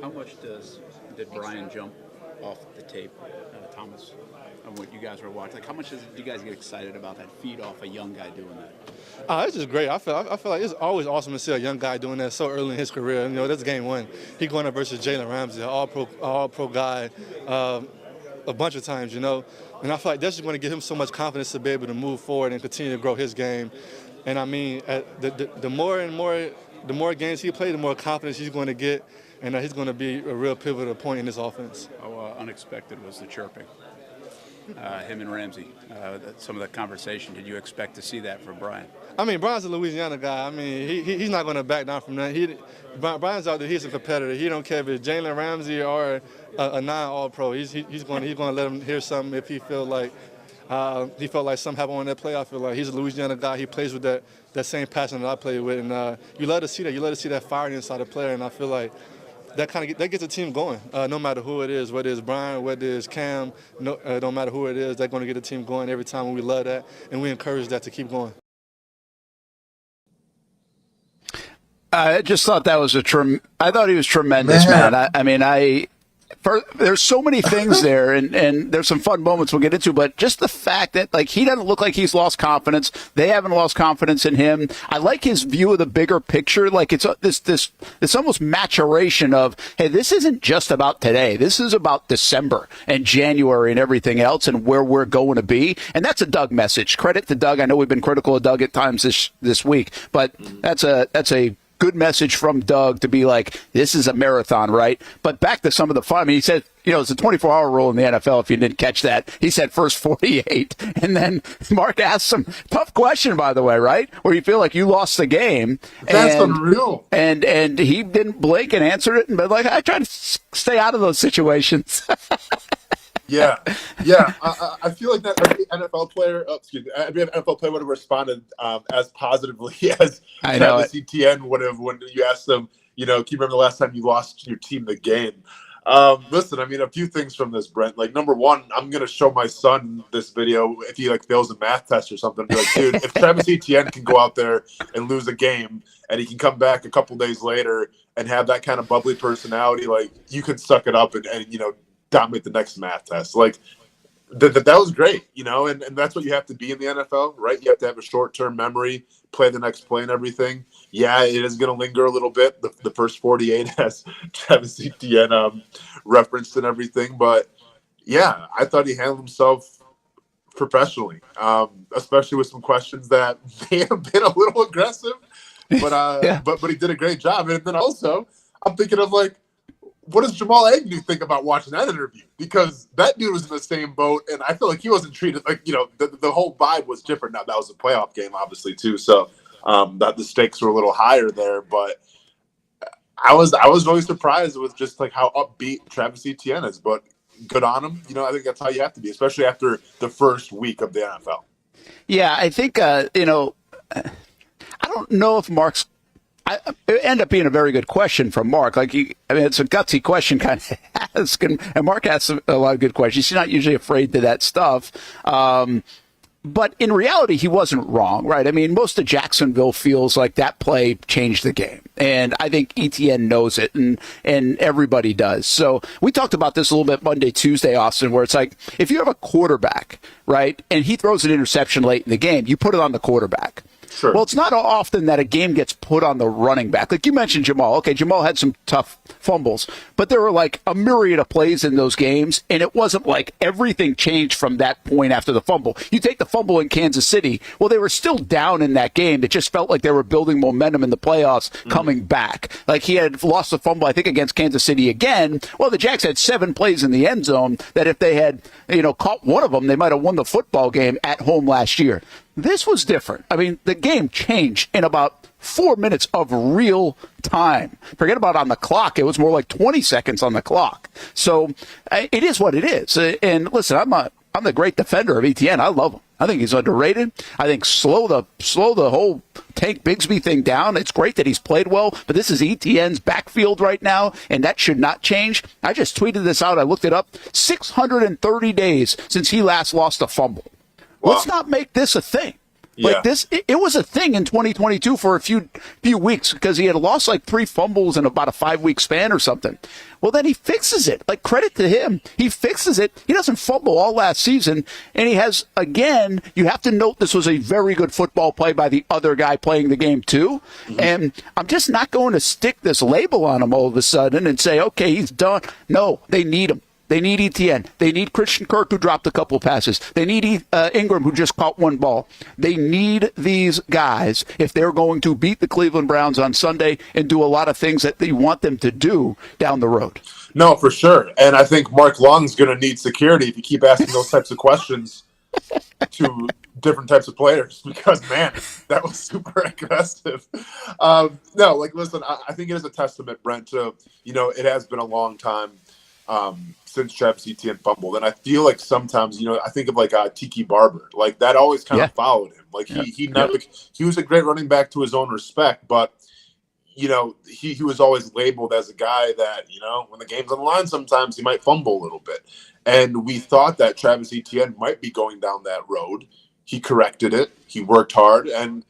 How much did Brian jump off the tape, Thomas, and what you guys were watching? Like, how much did you guys get excited about that feed off a young guy doing that? It's just great. I feel like it's always awesome to see a young guy doing that so early in his career. That's game one. He going up versus Jalen Ramsey, an all-pro guy, a bunch of times, And I feel like that's just going to give him so much confidence to be able to move forward and continue to grow his game. And I mean, the more games he plays, the more confidence he's going to get. And he's going to be a real pivotal point in this offense. How unexpected was the chirping? him and Ramsey, some of the conversation. Did you expect to see that from Brian? I mean, Brian's a Louisiana guy. I mean, he's not going to back down from that. Brian's out there. He's a competitor. He don't care if it's Jalen Ramsey or a non-All-Pro. He's going to let him hear something if he felt like something happened on that play. I feel like he's a Louisiana guy. He plays with that same passion that I play with, and you love to see that. You love to see that fire inside the player, and I feel like that gets the team going. No matter who it is, whether it's Brian, whether it's Cam, no matter who it is, they're going to get the team going every time. And we love that, and we encourage that to keep going. I just thought that was I thought he was tremendous, man. There's so many things there, and there's some fun moments we'll get into, but just the fact that, like, he doesn't look like he's lost confidence. They haven't lost confidence in him. I like his view of the bigger picture. Like, it's this almost maturation of, hey, this isn't just about today. This is about December and January and everything else and where we're going to be. And that's a Doug message. Credit to Doug. I know we've been critical of Doug at times this week, but that's a good message from Doug to be like, this is a marathon, right? But back to some of the fun. I mean, he said, it's a 24-hour rule in the NFL if you didn't catch that. He said first 48. And then Mark asked some tough question, by the way, right? Where you feel like you lost the game. That's unreal. And he didn't blink and answered it. But, like, I try to stay out of those situations. Yeah. I feel like that every NFL player, every NFL player would have responded as positively as Travis Etienne would have when you asked them, can you remember the last time you lost your team the game? Listen, I mean, a few things from this, Brent. Like, number one, I'm going to show my son this video if he, fails a math test or something. Be like, dude, if Travis Etienne can go out there and lose a game and he can come back a couple days later and have that kind of bubbly personality, like, you can suck it up and dominate the next math test. Like, that was great, and that's what you have to be in the NFL, right? You have to have a short-term memory, play the next play and everything. Yeah, it is going to linger a little bit, the first 48 as Travis Etienne referenced and everything. But, yeah, I thought he handled himself professionally, especially with some questions that may have been a little aggressive. But but he did a great job. And then also, I'm thinking of, what does Jamal Agnew think about watching that interview? Because that dude was in the same boat, and I feel like he wasn't treated the whole vibe was different. Now, that was a playoff game, obviously, too, so that the stakes were a little higher there. But I was really surprised with just how upbeat Travis Etienne is. But good on him. I think that's how you have to be, especially after the first week of the NFL. Yeah, I think I don't know if Mark's. It ended up being a very good question from Mark. It's a gutsy question kind of ask, and Mark asks a lot of good questions. He's not usually afraid to that stuff. But in reality, he wasn't wrong, right? I mean, most of Jacksonville feels like that play changed the game. And I think Etienne knows it, and everybody does. So we talked about this a little bit Monday, Tuesday, Austin, where it's like, if you have a quarterback, right, and he throws an interception late in the game, you put it on the quarterback. Sure. Well, it's not often that a game gets put on the running back. Like you mentioned Jamal. Okay, Jamal had some tough fumbles, but there were a myriad of plays in those games, and it wasn't like everything changed from that point after the fumble. You take the fumble in Kansas City, well, they were still down in that game. It just felt like they were building momentum in the playoffs coming back. Like he had lost the fumble, I think, against Kansas City again. Well, the Jags had 7 plays in the end zone that if they had, caught one of them, they might have won the football game at home last year. This was different. I mean, the game changed in about 4 minutes of real time. Forget about on the clock. It was more like 20 seconds on the clock. So it is what it is. And listen, I'm the great defender of Etienne. I love him. I think he's underrated. I think slow the whole Tank Bigsby thing down. It's great that he's played well, but this is Etienne's backfield right now, and that should not change. I just tweeted this out. I looked it up. 630 days since he last lost a fumble. Wow. Let's not make this a thing. Yeah. It was a thing in 2022 for a few weeks because he had lost 3 fumbles in about a 5-week span or something. Well, then he fixes it. Credit to him. He fixes it. He doesn't fumble all last season. And he has, again, you have to note this was a very good football play by the other guy playing the game too. Mm-hmm. And I'm just not going to stick this label on him all of a sudden and say, okay, he's done. No, they need him. They need Etienne. They need Christian Kirk, who dropped a couple passes. They need Ingram, who just caught 1 ball. They need these guys if they're going to beat the Cleveland Browns on Sunday and do a lot of things that they want them to do down the road. No, for sure. And I think Mark Long's going to need security if you keep asking those types of questions to different types of players, because, man, that was super aggressive. No, like, listen, I think it is a testament, Brent, to, it has been a long time since Travis Etienne fumbled. And I feel like sometimes, I think of like Tiki Barber, like that always kind of followed him. Like he was a great running back to his own respect, but he was always labeled as a guy that, when the game's on the line, sometimes he might fumble a little bit. And we thought that Travis Etienne might be going down that road. He corrected it. He worked hard. And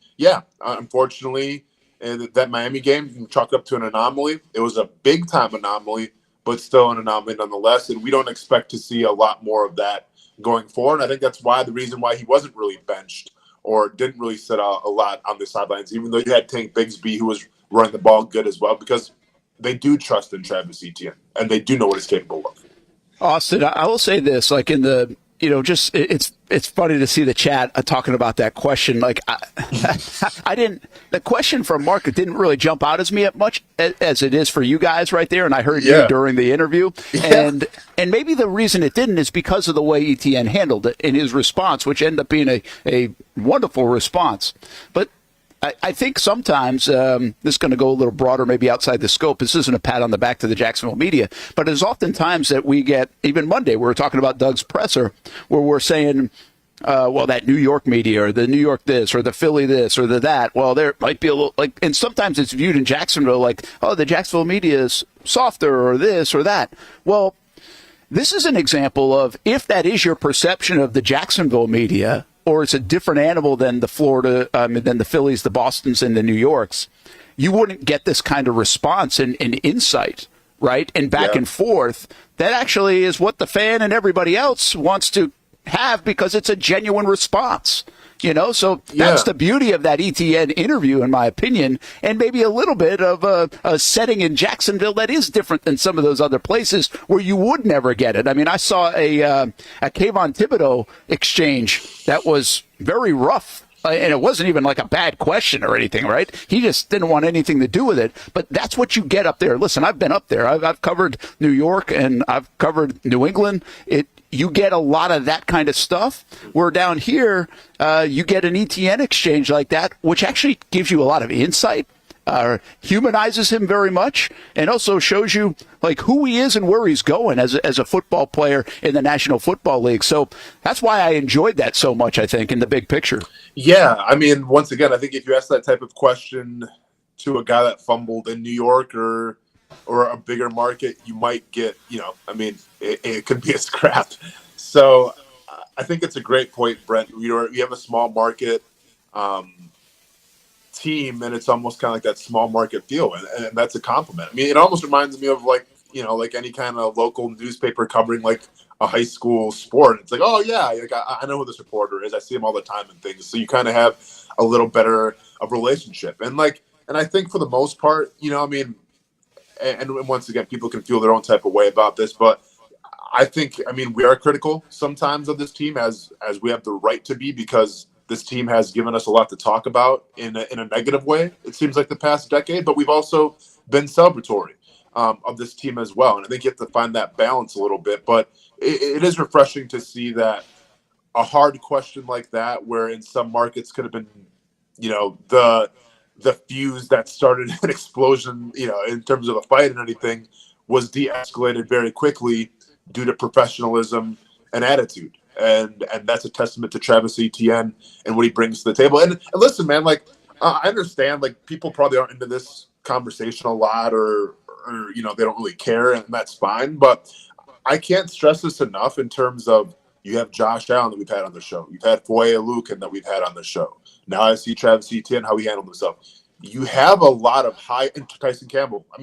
unfortunately, that Miami game, you can chalk up to an anomaly. It was a big time anomaly, but still an anomaly nonetheless. And we don't expect to see a lot more of that going forward. And I think that's the reason why he wasn't really benched or didn't really sit out a lot on the sidelines, even though you had Tank Bigsby, who was running the ball good as well, because they do trust in Travis Etienne and they do know what he's capable of. Austin, I will say this, like in the, it's funny to see the chat talking about that question. Like the question from Mark, it didn't really jump out as me much as it is for you guys right there. And I heard you during the interview. Yeah. And maybe the reason it didn't is because of the way Etienne handled it in his response, which ended up being a wonderful response. But I think sometimes this is going to go a little broader, maybe outside the scope. This isn't a pat on the back to the Jacksonville media, but there's often times that we get, even Monday, we were talking about Doug's presser, where we're saying, well, that New York media or the New York this or the Philly this or the that. Well, there might be a little like, and sometimes it's viewed in Jacksonville like, oh, the Jacksonville media is softer or this or that. Well, this is an example of if that is your perception of the Jacksonville media, or it's a different animal than the Florida, than the Phillies, the Bostons, and the New Yorks, you wouldn't get this kind of response and insight, right? And back and forth. That actually is what the fan and everybody else wants to have because it's a genuine response. So that's the beauty of that Etienne interview, in my opinion, and maybe a little bit of a setting in Jacksonville that is different than some of those other places where you would never get it. I mean, I saw a Kayvon Thibodeau exchange that was very rough. And it wasn't even like a bad question or anything, right? He just didn't want anything to do with it. But that's what you get up there. Listen, I've been up there. I've covered New York and I've covered New England. You get a lot of that kind of stuff. Where down here, you get an Etienne exchange like that, which actually gives you a lot of insight, humanizes him very much, and also shows you like who he is and where he's going as a football player in the National Football League. So that's why I enjoyed that so much, I think, in the big picture. Yeah, I mean, once again, I think if you ask that type of question to a guy that fumbled in New York or a bigger market, you might get, it could be a scrap. So I think it's a great point, Brent. You have a small market team, and it's almost kind of like that small market feel, and that's a compliment. I mean, it almost reminds me of like any kind of local newspaper covering like a high school sport. It's like, oh yeah, like I know who this reporter is. I see him all the time and things. So you kind of have a little better of relationship, and I think for the most part, and once again, people can feel their own type of way about this, but I think, we are critical sometimes of this team as we have the right to be, because this team has given us a lot to talk about in a negative way, it seems like the past decade, but we've also been celebratory of this team as well. And I think you have to find that balance a little bit, but it is refreshing to see that a hard question like that, where in some markets could have been, the fuse that started an explosion, in terms of a fight and anything, was de-escalated very quickly due to professionalism and attitude. And that's a testament to Travis Etienne and what he brings to the table. And listen, man, I understand, people probably aren't into this conversation a lot or they don't really care, and that's fine. But I can't stress this enough in terms of, you have Josh Allen that we've had on the show. You've had Foye Oluokun that we've had on the show. Now I see Travis Etienne, how he handled himself. You have a lot of Tyson Campbell. I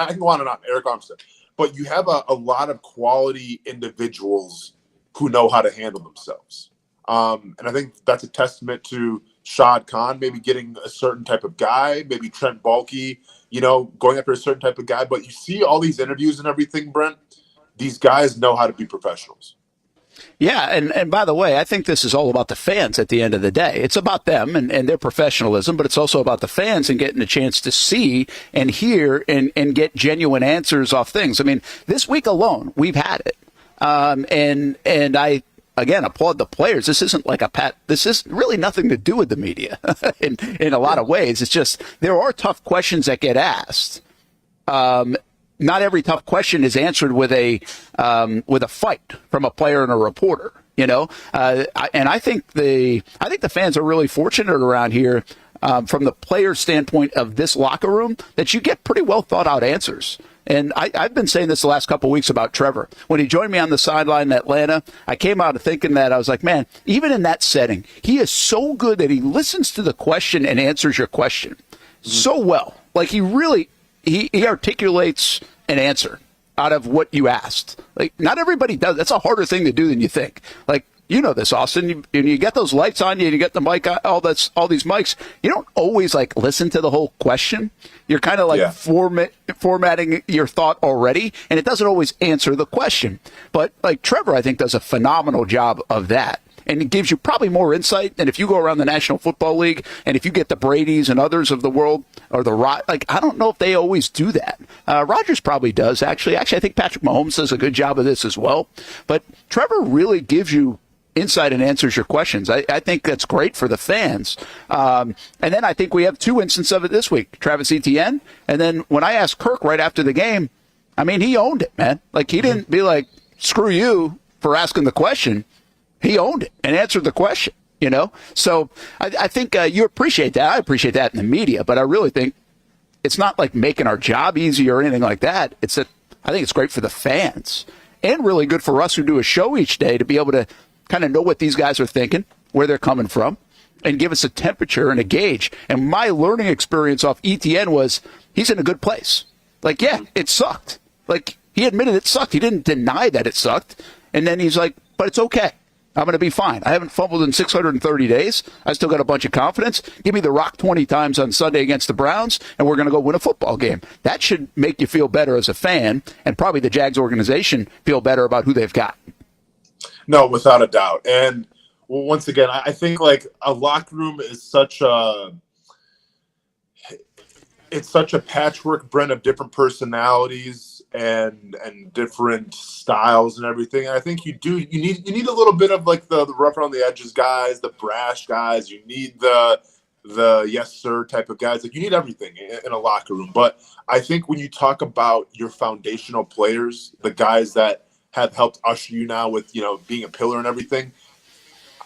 can go on and on, Eric Armstead. But you have a lot of quality individuals who know how to handle themselves. And I think that's a testament to Shad Khan, maybe getting a certain type of guy, maybe Trent Baalke, going after a certain type of guy. But you see all these interviews and everything, Brent, these guys know how to be professionals. Yeah, and by the way, I think this is all about the fans at the end of the day. It's about them and their professionalism, but it's also about the fans and getting a chance to see and hear and get genuine answers off things. I mean, this week alone, we've had it. And I, again, applaud the players. This isn't like this is really nothing to do with the media in a lot of ways. It's just there are tough questions that get asked. Not every tough question is answered with a fight from a player and a reporter, and I think the fans are really fortunate around here from the player standpoint of this locker room that you get pretty well thought out answers. And I've been saying this the last couple of weeks about Trevor. When he joined me on the sideline in Atlanta, I came out of thinking that I was like, man, even in that setting, he is so good that he listens to the question and answers your question so well. Like he really. He articulates an answer out of what you asked. Like, not everybody does. That's a harder thing to do than you think. Like, you know this, Austin. You get those lights on you, and you get the mic on, all these mics. You don't always, like, listen to the whole question. You're kind of, like, formatting your thought already, and it doesn't always answer the question. But, like, Trevor, I think, does a phenomenal job of that. And it gives you probably more insight than if you go around the National Football League and if you get the Bradys and others of the world or I don't know if they always do that. Rodgers probably does, actually. Actually, I think Patrick Mahomes does a good job of this as well. But Trevor really gives you insight and answers your questions. I think that's great for the fans. And then I think we have two instances of it this week. Travis Etienne. And then when I asked Kirk right after the game, I mean, he owned it, man. Like, he didn't be like, screw you for asking the question. He owned it and answered the question, So I think you appreciate that. I appreciate that in the media, but I really think it's not like making our job easy or anything like that. It's that I think it's great for the fans and really good for us who do a show each day to be able to kind of know what these guys are thinking, where they're coming from, and give us a temperature and a gauge. And my learning experience off ETN was he's in a good place. Like, yeah, it sucked. Like, he admitted it sucked. He didn't deny that it sucked. And then he's like, but it's okay. I'm going to be fine. I haven't fumbled in 630 days. I still got a bunch of confidence. Give me the rock 20 times on Sunday against the Browns, and we're going to go win a football game. That should make you feel better as a fan, and probably the Jags organization feel better about who they've got. No, without a doubt. And once again, I think like a locker room is such a patchwork, Brent, of different personalities and different styles and everything. And I think you need a little bit of like the rough around the edges guys, the brash guys. You need the yes sir type of guys. Like, you need everything in a locker room. But I think when you talk about your foundational players, the guys that have helped usher you now with being a pillar and everything,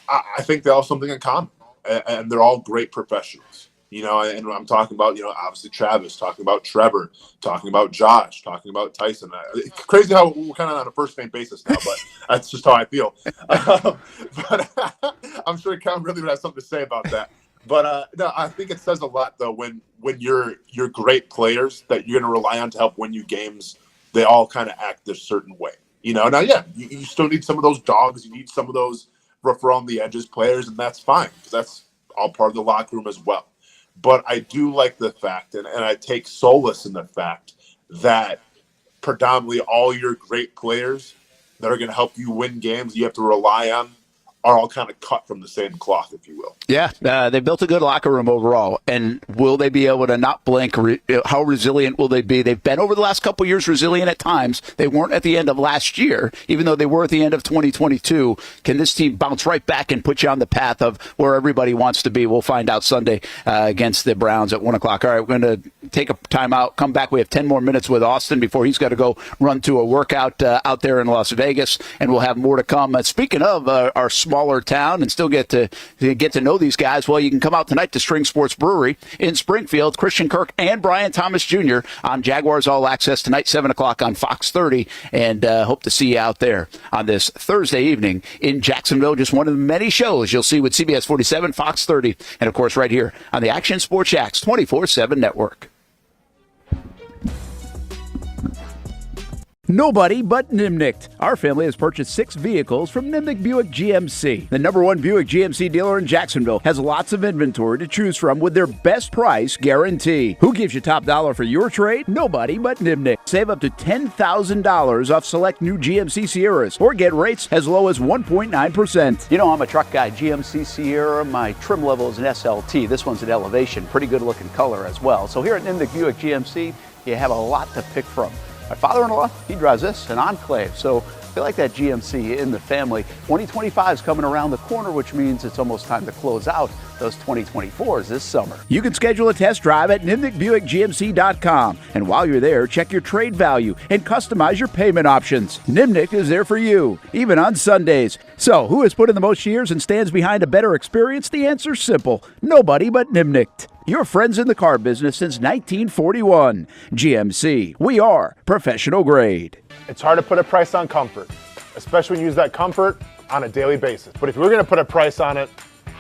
I think they all have something in common, and they're all great professionals. And I'm talking about, obviously Travis, talking about Trevor, talking about Josh, talking about Tyson. It's crazy how we're kind of on a first-name basis now, but that's just how I feel. But I'm sure Cam really would have something to say about that. But no, I think it says a lot, though, when you're great players that you're going to rely on to help win you games, they all kind of act a certain way. Now, yeah, you still need some of those dogs. You need some of those rough around the edges players, and that's fine because that's all part of the locker room as well. But I do like the fact, and I take solace in the fact that predominantly all your great players that are going to help you win games you have to rely on are all kind of cut from the same cloth, if you will. Yeah, they built a good locker room overall. And will they be able to not blink? How resilient will they be? They've been over the last couple of years resilient at times. They weren't at the end of last year, even though they were at the end of 2022. Can this team bounce right back and put you on the path of where everybody wants to be? We'll find out Sunday against the Browns at 1 o'clock. All right, we're going to take a timeout, come back. We have 10 more minutes with Austin before he's got to go run to a workout out there in Las Vegas, and we'll have more to come. Speaking of our smaller town and still get to know these guys, well, you can come out tonight to String Sports Brewery in Springfield. Christian Kirk and Brian Thomas Jr. on Jaguars All Access tonight, 7 o'clock on Fox 30, and hope to see you out there on this Thursday evening in Jacksonville. Just one of the many shows you'll see with CBS 47, Fox 30, and of course right here on the Action Sports Jacks 24/7 network. Nobody but Nimnicht. Our family has purchased 6 vehicles from Nimnicht Buick GMC. The #1 Buick GMC dealer in Jacksonville has lots of inventory to choose from with their best price guarantee. Who gives you top dollar for your trade? Nobody but Nimnicht. Save up to $10,000 off select new GMC Sierras or get rates as low as 1.9%. You know, I'm a truck guy. GMC Sierra, my trim level is an SLT. This one's an Elevation. Pretty good looking color as well. So here at Nimnicht Buick GMC, you have a lot to pick from. My father-in-law, he drives this, an Enclave, so I feel like that GMC in the family. 2025 is coming around the corner, which means it's almost time to close out those 2024s this summer. You can schedule a test drive at NimnichtBuickGMC.com. And while you're there, check your trade value and customize your payment options. Nimnicht is there for you, even on Sundays. So, who has put in the most years and stands behind a better experience? The answer's simple. Nobody but Nimnicht. Your friends in the car business since 1941. GMC. We are professional grade. It's hard to put a price on comfort, especially when you use that comfort on a daily basis. But if we're going to put a price on it,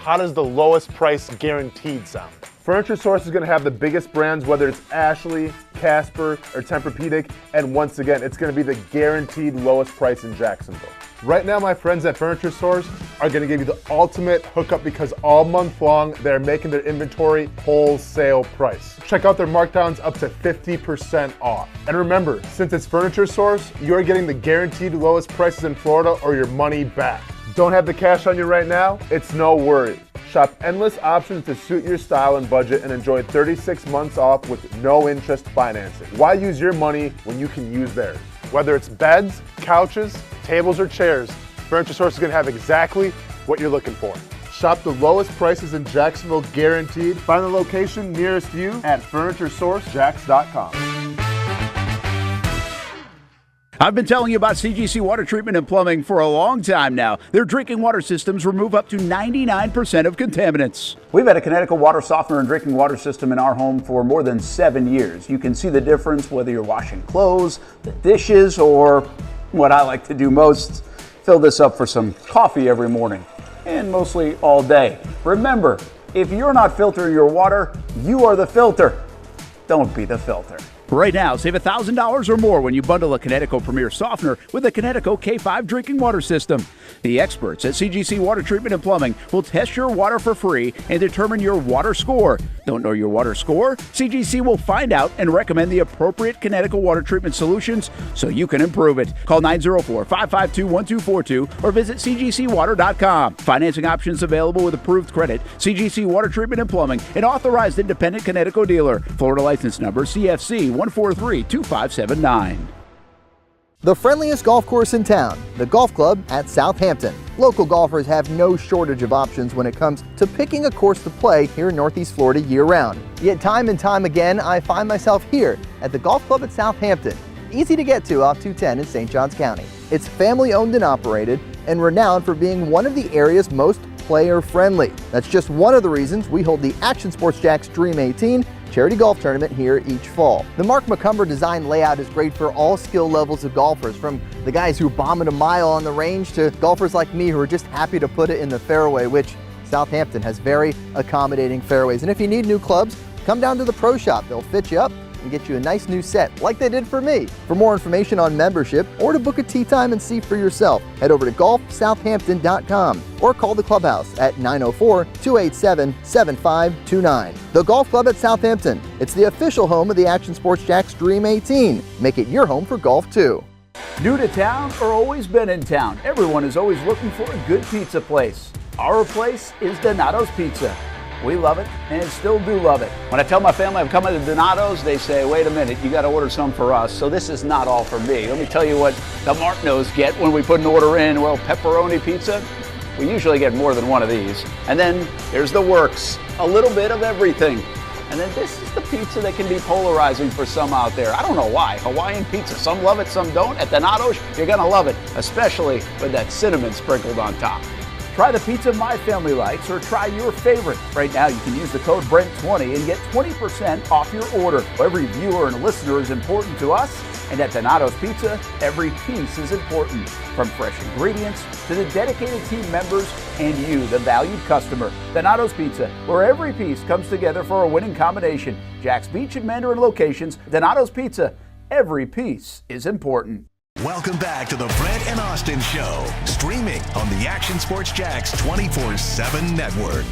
how does the lowest price guaranteed sound? Furniture Source is going to have the biggest brands, whether it's Ashley, Casper, or Tempur-Pedic, and once again, it's going to be the guaranteed lowest price in Jacksonville. Right now, my friends at Furniture Source are going to give you the ultimate hookup because all month long, they're making their inventory wholesale price. Check out their markdowns up to 50% off. And remember, since it's Furniture Source, you're getting the guaranteed lowest prices in Florida or your money back. Don't have the cash on you right now? It's no worry. Shop endless options to suit your style and budget and enjoy 36 months off with no interest financing. Why use your money when you can use theirs? Whether it's beds, couches, tables, or chairs, Furniture Source is going to have exactly what you're looking for. Shop the lowest prices in Jacksonville guaranteed. Find the location nearest you at FurnitureSourceJacks.com. I've been telling you about CGC Water Treatment and Plumbing for a long time now. Their drinking water systems remove up to 99% of contaminants. We've had a Connecticut water softener and drinking water system in our home for more than 7 years. You can see the difference whether you're washing clothes, the dishes, or what I like to do most, fill this up for some coffee every morning, and mostly all day. Remember, if you're not filtering your water, you are the filter. Don't be the filter. Right now, save $1,000 or more when you bundle a Connecticut Premier Softener with a Connecticut K5 drinking water system. The experts at CGC Water Treatment and Plumbing will test your water for free and determine your water score. Don't know your water score? CGC will find out and recommend the appropriate Connecticut water treatment solutions so you can improve it. Call 904-552-1242 or visit cgcwater.com. Financing options available with approved credit. CGC Water Treatment and Plumbing, an authorized independent Connecticut dealer. Florida license number CFC 1432579. The friendliest golf course in town, the Golf Club at Southampton. Local golfers have no shortage of options when it comes to picking a course to play here in Northeast Florida year-round. Yet time and time again, I find myself here at the Golf Club at Southampton. Easy to get to off 210 in St. Johns County. It's family-owned and operated and renowned for being one of the area's most player-friendly. That's just one of the reasons we hold the Action Sports Jacks Dream 18 charity golf tournament here each fall. The Mark McCumber design layout is great for all skill levels of golfers, from the guys who bomb it a mile on the range to golfers like me who are just happy to put it in the fairway, which Southampton has very accommodating fairways. And if you need new clubs, come down to the pro shop. They'll fit you up and get you a nice new set like they did for me. For more information on membership or to book a tee time and see for yourself, head over to golfsouthampton.com or call the clubhouse at 904-287-7529. The Golf Club at Southampton. It's the official home of the Action Sports Jacks Dream 18. Make it your home for golf too. New to town or always been in town, everyone is always looking for a good pizza place. Our place is Donato's Pizza. We love it and still do love it. When I tell my family I'm coming to Donato's, they say, wait a minute, you got to order some for us. So this is not all for me. Let me tell you what the Martinos get when we put an order in. Well, pepperoni pizza, we usually get more than one of these. And then there's the works, a little bit of everything. And then this is the pizza that can be polarizing for some out there. I don't know why. Hawaiian pizza, some love it, some don't. At Donato's, you're gonna love it, especially with that cinnamon sprinkled on top. Try the pizza my family likes or try your favorite. Right now you can use the code BRENT20 and get 20% off your order. Every viewer and listener is important to us, and at Donato's Pizza, every piece is important. From fresh ingredients to the dedicated team members and you, the valued customer. Donato's Pizza, where every piece comes together for a winning combination. Jack's Beach and Mandarin locations, Donato's Pizza, every piece is important. Welcome back to the Brent and Austin Show, streaming on the Action Sports Jax 24/7 network.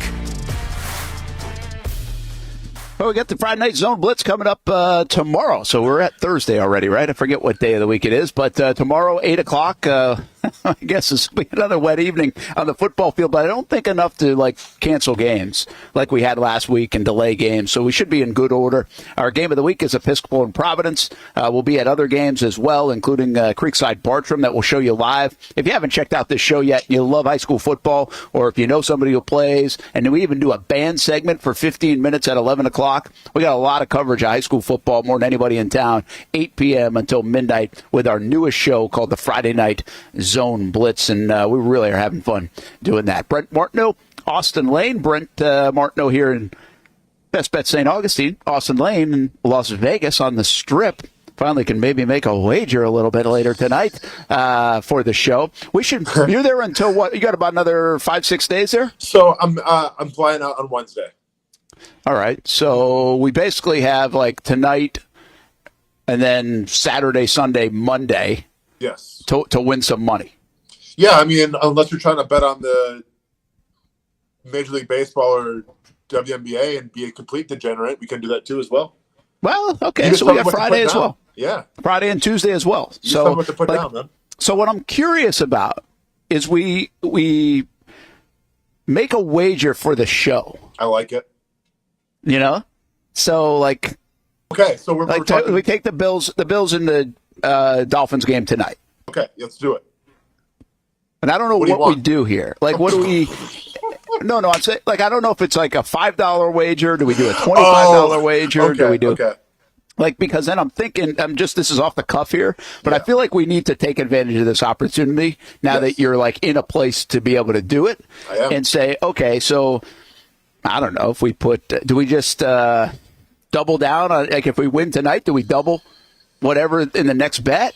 Well, we got the Friday Night Zone Blitz coming up tomorrow. So we're at Thursday already, right? I forget what day of the week it is. But tomorrow, 8 o'clock, I guess it's another wet evening on the football field. But I don't think enough to, cancel games like we had last week and delay games. So we should be in good order. Our game of the week is Episcopal and Providence. We'll be at other games as well, including Creekside Bartram that we'll show you live. If you haven't checked out this show yet, you love high school football, or if you know somebody who plays, and we even do a band segment for 15 minutes at 11 o'clock. We got a lot of coverage of high school football, more than anybody in town, 8 p.m. until midnight with our newest show called the Friday Night Zone Blitz, and we really are having fun doing that. Brent Martineau, Austin Lane. Brent Martineau here in BestBet St. Augustine, Austin Lane in Las Vegas on the Strip. Finally can maybe make a wager a little bit later tonight for the show. You're there until what? You got about another 5-6 days there? So I'm flying out on Wednesday. All right. So we basically have tonight and then Saturday, Sunday, Monday. Yes. To win some money. Yeah, I mean, unless you're trying to bet on the Major League Baseball or WNBA and be a complete degenerate, we can do that too as well. Well, okay. So we got Friday as well. Yeah. Friday and Tuesday as well. You just know what to put down, man. So what I'm curious about is we make a wager for the show. I like it. So okay, so we're talking... we take the Bills in the Dolphins game tonight. Okay, let's do it. And I don't know what we do here. What do we? No, I'm saying I don't know if it's a $5 wager. Do we do a $25 wager? Okay, do we do? Okay. Because then I'm thinking, this is off the cuff here, but I feel like we need to take advantage of this opportunity now that you're in a place to be able to do it and say, okay, so. I don't know if we do we just double down on, if we win tonight, do we double whatever in the next bet?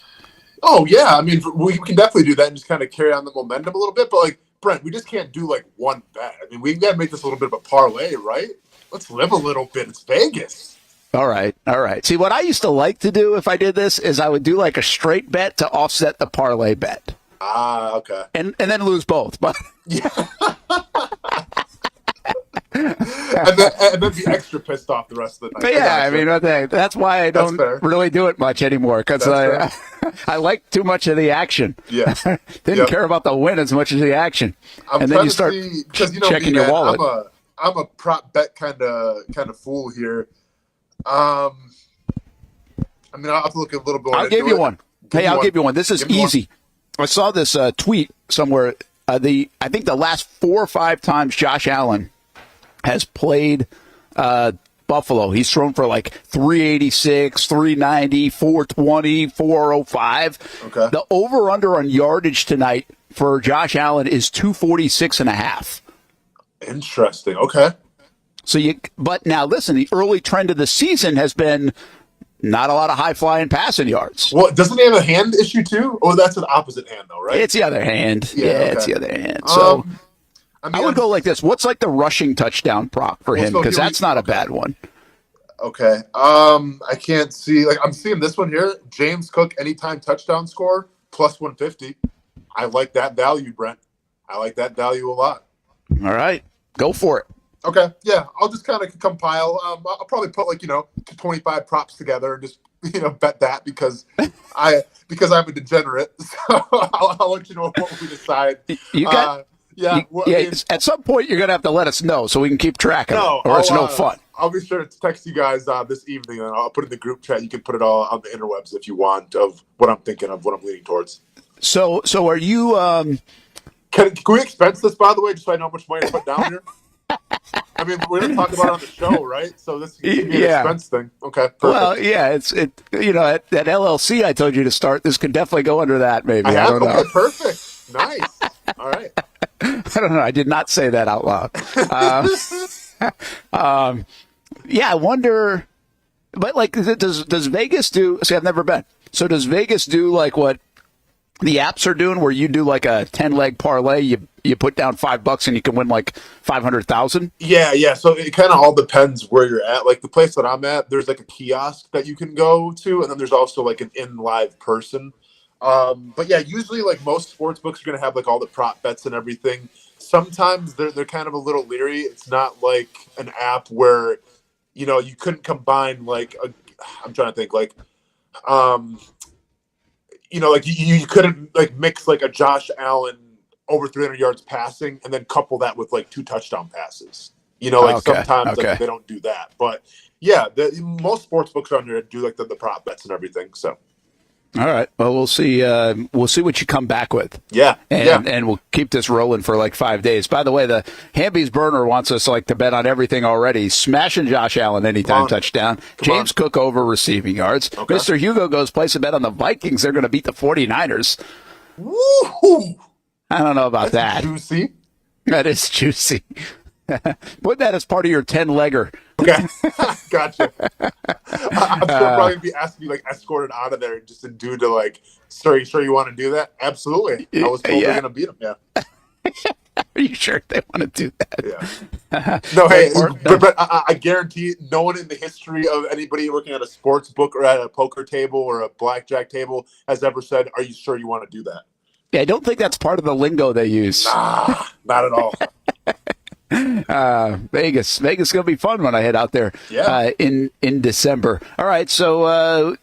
Oh, yeah. I mean, we can definitely do that and just kind of carry on the momentum a little bit. But, Brent, we just can't do, one bet. I mean, we've got to make this a little bit of a parlay, right? Let's live a little bit. It's Vegas. All right. See, what I used to like to do if I did this is I would do, a straight bet to offset the parlay bet. Ah, okay. And then lose both. But yeah. and then be extra pissed off the rest of the night. But yeah, I mean, that's why I don't really do it much anymore, because I like too much of the action. Yeah. Didn't care about the win as much as the action. And then you start checking your wallet. I'm a prop bet kind of fool here. I mean, I'll have to look a little bit. I'll give you one. I'll give you one. This is easy. I saw this tweet somewhere. I think the last 4 or 5 times Josh Allen has played Buffalo, he's thrown for 386, 390, 420, 405. Okay. The over-under on yardage tonight for Josh Allen is 246.5. Interesting. Okay. But now listen, the early trend of the season has been not a lot of high-flying passing yards. Well, doesn't he have a hand issue too? Or that's an opposite hand though, right? It's the other hand. Yeah, okay. It's the other hand. So I would go like this. What's the rushing touchdown prop for him? Because that's not a bad one. Okay. I can't see. I'm seeing this one here. James Cook anytime touchdown score plus 150. I like that value, Brent. I like that value a lot. All right, go for it. Okay. Yeah, I'll just kind of compile. I'll probably put 25 props together and just bet that because I'm a degenerate. So I'll let you know what we decide. You got. At some point, you're going to have to let us know so we can keep track of it, or it's no fun. I'll be sure to text you guys this evening, and I'll put it in the group chat. You can put it all on the interwebs if you want of what I'm thinking of, what I'm leaning towards. So are you Can we expense this, by the way, just so I know how much money to put down here? I mean, we're going to talk about it on the show, right? So this is an expense thing. Okay, perfect. Well, yeah, at that LLC I told you to start, this could definitely go under that, maybe. I don't know. Okay, perfect. Nice. All right. I don't know. I did not say that out loud. I wonder. But does Vegas do? See, I've never been. So does Vegas do what the apps are doing, where you do a 10-leg parlay? You put down $5 and you can win $500,000. Yeah. So it kind of all depends where you're at. The place that I'm at, there's a kiosk that you can go to, and then there's also an in live person. But yeah, usually like most sports books are going to have like all the prop bets and everything. Sometimes they're kind of a little leery. It's not like an app where, you couldn't combine like I'm trying to think like, like you couldn't like mix like a Josh Allen over 300 yards passing and then couple that with like 2 touchdown passes. Sometimes like, they don't do that. But yeah, most sports books are under do like the prop bets and everything. So. All right. Well, we'll see. We'll see what you come back with. Yeah. And we'll keep this rolling for like 5 days. By the way, the Hamby's Burner wants us to bet on everything already. Smashing Josh Allen anytime touchdown. James Cook over receiving yards. Okay. Mr. Hugo goes place a bet on the Vikings. They're going to beat the 49ers. Woo! I don't know about that. Juicy. That is juicy. Put that as part of your 10-legger. Okay, gotcha. I'm still probably be asking you like escorted out of there just due to like, sir, you sure you want to do that? Absolutely. I was told they're gonna beat them. Yeah. Are you sure they want to do that? Yeah. No, hey, but I guarantee no one in the history of anybody working at a sports book or at a poker table or a blackjack table has ever said, "Are you sure you want to do that?" Yeah, I don't think that's part of the lingo they use. Nah, not at all. Vegas is gonna be fun when I head out there in December. All right, so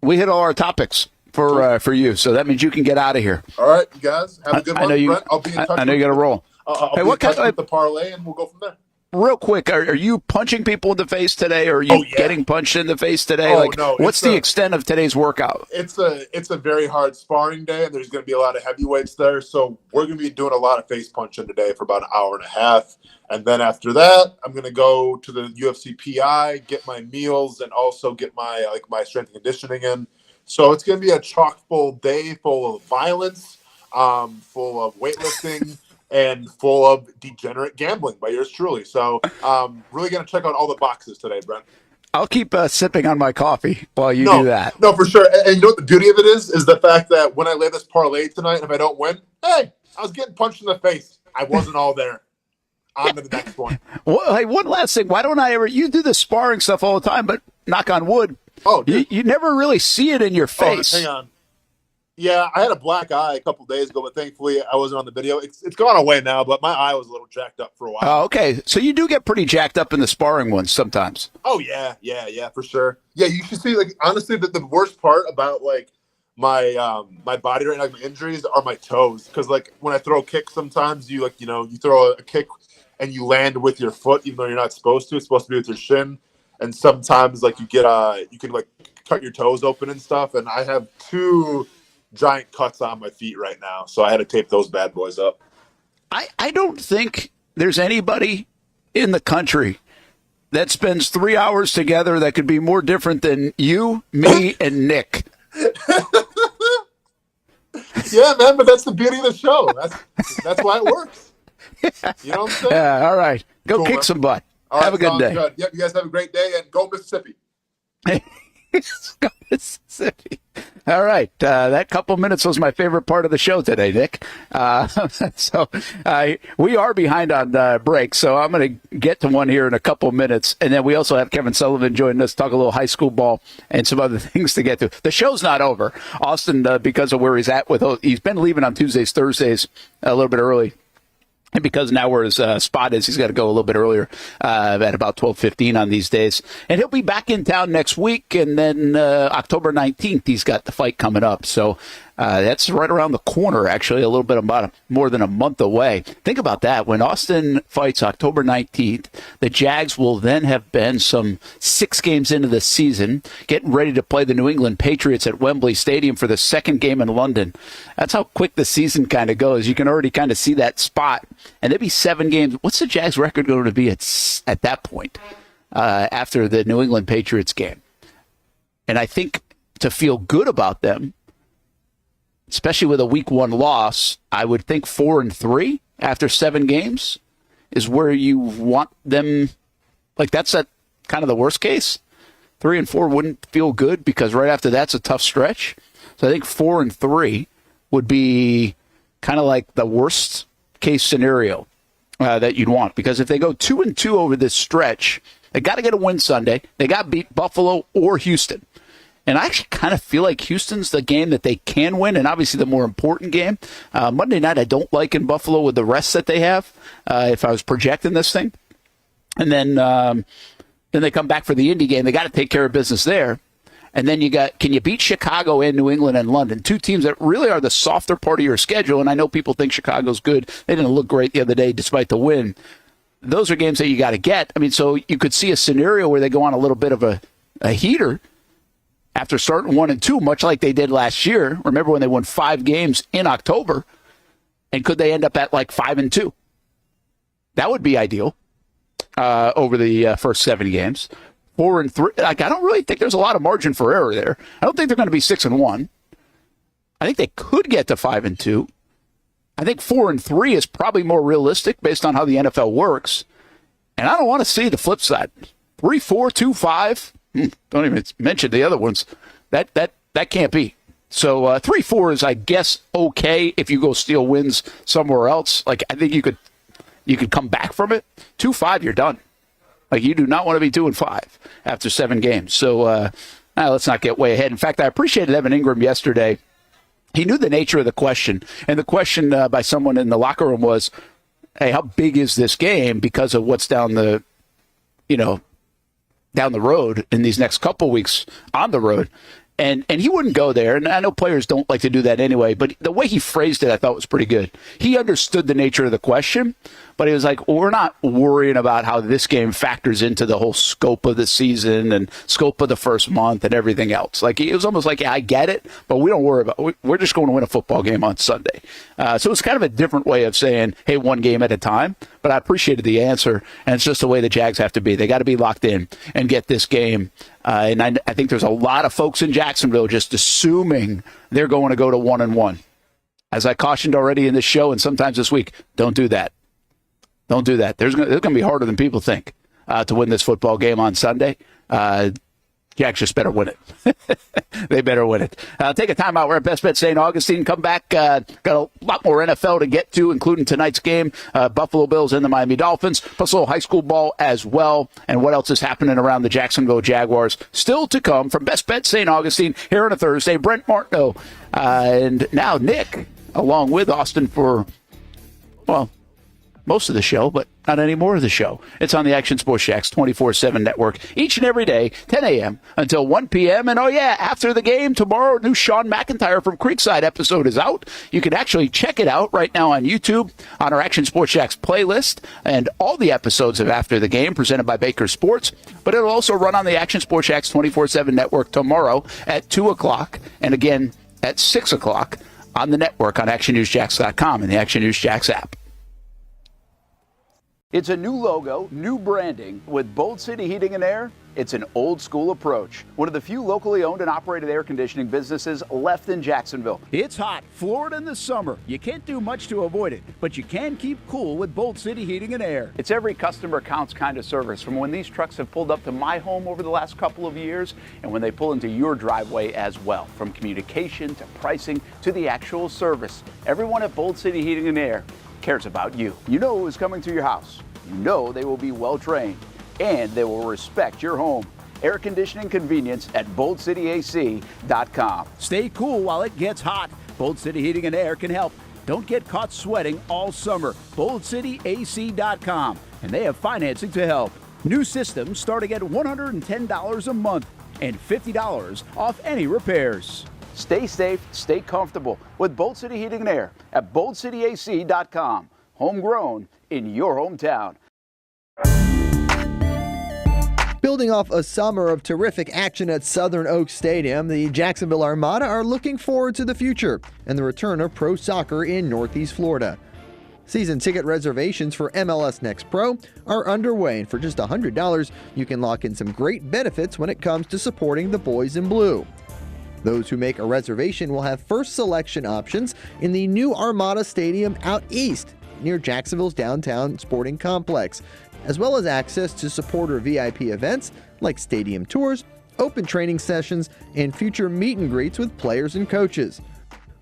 we hit all our topics for you, so that means you can get out of here. All right, you guys, have a good one. Brent, I'll be in touch. I know you got to roll. I'll be in touch with the parlay, and we'll go from there. Real quick, are you punching people in the face today, or are you getting punched in the face today? No. What's the extent of today's workout? It's a very hard sparring day, and there's going to be a lot of heavyweights there. So we're going to be doing a lot of face punching today for about an hour and a half. And then after that, I'm going to go to the UFC PI, get my meals, and also get my strength and conditioning in. So it's going to be a chock-full day full of violence, full of weightlifting, and full of degenerate gambling by yours truly. So really going to check out all the boxes today, Brent. I'll keep sipping on my coffee while you do that. No, for sure. And you know what the beauty of it is the fact that when I lay this parlay tonight, if I don't win, hey, I was getting punched in the face. I wasn't all there. On to the next one. Well, hey, one last thing. Why don't I ever – you do the sparring stuff all the time, but knock on wood, you never really see it in your face. Oh, hang on. Yeah, I had a black eye a couple days ago, but thankfully I wasn't on the video. It's gone away now, but my eye was a little jacked up for a while. Oh, okay. So you do get pretty jacked up in the sparring ones sometimes. Oh, yeah, for sure. Yeah, you should see, like, honestly, the worst part about, like, my my body right now, like my injuries, are my toes. Because, like, when I throw a kick sometimes, you throw a kick and you land with your foot, even though you're not supposed to. It's supposed to be with your shin. And sometimes, like, you can, like, cut your toes open and stuff. And I have 2 giant cuts on my feet right now, so I had to tape those bad boys up. I don't think there's anybody in the country that spends 3 hours together that could be more different than you, me, and Nick. Yeah, man, but that's the beauty of the show. That's why it works. You know what I'm saying? Yeah, all right. Go kick some butt. All right, have a good day. Good. Yep, you guys have a great day, and go Mississippi. Go Mississippi. All right. That couple minutes was my favorite part of the show today, Nick. So we are behind on break, so I'm going to get to one here in a couple minutes. And then we also have Kevin Sullivan joining us, talk a little high school ball and some other things to get to. The show's not over. Austin, because of where he's at he's been leaving on Tuesdays, Thursdays a little bit early. And because now where his spot is, he's got to go a little bit earlier at about 12:15 on these days. And he'll be back in town next week. And then October 19th, he's got the fight coming up. So that's right around the corner, actually, a little bit about more than a month away. Think about that. When Austin fights October 19th, the Jags will then have been some 6 games into the season, getting ready to play the New England Patriots at Wembley Stadium for the second game in London. That's how quick the season kind of goes. You can already kind of see that spot. And there'll be 7 games. What's the Jags' record going to be at that point after the New England Patriots game? And I think to feel good about them, especially with a week 1 loss, I would think 4-3 after 7 games is where you want them. Like, that's kind of the worst case. 3-4 wouldn't feel good because right after that's a tough stretch. So I think 4-3 would be kind of like the worst case scenario that you'd want. Because if they go 2-2 over this stretch, they got to get a win Sunday. They got to beat Buffalo or Houston. And I actually kind of feel like Houston's the game that they can win, and obviously the more important game. Monday night I don't like in Buffalo with the rest that they have, if I was projecting this thing. And then they come back for the Indy game. They got to take care of business there. And then can you beat Chicago and New England and London, two teams that really are the softer part of your schedule? And I know people think Chicago's good. They didn't look great the other day despite the win. Those are games that you got to get. I mean, so you could see a scenario where they go on a little bit of a heater after starting 1-2, much like they did last year. Remember when they won 5 games in October? And could they end up at like 5-2? That would be ideal over the first 7 games. 4-3. Like, I don't really think there's a lot of margin for error there. I don't think they're going to be 6-1. I think they could get to 5-2. I think 4-3 is probably more realistic based on how the NFL works. And I don't want to see the flip side. 3-4, 2-5. Don't even mention the other ones. That can't be. So 3-4 is, I guess, okay if you go steal wins somewhere else. Like, I think you could come back from it. 2-5, you're done. Like, you do not want to be 2-5 after 7 games. So let's not get way ahead. In fact, I appreciated Evan Ingram yesterday. He knew the nature of the question. And the question by someone in the locker room was, hey, how big is this game because of what's down the road in these next couple weeks on the road? And he wouldn't go there. And I know players don't like to do that anyway, but the way he phrased it, I thought was pretty good. He understood the nature of the question, but he was like, well, we're not worrying about how this game factors into the whole scope of the season and scope of the first month and everything else. Like, it was almost like, yeah, I get it, but we don't worry about it. We're just going to win a football game on Sunday. So it's kind of a different way of saying, hey, one game at a time. But I appreciated the answer, and it's just the way the Jags have to be. They got to be locked in and get this game. And I think there's a lot of folks in Jacksonville just assuming they're going to go to 1-1. As I cautioned already in this show and sometimes this week, don't do that. Don't do that. It's going to be harder than people think to win this football game on Sunday. Jags just better win it. They better win it. Take a timeout. We're at BestBet St. Augustine. Come back. Got a lot more NFL to get to, including tonight's game, Buffalo Bills and the Miami Dolphins, plus a little high school ball as well. And what else is happening around the Jacksonville Jaguars? Still to come from BestBet St. Augustine here on a Thursday. Brent Martineau and now Nick, along with Austin for, well, most of the show, but not any more of the show. It's on the Action Sports Jacks 24/7 network each and every day, 10 a.m. until 1 p.m. And, oh, yeah, after the game tomorrow, new Sean McIntyre from Creekside episode is out. You can actually check it out right now on YouTube on our Action Sports Jacks playlist, and all the episodes of After the Game presented by Baker Sports. But it'll also run on the Action Sports Jacks 24/7 network tomorrow at 2 o'clock and again at 6 o'clock on the network on ActionNewsJacks.com and the Action News Jacks app. It's a new logo, new branding. With Bold City Heating and Air, it's an old school approach. One of the few locally owned and operated air conditioning businesses left in Jacksonville. It's hot, Florida in the summer. You can't do much to avoid it, but you can keep cool with Bold City Heating and Air. It's every customer counts kind of service, from when these trucks have pulled up to my home over the last couple of years and when they pull into your driveway as well. From communication to pricing to the actual service, everyone at Bold City Heating and Air cares about you. You know who is coming to your house. You know they will be well trained, and they will respect your home. Air conditioning convenience at BoldCityAC.com. Stay cool while it gets hot. Bold City Heating and Air can help. Don't get caught sweating all summer. BoldCityAC.com, and they have financing to help. New systems starting at $110 a month and $50 off any repairs. Stay safe, stay comfortable with Bold City Heating and Air at BoldCityAC.com. Homegrown in your hometown. Building off a summer of terrific action at Southern Oaks Stadium, the Jacksonville Armada are looking forward to the future and the return of pro soccer in Northeast Florida. Season ticket reservations for MLS Next Pro are underway, and for just $100, you can lock in some great benefits when it comes to supporting the boys in blue. Those who make a reservation will have first selection options in the new Armada Stadium out east, near Jacksonville's downtown sporting complex, as well as access to supporter VIP events like stadium tours, open training sessions, and future meet and greets with players and coaches.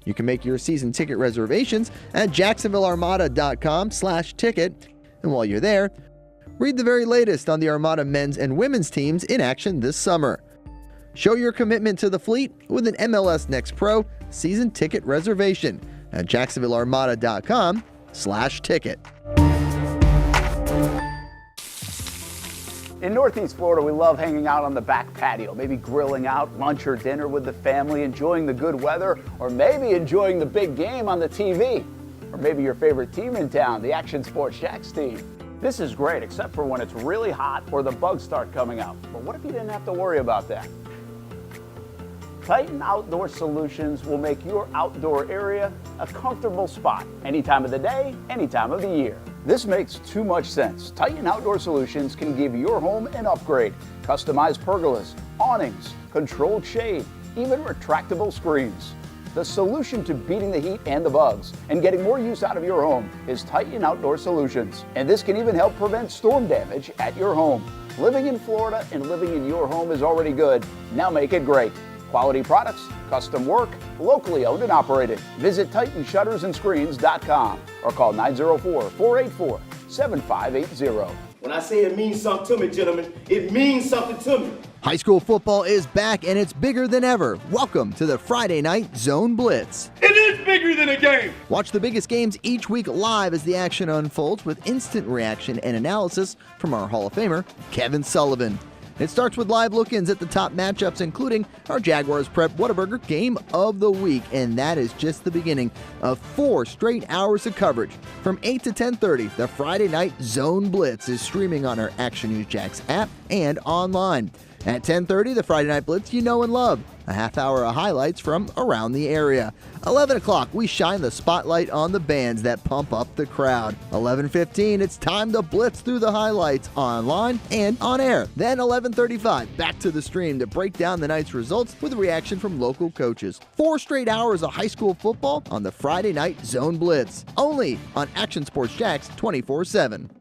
You can make your season ticket reservations at jacksonvillearmada.com/ticket. And while you're there, read the very latest on the Armada men's and women's teams in action this summer. Show your commitment to the fleet with an MLS Next Pro season ticket reservation at jacksonvillearmada.com/ticket. In Northeast Florida, we love hanging out on the back patio, maybe grilling out lunch or dinner with the family, enjoying the good weather, or maybe enjoying the big game on the TV. Or maybe your favorite team in town, the Action Sports Jacks team. This is great, except for when it's really hot or the bugs start coming out. But what if you didn't have to worry about that? Titan Outdoor Solutions will make your outdoor area a comfortable spot any time of the day, any time of the year. This makes too much sense. Titan Outdoor Solutions can give your home an upgrade. Customized pergolas, awnings, controlled shade, even retractable screens. The solution to beating the heat and the bugs and getting more use out of your home is Titan Outdoor Solutions. And this can even help prevent storm damage at your home. Living in Florida and living in your home is already good. Now make it great. Quality products, custom work, locally owned and operated. Visit TitanShuttersAndScreens.com or call 904-484-7580. When I say it means something to me, gentlemen, it means something to me. High school football is back and it's bigger than ever. Welcome to the Friday Night Zone Blitz. It is bigger than a game. Watch the biggest games each week live as the action unfolds with instant reaction and analysis from our Hall of Famer, Kevin Sullivan. It starts with live look-ins at the top matchups, including our Jaguars Prep Whataburger Game of the Week, and that is just the beginning of 4 straight hours of coverage. From 8 to 10:30, the Friday Night Zone Blitz is streaming on our Action News Jax app and online. At 10:30, the Friday Night Blitz you know and love. A half hour of highlights from around the area. 11 o'clock, we shine the spotlight on the bands that pump up the crowd. 11:15, it's time to blitz through the highlights online and on air. Then 11:35, back to the stream to break down the night's results with a reaction from local coaches. 4 straight hours of high school football on the Friday Night Zone Blitz. Only on Action Sports Jacks 24/7.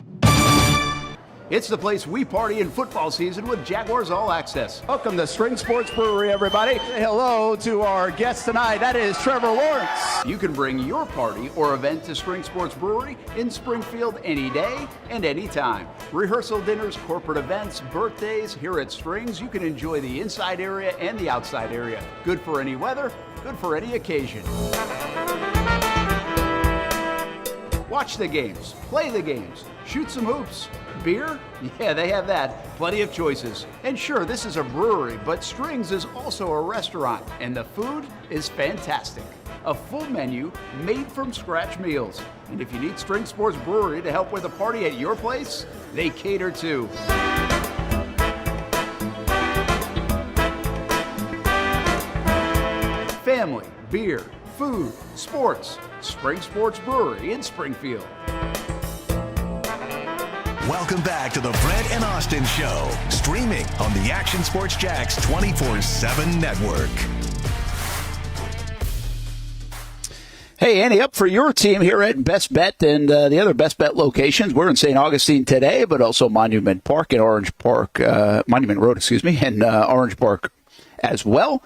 It's the place we party in football season with Jaguars All Access. Welcome to String Sports Brewery, everybody. Say hello to our guest tonight. That is Trevor Lawrence. You can bring your party or event to String Sports Brewery in Springfield any day and any time. Rehearsal dinners, corporate events, birthdays. Here at Strings, you can enjoy the inside area and the outside area. Good for any weather, good for any occasion. Watch the games, play the games, shoot some hoops. Beer? Yeah, they have that. Plenty of choices. And sure, this is a brewery, but Strings is also a restaurant, and the food is fantastic. A full menu made from scratch meals. And if you need String Sports Brewery to help with a party at your place, they cater too. Family, beer, food, sports. Spring Sports Brewery in Springfield. Welcome back to the Brent and Austen Show, streaming on the Action Sports Jacks 24/7 network. Hey, Andy, up for your team here at BestBet and the other BestBet locations. We're in St. Augustine today, but also Monument Park and Orange Park, Monument Road, and Orange Park as well.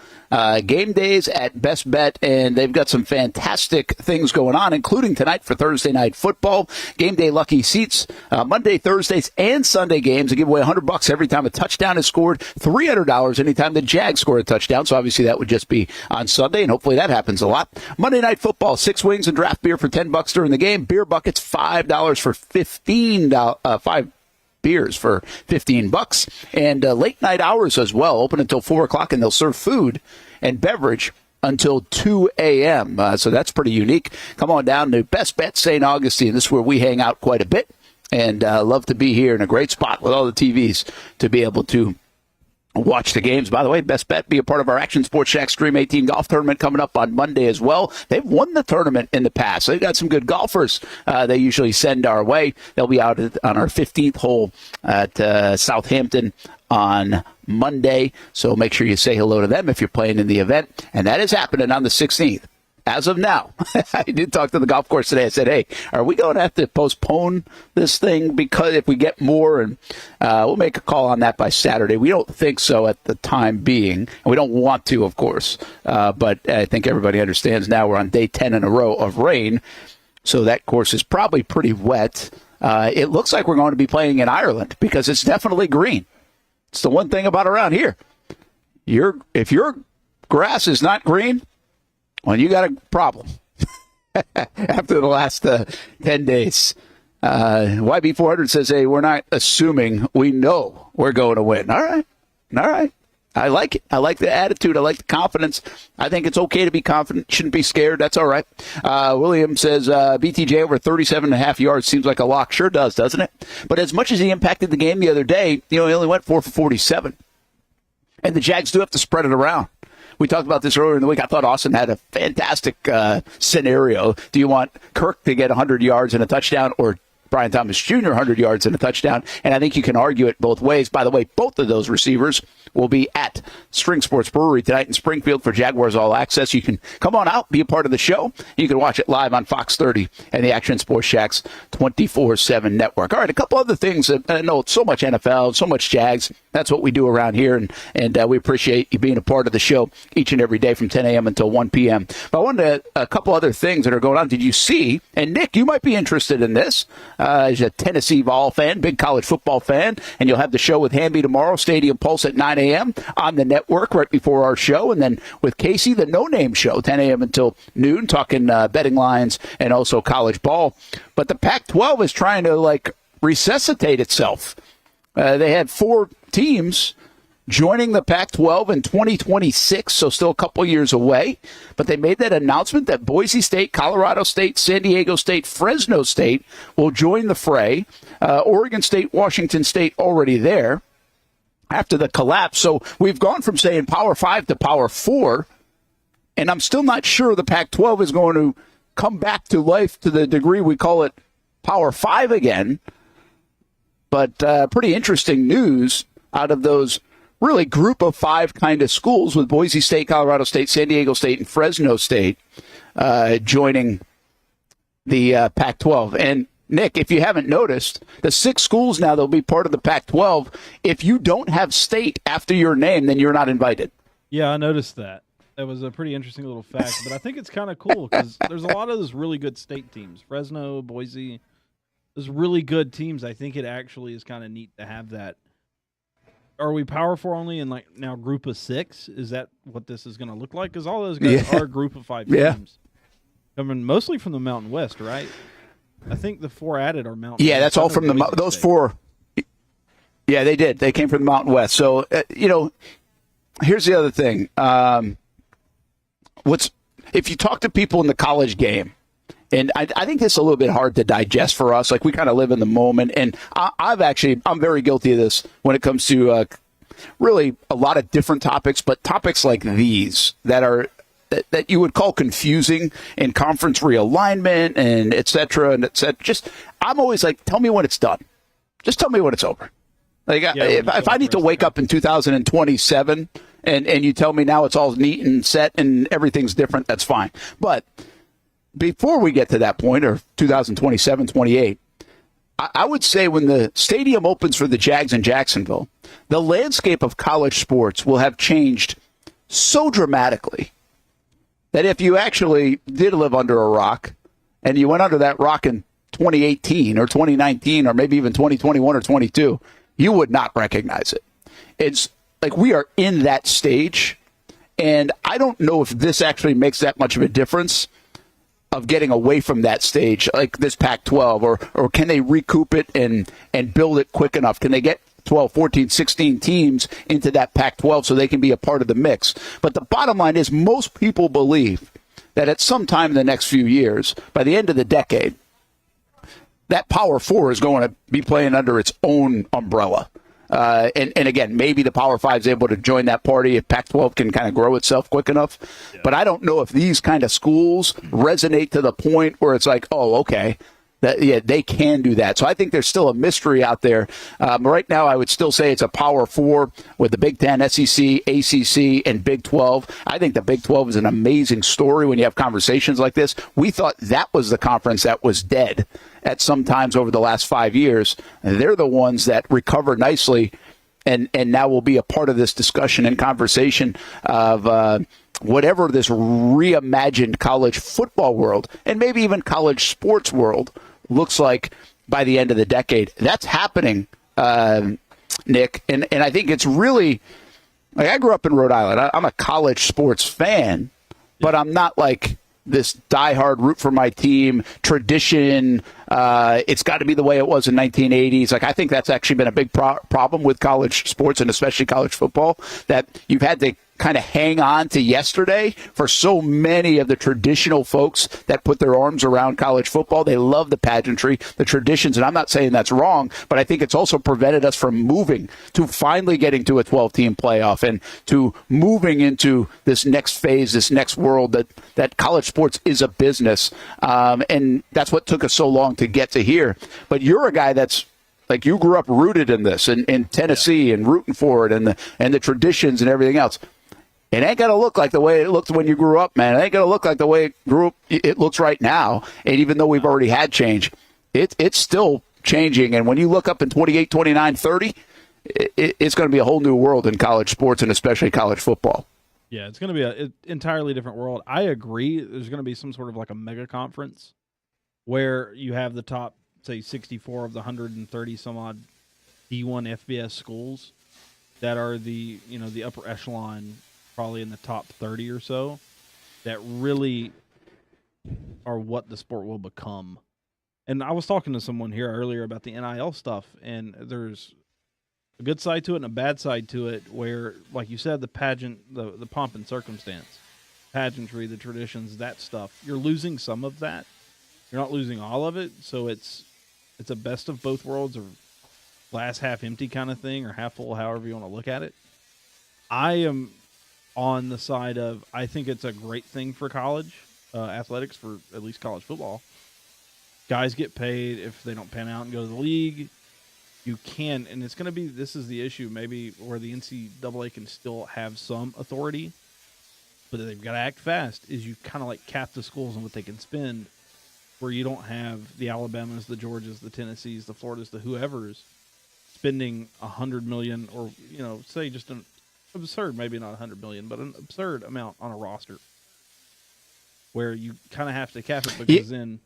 Game days at BestBet, and they've got some fantastic things going on, including tonight for Thursday Night Football. Game day lucky seats, Monday, Thursdays, and Sunday games. They give away $100 every time a touchdown is scored, $300 anytime the Jags score a touchdown. So obviously that would just be on Sunday, and hopefully that happens a lot. Monday Night Football, 6 wings and draft beer for $10 during the game. Beer buckets, $5 for $5 beers for $15, and late night hours as well, open until 4 o'clock, and they'll serve food and beverage until 2 a.m. So that's pretty unique. Come on down to Best Bet St. Augustine. This is where we hang out quite a bit, and love to be here in a great spot with all the TVs to be able to watch the games. By the way, Best Bet, be a part of our Action Sports Shack Stream 18 golf tournament coming up on Monday as well. They've won the tournament in the past. They've got some good golfers they usually send our way. They'll be out on our 15th hole at Southampton on Monday. So make sure you say hello to them if you're playing in the event. And that is happening on the 16th. As of now, I did talk to the golf course today. I said, hey, are we going to have to postpone this thing because if we get more? And we'll make a call on that by Saturday. We don't think so at the time being. And we don't want to, of course. But I think everybody understands now we're on day 10 in a row of rain. So that course is probably pretty wet. It looks like we're going to be playing in Ireland because it's definitely green. It's the one thing about around here. if your grass is not green, well, you got a problem. After the last 10 days. YB400 says, hey, we're not assuming, we know we're going to win. All right. I like it. I like the attitude. I like the confidence. I think it's okay to be confident. Shouldn't be scared. That's all right. William says, BTJ over 37.5 yards seems like a lock. Sure does, doesn't it? But as much as he impacted the game the other day, he only went 4 for 47. And the Jags do have to spread it around. We talked about this earlier in the week. I thought Austin had a fantastic scenario. Do you want Kirk to get 100 yards and a touchdown, or Brian Thomas Jr. 100 yards and a touchdown? And I think you can argue it both ways. By the way, both of those receivers will be at String Sports Brewery tonight in Springfield for Jaguars All Access. You can come on out, be a part of the show. You can watch it live on Fox 30 and the Action Sports Jax 24/7 network. All right, a couple other things. I know so much NFL, so much Jags. That's what we do around here, and we appreciate you being a part of the show each and every day from 10 a.m. until 1 p.m. But I wanted a couple other things that are going on. Did you see, and Nick, you might be interested in this, as a Tennessee Vol fan, big college football fan, and you'll have the show with Hamby tomorrow, Stadium Pulse at 9 a.m. on the network right before our show, and then with Casey, the No Name Show, 10 a.m. until noon, talking betting lines and also college ball. But the Pac-12 is trying to, resuscitate itself. They had 4 teams joining the Pac-12 in 2026, so still a couple years away. But they made that announcement that Boise State, Colorado State, San Diego State, Fresno State will join the fray. Oregon State, Washington State already there after the collapse. So we've gone from saying Power 5 to Power 4, and I'm still not sure the Pac-12 is going to come back to life to the degree we call it Power 5 again. But pretty interesting news out of those really group of 5 kind of schools, with Boise State, Colorado State, San Diego State, and Fresno State joining the Pac-12. And Nick, if you haven't noticed, the 6 schools now that'll be part of the Pac-12, if you don't have state after your name, then you're not invited. Yeah, I noticed that. That was a pretty interesting little fact, but I think it's kind of cool because there's a lot of those really good state teams. Fresno, Boise, those really good teams. I think it actually is kind of neat to have that. Are we Power 4 only in now group of 6? Is that what this is going to look like? Because all those guys are a group of 5 teams. Coming mostly from the Mountain West, right? I think the 4 added are Mountain West. Yeah, that's all from those 4. Yeah, they did. They came from the Mountain West. So, here's the other thing. If you talk to people in the college game, and I think this is a little bit hard to digest for us. We kind of live in the moment, and I'm very guilty of this when it comes to really a lot of different topics, but topics like these that you would call confusing, and conference realignment and et cetera, and et cetera. Just, I'm always like, tell me when it's done. Just tell me when it's over. If I need to wake up in 2027 and you tell me now it's all neat and set and everything's different, that's fine. But before we get to that point, or 2027, 28, I would say when the stadium opens for the Jags in Jacksonville, the landscape of college sports will have changed so dramatically that if you actually did live under a rock and you went under that rock in 2018 or 2019 or maybe even 2021 or 22, you would not recognize it. It's like we are in that stage, and I don't know if this actually makes that much of a difference of getting away from that stage, like this Pac-12, or can they recoup it and build it quick enough? Can they get 12, 14, 16 teams into that Pac-12 so they can be a part of the mix? But the bottom line is most people believe that at some time in the next few years, by the end of the decade, that Power 4 is going to be playing under its own umbrella. And again, maybe the Power 5 is able to join that party if Pac-12 can kind of grow itself quick enough. Yeah. But I don't know if these kind of schools resonate to the point where it's like, oh, okay, they can do that. So I think there's still a mystery out there. Right now, I would still say it's a Power 4 with the Big Ten, SEC, ACC, and Big 12. I think the Big 12 is an amazing story when you have conversations like this. We thought that was the conference that was dead at some times over the last 5 years. And they're the ones that recover nicely and now will be a part of this discussion and conversation of whatever this reimagined college football world and maybe even college sports world looks like by the end of the decade. That's happening, Nick. And I think it's really Like, I grew up in Rhode Island. I'm a college sports fan, but I'm not like this diehard root for my team tradition. It's got to be the way it was in 1980s. Like, I think that's actually been a big problem with college sports and especially college football, that you've had to kind of hang on to yesterday for so many of the traditional folks that put their arms around college football. They love the pageantry, the traditions, and I'm not saying that's wrong, but I think it's also prevented us from moving to finally getting to a 12-team playoff and to moving into this next phase, this next world that college sports is a business. And that's what took us so long to get to here. But you're a guy that's like, you grew up rooted in this, in Tennessee, and rooting for it, and the traditions and everything else. It ain't going to look like the way it looked when you grew up, man. It ain't going to look like the way it looks right now. And even though we've already had change, it's still changing. And when you look up in 28, 29, 30, it's going to be a whole new world in college sports and especially college football. Yeah, it's going to be an entirely different world. I agree. There's going to be some sort of like a mega conference where you have the top, say, 64 of the 130 some odd D1 FBS schools that are the upper echelon, probably in the top 30 or so, that really are what the sport will become. And I was talking to someone here earlier about the NIL stuff, and there's a good side to it and a bad side to it where, like you said, the pageant, the pomp and circumstance, pageantry, the traditions, that stuff, you're losing some of that. You're not losing all of it, so it's a best of both worlds, or glass half empty kind of thing, or half full, however you want to look at it. I am on the side of, I think it's a great thing for college athletics, for at least college football. Guys get paid if they don't pan out and go to the league. You can, and it's going to be, this is the issue, maybe where the NCAA can still have some authority, but they've got to act fast, is you kind of like cap the schools and what they can spend, where you don't have the Alabamas, the Georgias, the Tennessees, the Floridas, the whoever's spending $100 million, or, say just an absurd, maybe not $100 million, but an absurd amount on a roster, where you kind of have to cap it, because then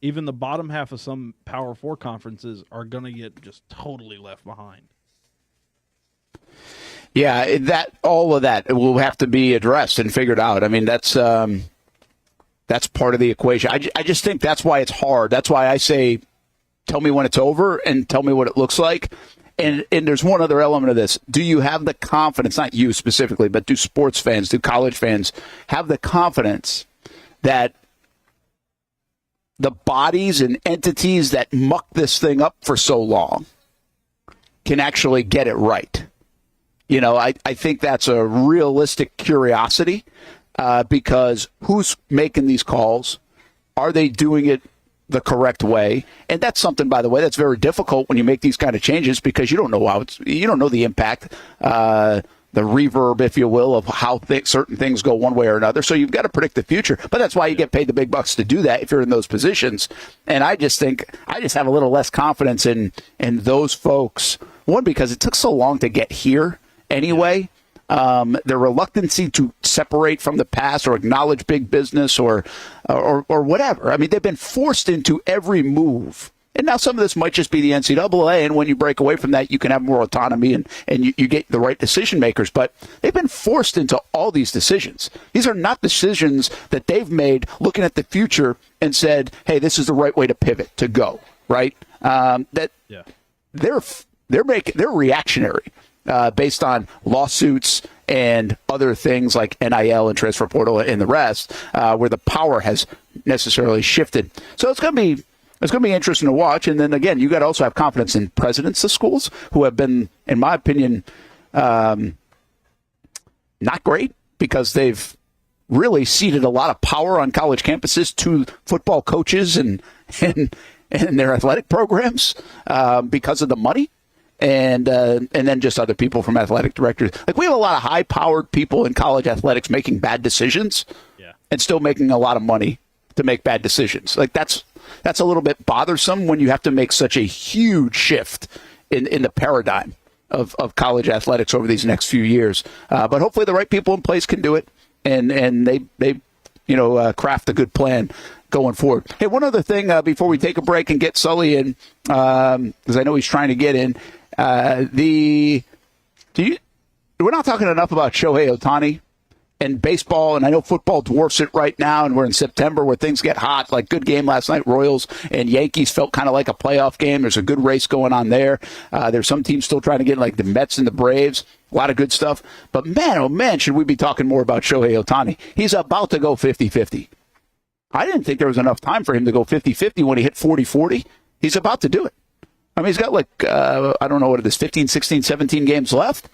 even the bottom half of some Power 4 conferences are going to get just totally left behind. Yeah, all of that will have to be addressed and figured out. I mean, that's part of the equation. I just think that's why it's hard. That's why I say, tell me when it's over and tell me what it looks like. And there's one other element of this. Do you have the confidence, not you specifically, but do sports fans, do college fans have the confidence that the bodies and entities that muck this thing up for so long can actually get it right? I think that's a realistic curiosity, because who's making these calls? Are they doing it the correct way? And that's something, by the way, that's very difficult when you make these kind of changes, because you don't know you don't know the impact, the reverb, if you will, of how certain things go one way or another. So you've got to predict the future. But that's why you get paid the big bucks to do that if you're in those positions. And I just have a little less confidence in those folks. One, because it took so long to get here anyway. Their reluctancy to separate from the past or acknowledge big business or whatever. I mean, they've been forced into every move. And now some of this might just be the NCAA, and when you break away from that, you can have more autonomy and you get the right decision makers. But they've been forced into all these decisions. These are not decisions that they've made looking at the future and said, hey, this is the right way to pivot, to go, right? They're reactionary. Based on lawsuits and other things like NIL and transfer portal and the rest, where the power has necessarily shifted. So it's going to be interesting to watch. And then again, you got to also have confidence in presidents of schools who have been, in my opinion, not great, because they've really ceded a lot of power on college campuses to football coaches and their athletic programs because of the money. And then just other people from athletic directors. Like, we have a lot of high-powered people in college athletics making bad decisions, and still making a lot of money to make bad decisions. Like, that's a little bit bothersome when you have to make such a huge shift in the paradigm of college athletics over these next few years. But hopefully the right people in place can do it, and they craft a good plan going forward. Hey, one other thing before we take a break and get Sully in, because I know he's trying to get in. When we're not talking enough about Shohei Ohtani and baseball, and I know football dwarfs it right now, and we're in September where things get hot. Like, good game last night, Royals and Yankees felt kind of like a playoff game. There's a good race going on there. There's some teams still trying to get, like the Mets and the Braves. A lot of good stuff. But man, oh man, should we be talking more about Shohei Ohtani. He's about to go 50-50. I didn't think there was enough time for him to go 50-50 when he hit 40-40. He's about to do it. I mean, he's got I don't know what it is, 15, 16, 17 games left.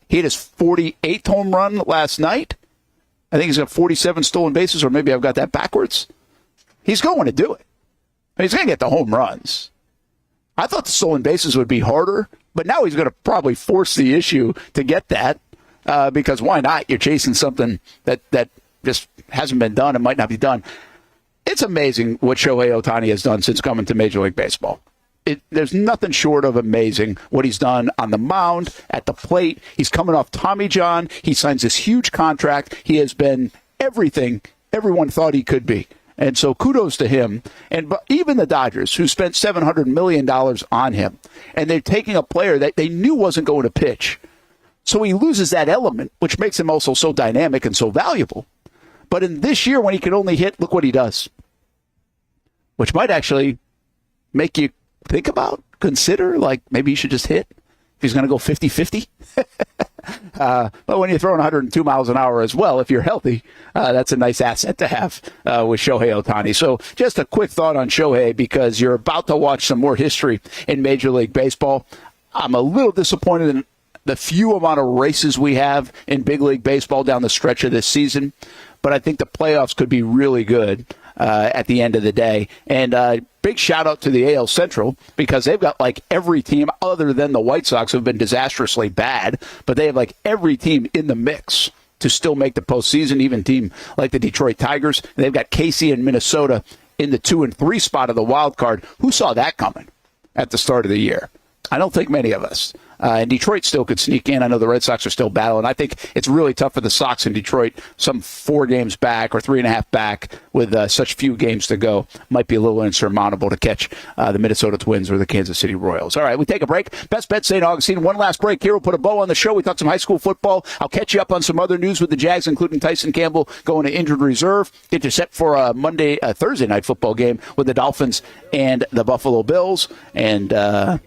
He hit his 48th home run last night. I think he's got 47 stolen bases, or maybe I've got that backwards. He's going to do it. I mean, he's going to get the home runs. I thought the stolen bases would be harder, but now he's going to probably force the issue to get that because why not? You're chasing something that just hasn't been done and might not be done. It's amazing what Shohei Ohtani has done since coming to Major League Baseball. There's nothing short of amazing what he's done on the mound, at the plate. He's coming off Tommy John. He signs this huge contract. He has been everything everyone thought he could be. And so kudos to him. And even the Dodgers, who spent $700 million on him, and they're taking a player that they knew wasn't going to pitch. So he loses that element, which makes him also so dynamic and so valuable. But in this year, when he can only hit, look what he does. Which might actually make you think about, consider, like maybe you should just hit if he's going to go 50-50. But when you're throwing 102 miles an hour as well, if you're healthy, that's a nice asset to have with Shohei Ohtani. So just a quick thought on Shohei, because you're about to watch some more history in Major League Baseball. I'm a little disappointed in the few amount of races we have in Big League Baseball down the stretch of this season, but I think the playoffs could be really good at the end of the day. And big shout out to the AL Central, because they've got like every team other than the White Sox, who've been disastrously bad, but they have like every team in the mix to still make the postseason, even team like the Detroit Tigers. And they've got KC and Minnesota in the 2 and 3 spot of the wild card. Who saw that coming at the start of the year? I don't think many of us. And Detroit still could sneak in. I know the Red Sox are still battling. I think it's really tough for the Sox in Detroit, some 4 games back or 3.5 back with such few games to go. Might be a little insurmountable to catch the Minnesota Twins or the Kansas City Royals. All right, we take a break. Best Bet St. Augustine. One last break here. We'll put a bow on the show. We talk some high school football. I'll catch you up on some other news with the Jags, including Tyson Campbell going to injured reserve. Get you set for a Thursday night football game with the Dolphins and the Buffalo Bills. And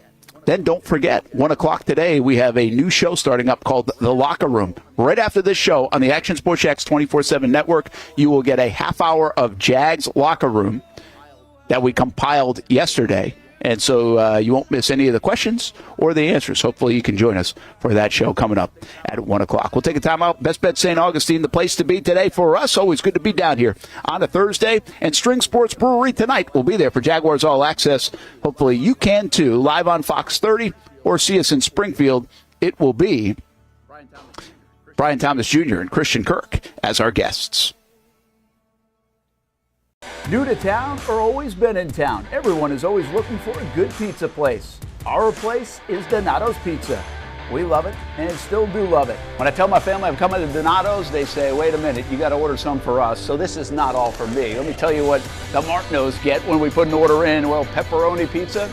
then don't forget, 1 o'clock today, we have a new show starting up called The Locker Room. Right after this show on the Action Sports Jax 24/7 network, you will get a half hour of Jags Locker Room that we compiled yesterday. And so you won't miss any of the questions or the answers. Hopefully you can join us for that show coming up at 1 o'clock. We'll take a time out. Best Bet St. Augustine, the place to be today for us. Always good to be down here on a Thursday. And String Sports Brewery tonight will be there for Jaguars All Access. Hopefully you can too. Live on Fox 30 or see us in Springfield. It will be Brian Thomas Jr. and Christian Kirk as our guests. New to town or always been in town? Everyone is always looking for a good pizza place. Our place is Donato's Pizza. We love it and still do love it. When I tell my family I'm coming to Donato's, they say, wait a minute, you got to order some for us. So this is not all for me. Let me tell you what the Martinos get when we put an order in. Well, pepperoni pizza,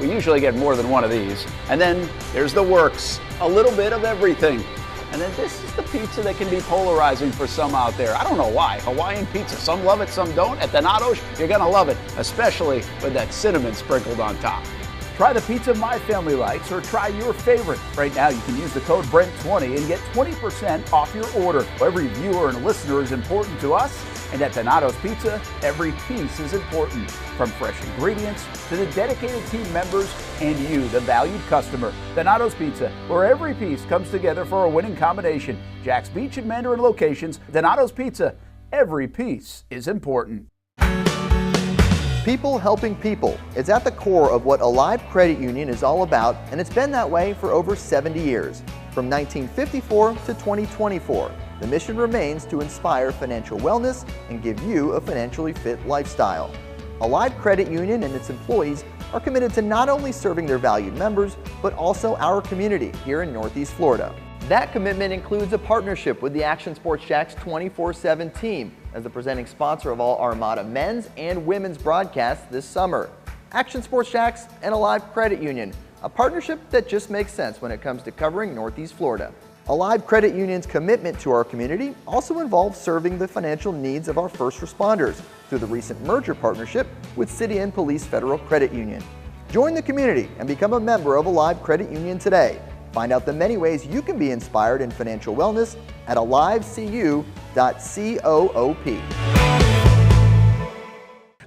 we usually get more than one of these. And then there's the works, a little bit of everything. And then this is the pizza that can be polarizing for some out there. I don't know why. Hawaiian pizza. Some love it, some don't. At Donato's, you're going to love it, especially with that cinnamon sprinkled on top. Try the pizza my family likes or try your favorite. Right now, you can use the code BRENT20 and get 20% off your order. Every viewer and listener is important to us. And at Donato's Pizza, every piece is important. From fresh ingredients to the dedicated team members and you, the valued customer. Donato's Pizza, where every piece comes together for a winning combination. Jack's Beach and Mandarin locations. Donato's Pizza, every piece is important. People helping people. It's at the core of what Alive Credit Union is all about, and it's been that way for over 70 years. From 1954 to 2024. The mission remains to inspire financial wellness and give you a financially fit lifestyle. Alive Credit Union and its employees are committed to not only serving their valued members, but also our community here in Northeast Florida. That commitment includes a partnership with the Action Sports Jax 24/7 team as the presenting sponsor of all Armada men's and women's broadcasts this summer. Action Sports Jax and Alive Credit Union, a partnership that just makes sense when it comes to covering Northeast Florida. Alive Credit Union's commitment to our community also involves serving the financial needs of our first responders through the recent merger partnership with City and Police Federal Credit Union. Join the community and become a member of Alive Credit Union today. Find out the many ways you can be inspired in financial wellness at alivecu.coop.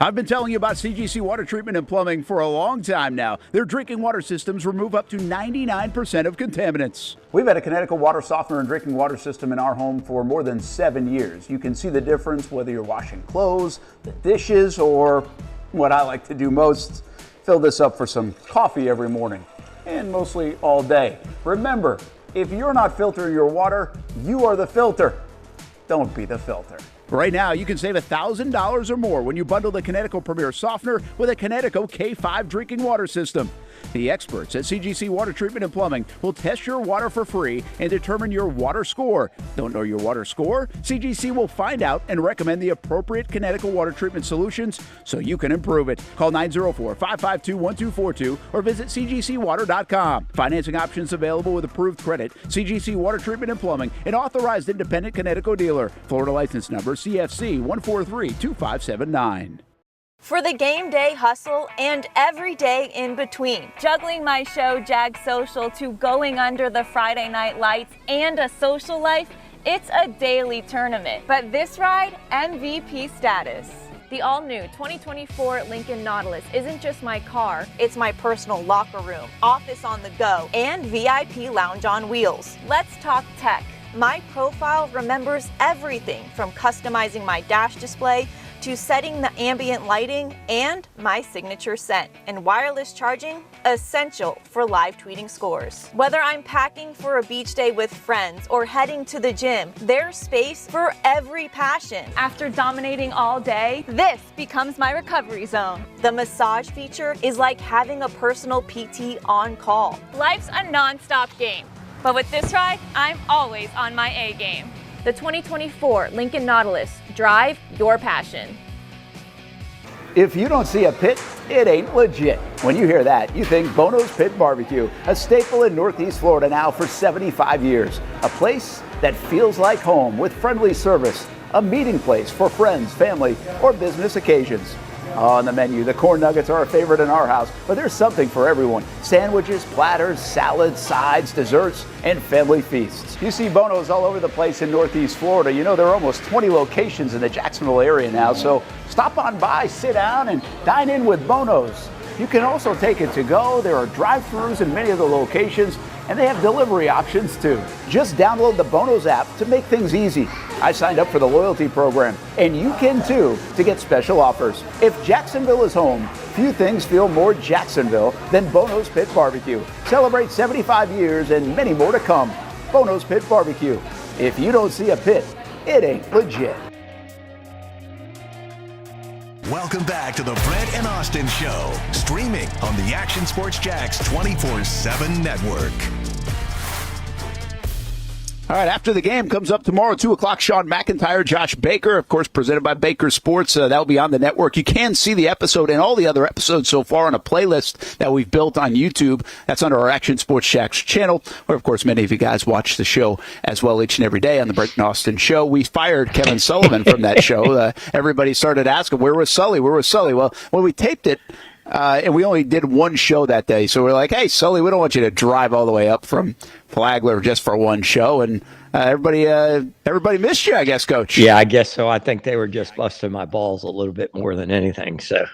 I've been telling you about CGC Water Treatment and Plumbing for a long time now. Their drinking water systems remove up to 99% of contaminants. We've had a Connecticut water softener and drinking water system in our home for more than 7 years. You can see the difference whether you're washing clothes, the dishes, or what I like to do most, fill this up for some coffee every morning, and mostly all day. Remember, if you're not filtering your water, you are the filter. Don't be the filter. Right now, you can save $1,000 or more when you bundle the Connecticut Premier Softener with a Connecticut K5 drinking water system. The experts at CGC Water Treatment and Plumbing will test your water for free and determine your water score. Don't know your water score? CGC will find out and recommend the appropriate Connecticut water treatment solutions so you can improve it. Call 904-552-1242 or visit cgcwater.com. Financing options available with approved credit. CGC Water Treatment and Plumbing, an authorized independent Connecticut dealer. Florida license number CFC 1432579. For the game day hustle and every day in between, juggling my show Jag Social to going under the Friday night lights and a social life, it's a daily tournament. But this ride, MVP status. The all-new 2024 Lincoln Nautilus isn't just my car, it's my personal locker room, office on the go, and VIP lounge on wheels. Let's talk tech. My profile remembers everything from customizing my dash display to setting the ambient lighting and my signature scent. And wireless charging, essential for live tweeting scores. Whether I'm packing for a beach day with friends or heading to the gym, there's space for every passion. After dominating all day, this becomes my recovery zone. The massage feature is like having a personal PT on call. Life's a non-stop game, but with this ride, I'm always on my A game. The 2024 Lincoln Nautilus. Drive your passion. If you don't see a pit, it ain't legit. When you hear that, you think Bono's Pit Barbecue, a staple in Northeast Florida now for 75 years. A place that feels like home with friendly service, a meeting place for friends, family, or business occasions. On the menu, the corn nuggets are a favorite in our house, but there's something for everyone. Sandwiches, platters, salads, sides, desserts, and family feasts. You see Bono's all over the place in Northeast Florida. You know, there are almost 20 locations in the Jacksonville area now, so stop on by, sit down, and dine in with Bono's. You can also take it to go. There are drive-thrus in many of the locations, and they have delivery options too. Just download the Bono's app to make things easy. I signed up for the loyalty program, and you can too, to get special offers. If Jacksonville is home, few things feel more Jacksonville than Bono's Pit Barbecue. Celebrate 75 years and many more to come. Bono's Pit Barbecue. If you don't see a pit, it ain't legit. Welcome back to the Brent and Austen Show, streaming on the Action Sports Jax 24/7 network. All right, after the game comes up tomorrow, 2 o'clock, Sean McIntyre, Josh Baker, of course, presented by Baker Sports. That will be on the network. You can see the episode and all the other episodes so far on a playlist that we've built on YouTube. That's under our Action Sports Jax channel, where, of course, many of you guys watch the show as well each and every day on the Brent and Austen Show. We fired Kevin Sullivan from that show. Everybody started asking, where was Sully? Where was Sully? Well, when we taped it, and we only did one show that day. So we're like, hey, Sully, we don't want you to drive all the way up from Flagler just for one show. And everybody missed you, I guess, Coach. Yeah, I guess so. I think they were just busting my balls a little bit more than anything. So,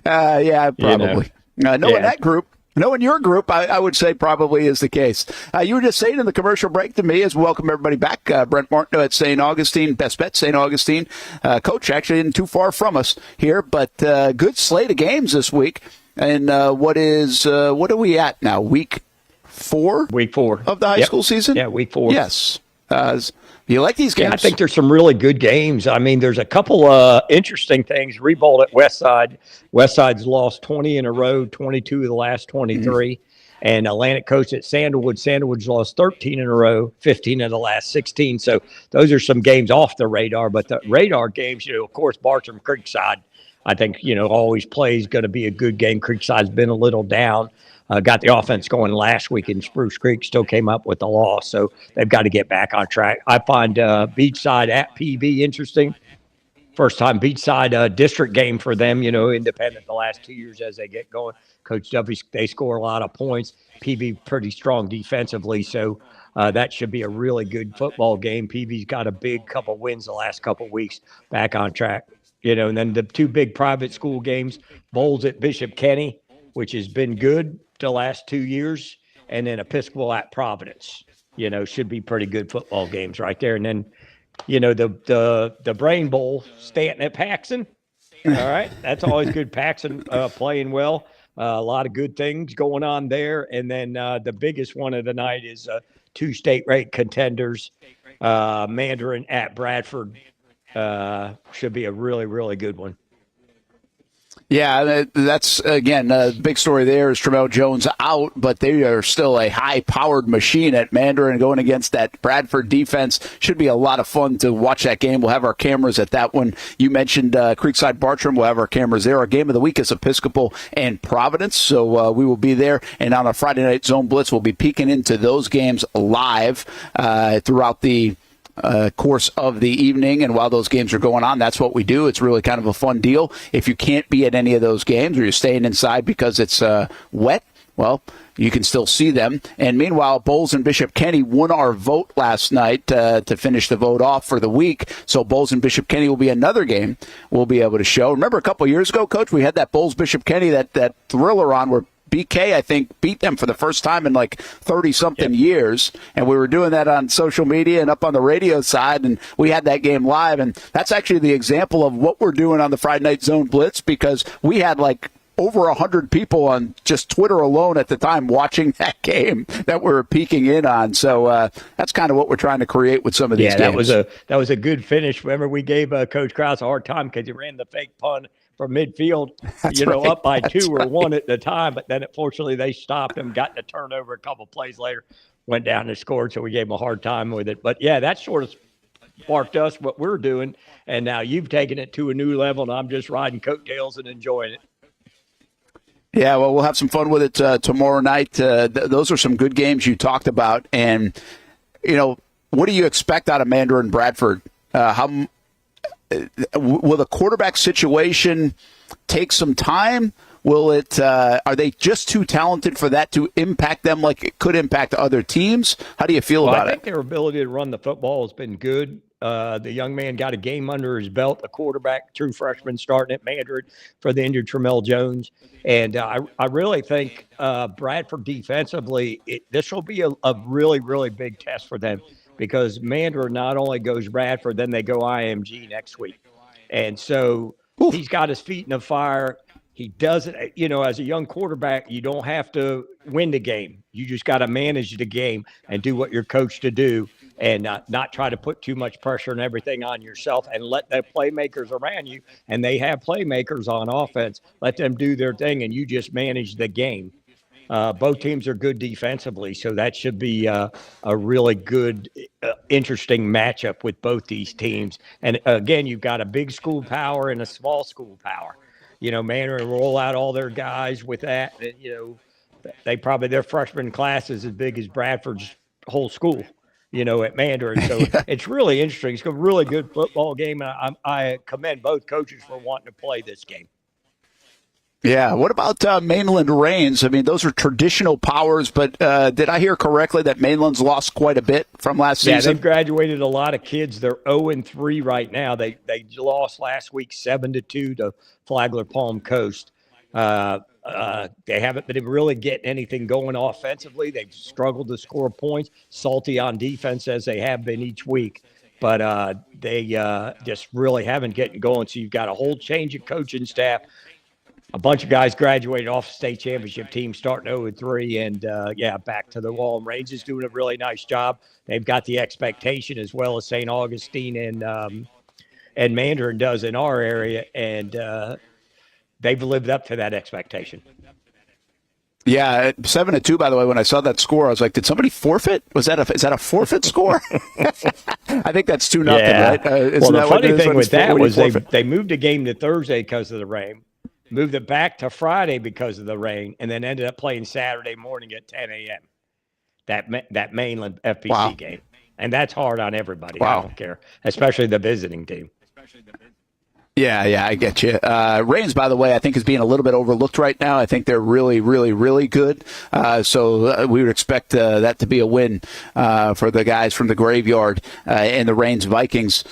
yeah, probably. Knowing that group. Knowing your group, I would say probably is the case. You were just saying in the commercial break to me, as welcome everybody back. Brent Martineau at St. Augustine, BestBet St. Augustine. Coach actually isn't too far from us here, but good slate of games this week. And what are we at now? Week 4? Week 4 of the high school season? Yeah, week 4. Yes. You like these games? Yeah, I think there's some really good games. I mean, there's a couple interesting things. Rebold at Westside. Westside's lost 20 in a row, 22 of the last 23. And Atlantic Coast at Sandalwood. Sandalwood's lost 13 in a row, 15 of the last 16. So those are some games off the radar. But the radar games, of course, Bartram Creekside, I think, always plays going to be a good game. Creekside's been a little down. got the offense going last week, and Spruce Creek still came up with the loss. So they've got to get back on track. I find Beachside at PV interesting. First time Beachside district game for them, independent the last 2 years as they get going. Coach W, they score a lot of points. PV pretty strong defensively, so that should be a really good football game. PV's got a big couple wins the last couple weeks, back on track. And then the two big private school games, Bowls at Bishop Kenny, which has been good the last 2 years, and then Episcopal at Providence. Should be pretty good football games right there. And then the Brain Bowl, Stanton at Paxson. All right. That's always good. Paxson playing well. A lot of good things going on there. And then the biggest one of the night is two state-ranked contenders, Mandarin at Bradford. Should be a really, really good one. Yeah, that's, again, the big story there is Tramel Jones out, but they are still a high-powered machine at Mandarin going against that Bradford defense. Should be a lot of fun to watch that game. We'll have our cameras at that one. You mentioned Creekside Bartram. We'll have our cameras there. Our game of the week is Episcopal and Providence, so we will be there. And on a Friday night Zone Blitz, we'll be peeking into those games live throughout the course of the evening, and while those games are going on, that's what we do. It's really kind of a fun deal. If you can't be at any of those games or you're staying inside because it's wet, well, you can still see them. And meanwhile, Bowls and Bishop Kenny won our vote last night to finish the vote off for the week. So Bowls and Bishop Kenny will be another game we'll be able to show. Remember a couple of years ago, Coach, we had that Bowls Bishop Kenny, that thriller on where BK, I think, beat them for the first time in like 30-something years, and we were doing that on social media and up on the radio side, and we had that game live, and that's actually the example of what we're doing on the Friday Night Zone Blitz, because we had like over 100 people on just Twitter alone at the time watching that game that we were peeking in on. So that's kind of what we're trying to create with some of these games. That was a good finish. Remember, we gave Coach Krause a hard time because he ran the fake punt from midfield, up by 2 or 1 at the time. But then, unfortunately, they stopped him, got the turnover a couple plays later, went down and scored. So we gave him a hard time with it. But, yeah, that sort of sparked us what we're doing. And now you've taken it to a new level, and I'm just riding coattails and enjoying it. Yeah, well, we'll have some fun with it tomorrow night. Those are some good games you talked about. And, what do you expect out of Mandarin Bradford? Will the quarterback situation take some time? Will it? Are they just too talented for that to impact them like it could impact other teams? How do you feel about it? I think their ability to run the football has been good. The young man got a game under his belt, the quarterback, true freshman, starting at Mandarin for the injured Tramel Jones. And I really think Bradford defensively, this will be a really, really big test for them, because Mandarin not only goes Bradford, then they go IMG next week. And so he's got his feet in the fire. He doesn't, as a young quarterback, you don't have to win the game. You just got to manage the game and do what you're coached to do, and not try to put too much pressure and everything on yourself, and let the playmakers around you, and they have playmakers on offense, let them do their thing, and you just manage the game. Both teams are good defensively, so that should be a really good, interesting matchup with both these teams. And again, you've got a big school power and a small school power. Mandarin roll out all their guys with that. Their freshman class is as big as Bradford's whole school, at Mandarin. So it's really interesting. It's a really good football game. And I commend both coaches for wanting to play this game. Yeah. What about Mainland Reigns? I mean, those are traditional powers, but did I hear correctly that Mainland's lost quite a bit from last season? Yeah, they've graduated a lot of kids. They're 0-3 right now. They lost last week 7-2 to Flagler Palm Coast. They haven't been really getting anything going offensively. They've struggled to score points, salty on defense as they have been each week. But they just really haven't getting going. So you've got a whole change of coaching staff. A bunch of guys graduated off the state championship team starting 0-3, and back to the wall. And Reigns is doing a really nice job. They've got the expectation, as well as St. Augustine and Mandarin does in our area, and they've lived up to that expectation. Yeah, 7-2. By the way, when I saw that score, I was like, "Did somebody forfeit? Is that a forfeit score?" I think that's 2-0, right? The funny thing with that was they moved the game to Thursday because of the rain. moved it back to Friday because of the rain, and then ended up playing Saturday morning at 10 a.m. That mainland FPC game. And that's hard on everybody. I don't care, especially the visiting team. Yeah, I get you. Reigns, by the way, I think is being a little bit overlooked right now. I think they're really, really, really good. So we would expect that to be a win for the guys from the graveyard and the Reigns Vikings.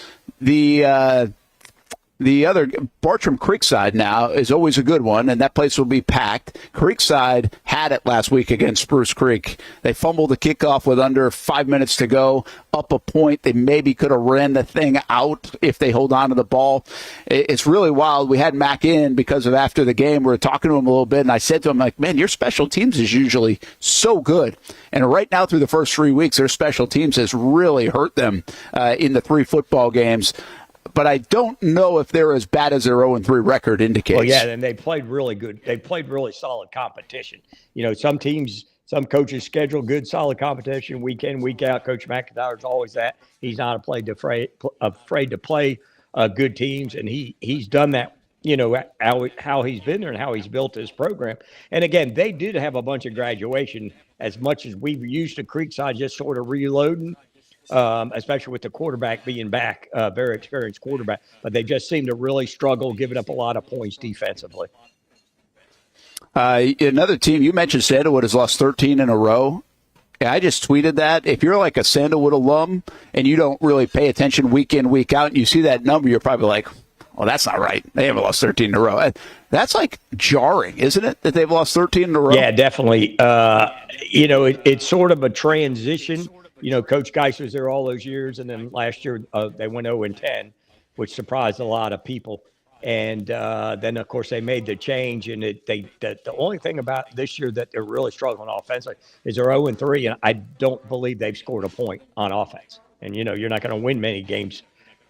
The other, Bartram Creekside now is always a good one, and that place will be packed. Creekside had it last week against Spruce Creek. They fumbled the kickoff with under 5 minutes to go, up a point. They maybe could have ran the thing out if they hold on to the ball. It's really wild. We had Mac in because of after the game. We were talking to him a little bit, and I said to him, like, man, your special teams is usually so good. And right now through the first 3 weeks, their special teams has really hurt them in the 3 football games. But I don't know if they're as bad as their 0-3 record indicates. Well, yeah, and they played really good. They played really solid competition. You know, some teams, some coaches schedule good, solid competition week in, week out. Coach McIntyre's always that. He's not afraid to play good teams, and he's done that. You know, how he's been there and how he's built his program. And again, they did have a bunch of graduation, as much as we used to Creekside just sort of reloading. Especially with the quarterback being back, very experienced quarterback. But they just seem to really struggle, giving up a lot of points defensively. Another team, you mentioned Sandalwood has lost 13 in a row. I just tweeted that. If you're like a Sandalwood alum and you don't really pay attention week in, week out, and you see that number, you're probably like, well, that's not right. They haven't lost 13 in a row. That's like jarring, isn't it, that they've lost 13 in a row? Yeah, definitely. You know, it's sort of a transition. You know, Coach Geis was there all those years, and then last year they went 0-10, which surprised a lot of people. And then, of course, they made the change, and the only thing about this year that they're really struggling offensively is they're 0-3, and I don't believe they've scored a point on offense. And, you know, you're not going to win many games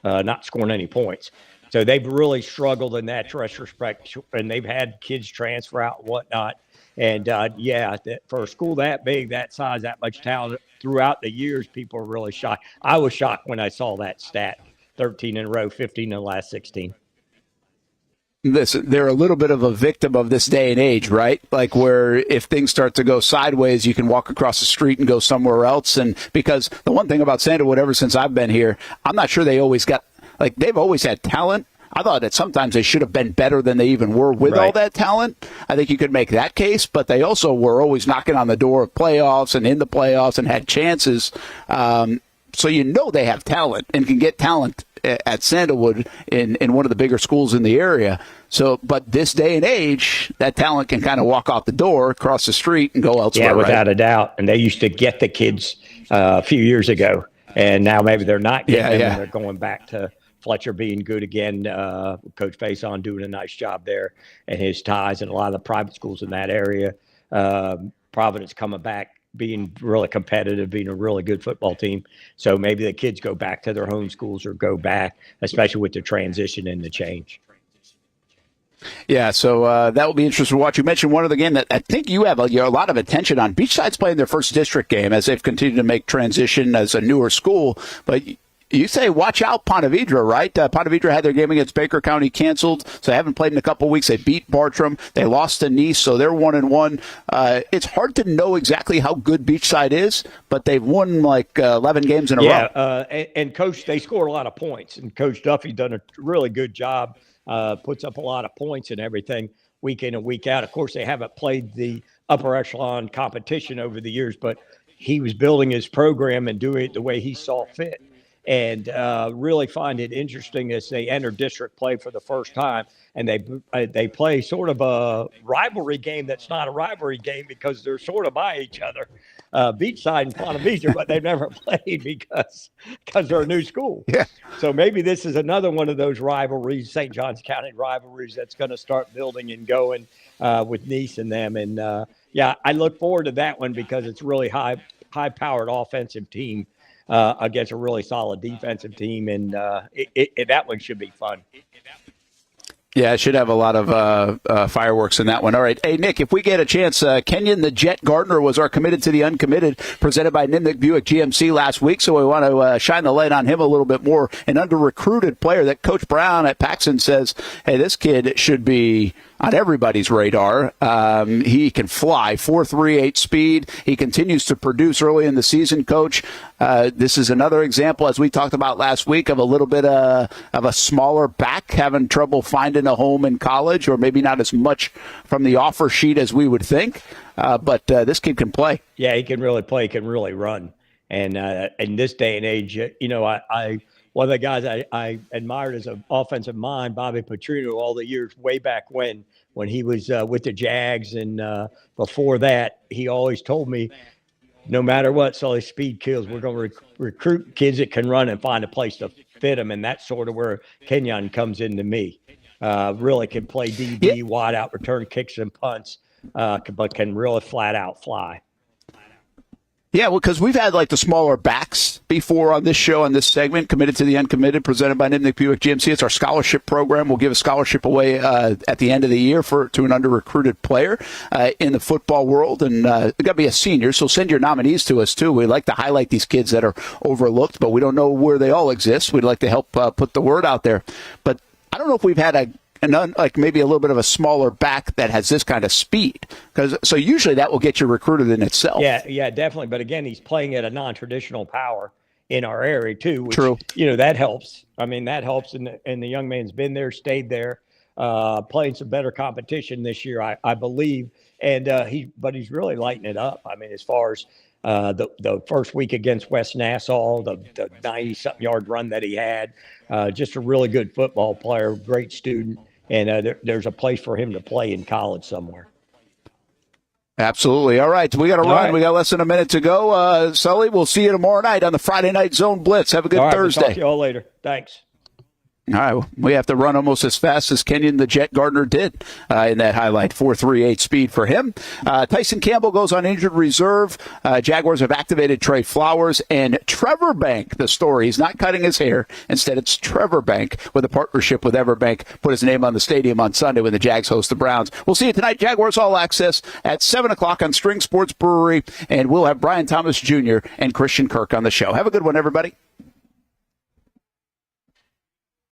not scoring any points. So they've really struggled in that retrospect, and they've had kids transfer out and whatnot. And, for a school that big, that size, that much talent, throughout the years, people are really shocked. I was shocked when I saw that stat, 13 in a row, 15 in the last 16. Listen, they're a little bit of a victim of this day and age, right? Like where if things start to go sideways, you can walk across the street and go somewhere else. And because the one thing about Sandalwood, ever since I've been here, I'm not sure they always got, like they've always had talent. I thought that sometimes they should have been better than they even were with all that talent. I think you could make that case, but they also were always knocking on the door of playoffs and in the playoffs and had chances. So you know they have talent and can get talent at Sandalwood in one of the bigger schools in the area. So, but this day and age, that talent can kind of walk out the door, across the street, and go elsewhere. Yeah, without a doubt. And they used to get the kids a few years ago, and now maybe they're not getting them, and they're going back to Fletcher being good again, Coach Faison doing a nice job there, and his ties and a lot of the private schools in that area. Providence coming back, being really competitive, being a really good football team. So maybe the kids go back to their home schools or go back, especially with the transition and the change. Yeah, so that will be interesting to watch. You mentioned one other game that I think you have a lot of attention on. Beachside's playing their first district game as they've continued to make transition as a newer school, but you say, watch out, Ponte Vedra, right? Ponte Vedra had their game against Baker County canceled, so they haven't played in a couple weeks. They beat Bartram. They lost to Nice, so they're 1-1. It's hard to know exactly how good Beachside is, but they've won like 11 games in a row. Yeah, and Coach, they scored a lot of points, and Coach Duffy done a really good job, puts up a lot of points and everything week in and week out. Of course, they haven't played the upper echelon competition over the years, but he was building his program and doing it the way he saw fit. And really find it interesting as they enter district play for the first time, and they play sort of a rivalry game that's not a rivalry game because they're sort of by each other, Beachside and Ponte Vedra, but they've never played because they're a new school. Yeah. So maybe this is another one of those rivalries, St. Johns County rivalries, that's going to start building and going with Nice and them. And I look forward to that one because it's really high-powered offensive team. Against a really solid defensive team, and that one should be fun. Yeah, it should have a lot of fireworks in that one. All right. Hey, Nick, if we get a chance, Kenyon the Jet Gardner was our committed to the uncommitted presented by Nimnik Buick GMC last week, so we want to shine the light on him a little bit more. An under-recruited player that Coach Brown at Paxson says, hey, this kid should be on everybody's radar. He can fly, 4.38 speed. He continues to produce early in the season, Coach. This is another example, as we talked about last week, of a little bit of a smaller back having trouble finding a home in college, or maybe not as much from the offer sheet as we would think. But this kid can play. Yeah, he can really play. He can really run. And in this day and age, one of the guys I admired as an offensive mind, Bobby Petrino, all the years way back when he was with the Jags. And before that, he always told me, no matter what, Sully, speed kills. We're going to recruit kids that can run and find a place to fit them. And that's sort of where Kenyon comes into me. Really can play DB, wide out, return kicks and punts, but can really flat out fly. Yeah, well, because we've had like the smaller backs before on this show, on this segment, Committed to the Uncommitted, presented by Nimnick Buick GMC. It's our scholarship program. We'll give a scholarship away at the end of the year to an under-recruited player in the football world. And it's got to be a senior, so send your nominees to us, too. We like to highlight these kids that are overlooked, but we don't know where they all exist. We'd like to help put the word out there. But I don't know if we've had maybe a little bit of a smaller back that has this kind of speed, so usually that will get you recruited in itself. Yeah, definitely. But again, he's playing at a non-traditional power in our area too. Which, True. That helps. I mean, that helps, and the young man's been there, stayed there, playing some better competition this year, I believe. And he's really lighting it up. I mean, as far as the first week against West Nassau, the 90-something yard run that he had, just a really good football player, great student. And there's a place for him to play in college somewhere. Absolutely. All right. We got to run. Right. We got less than a minute to go. Sully, we'll see you tomorrow night on the Friday Night Zone Blitz. Have a good Thursday. We'll talk to you all later. Thanks. All right, we have to run almost as fast as Kenyon the Jet Gardner did in that highlight. 4.38 speed for him. Tyson Campbell goes on injured reserve. Jaguars have activated Trey Flowers and Trevor Bank. The story, he's not cutting his hair. Instead, it's Trevor Bank with a partnership with Everbank. Put his name on the stadium on Sunday when the Jags host the Browns. We'll see you tonight, Jaguars All Access at 7 o'clock on String Sports Brewery, and we'll have Brian Thomas Jr. and Christian Kirk on the show. Have a good one, everybody.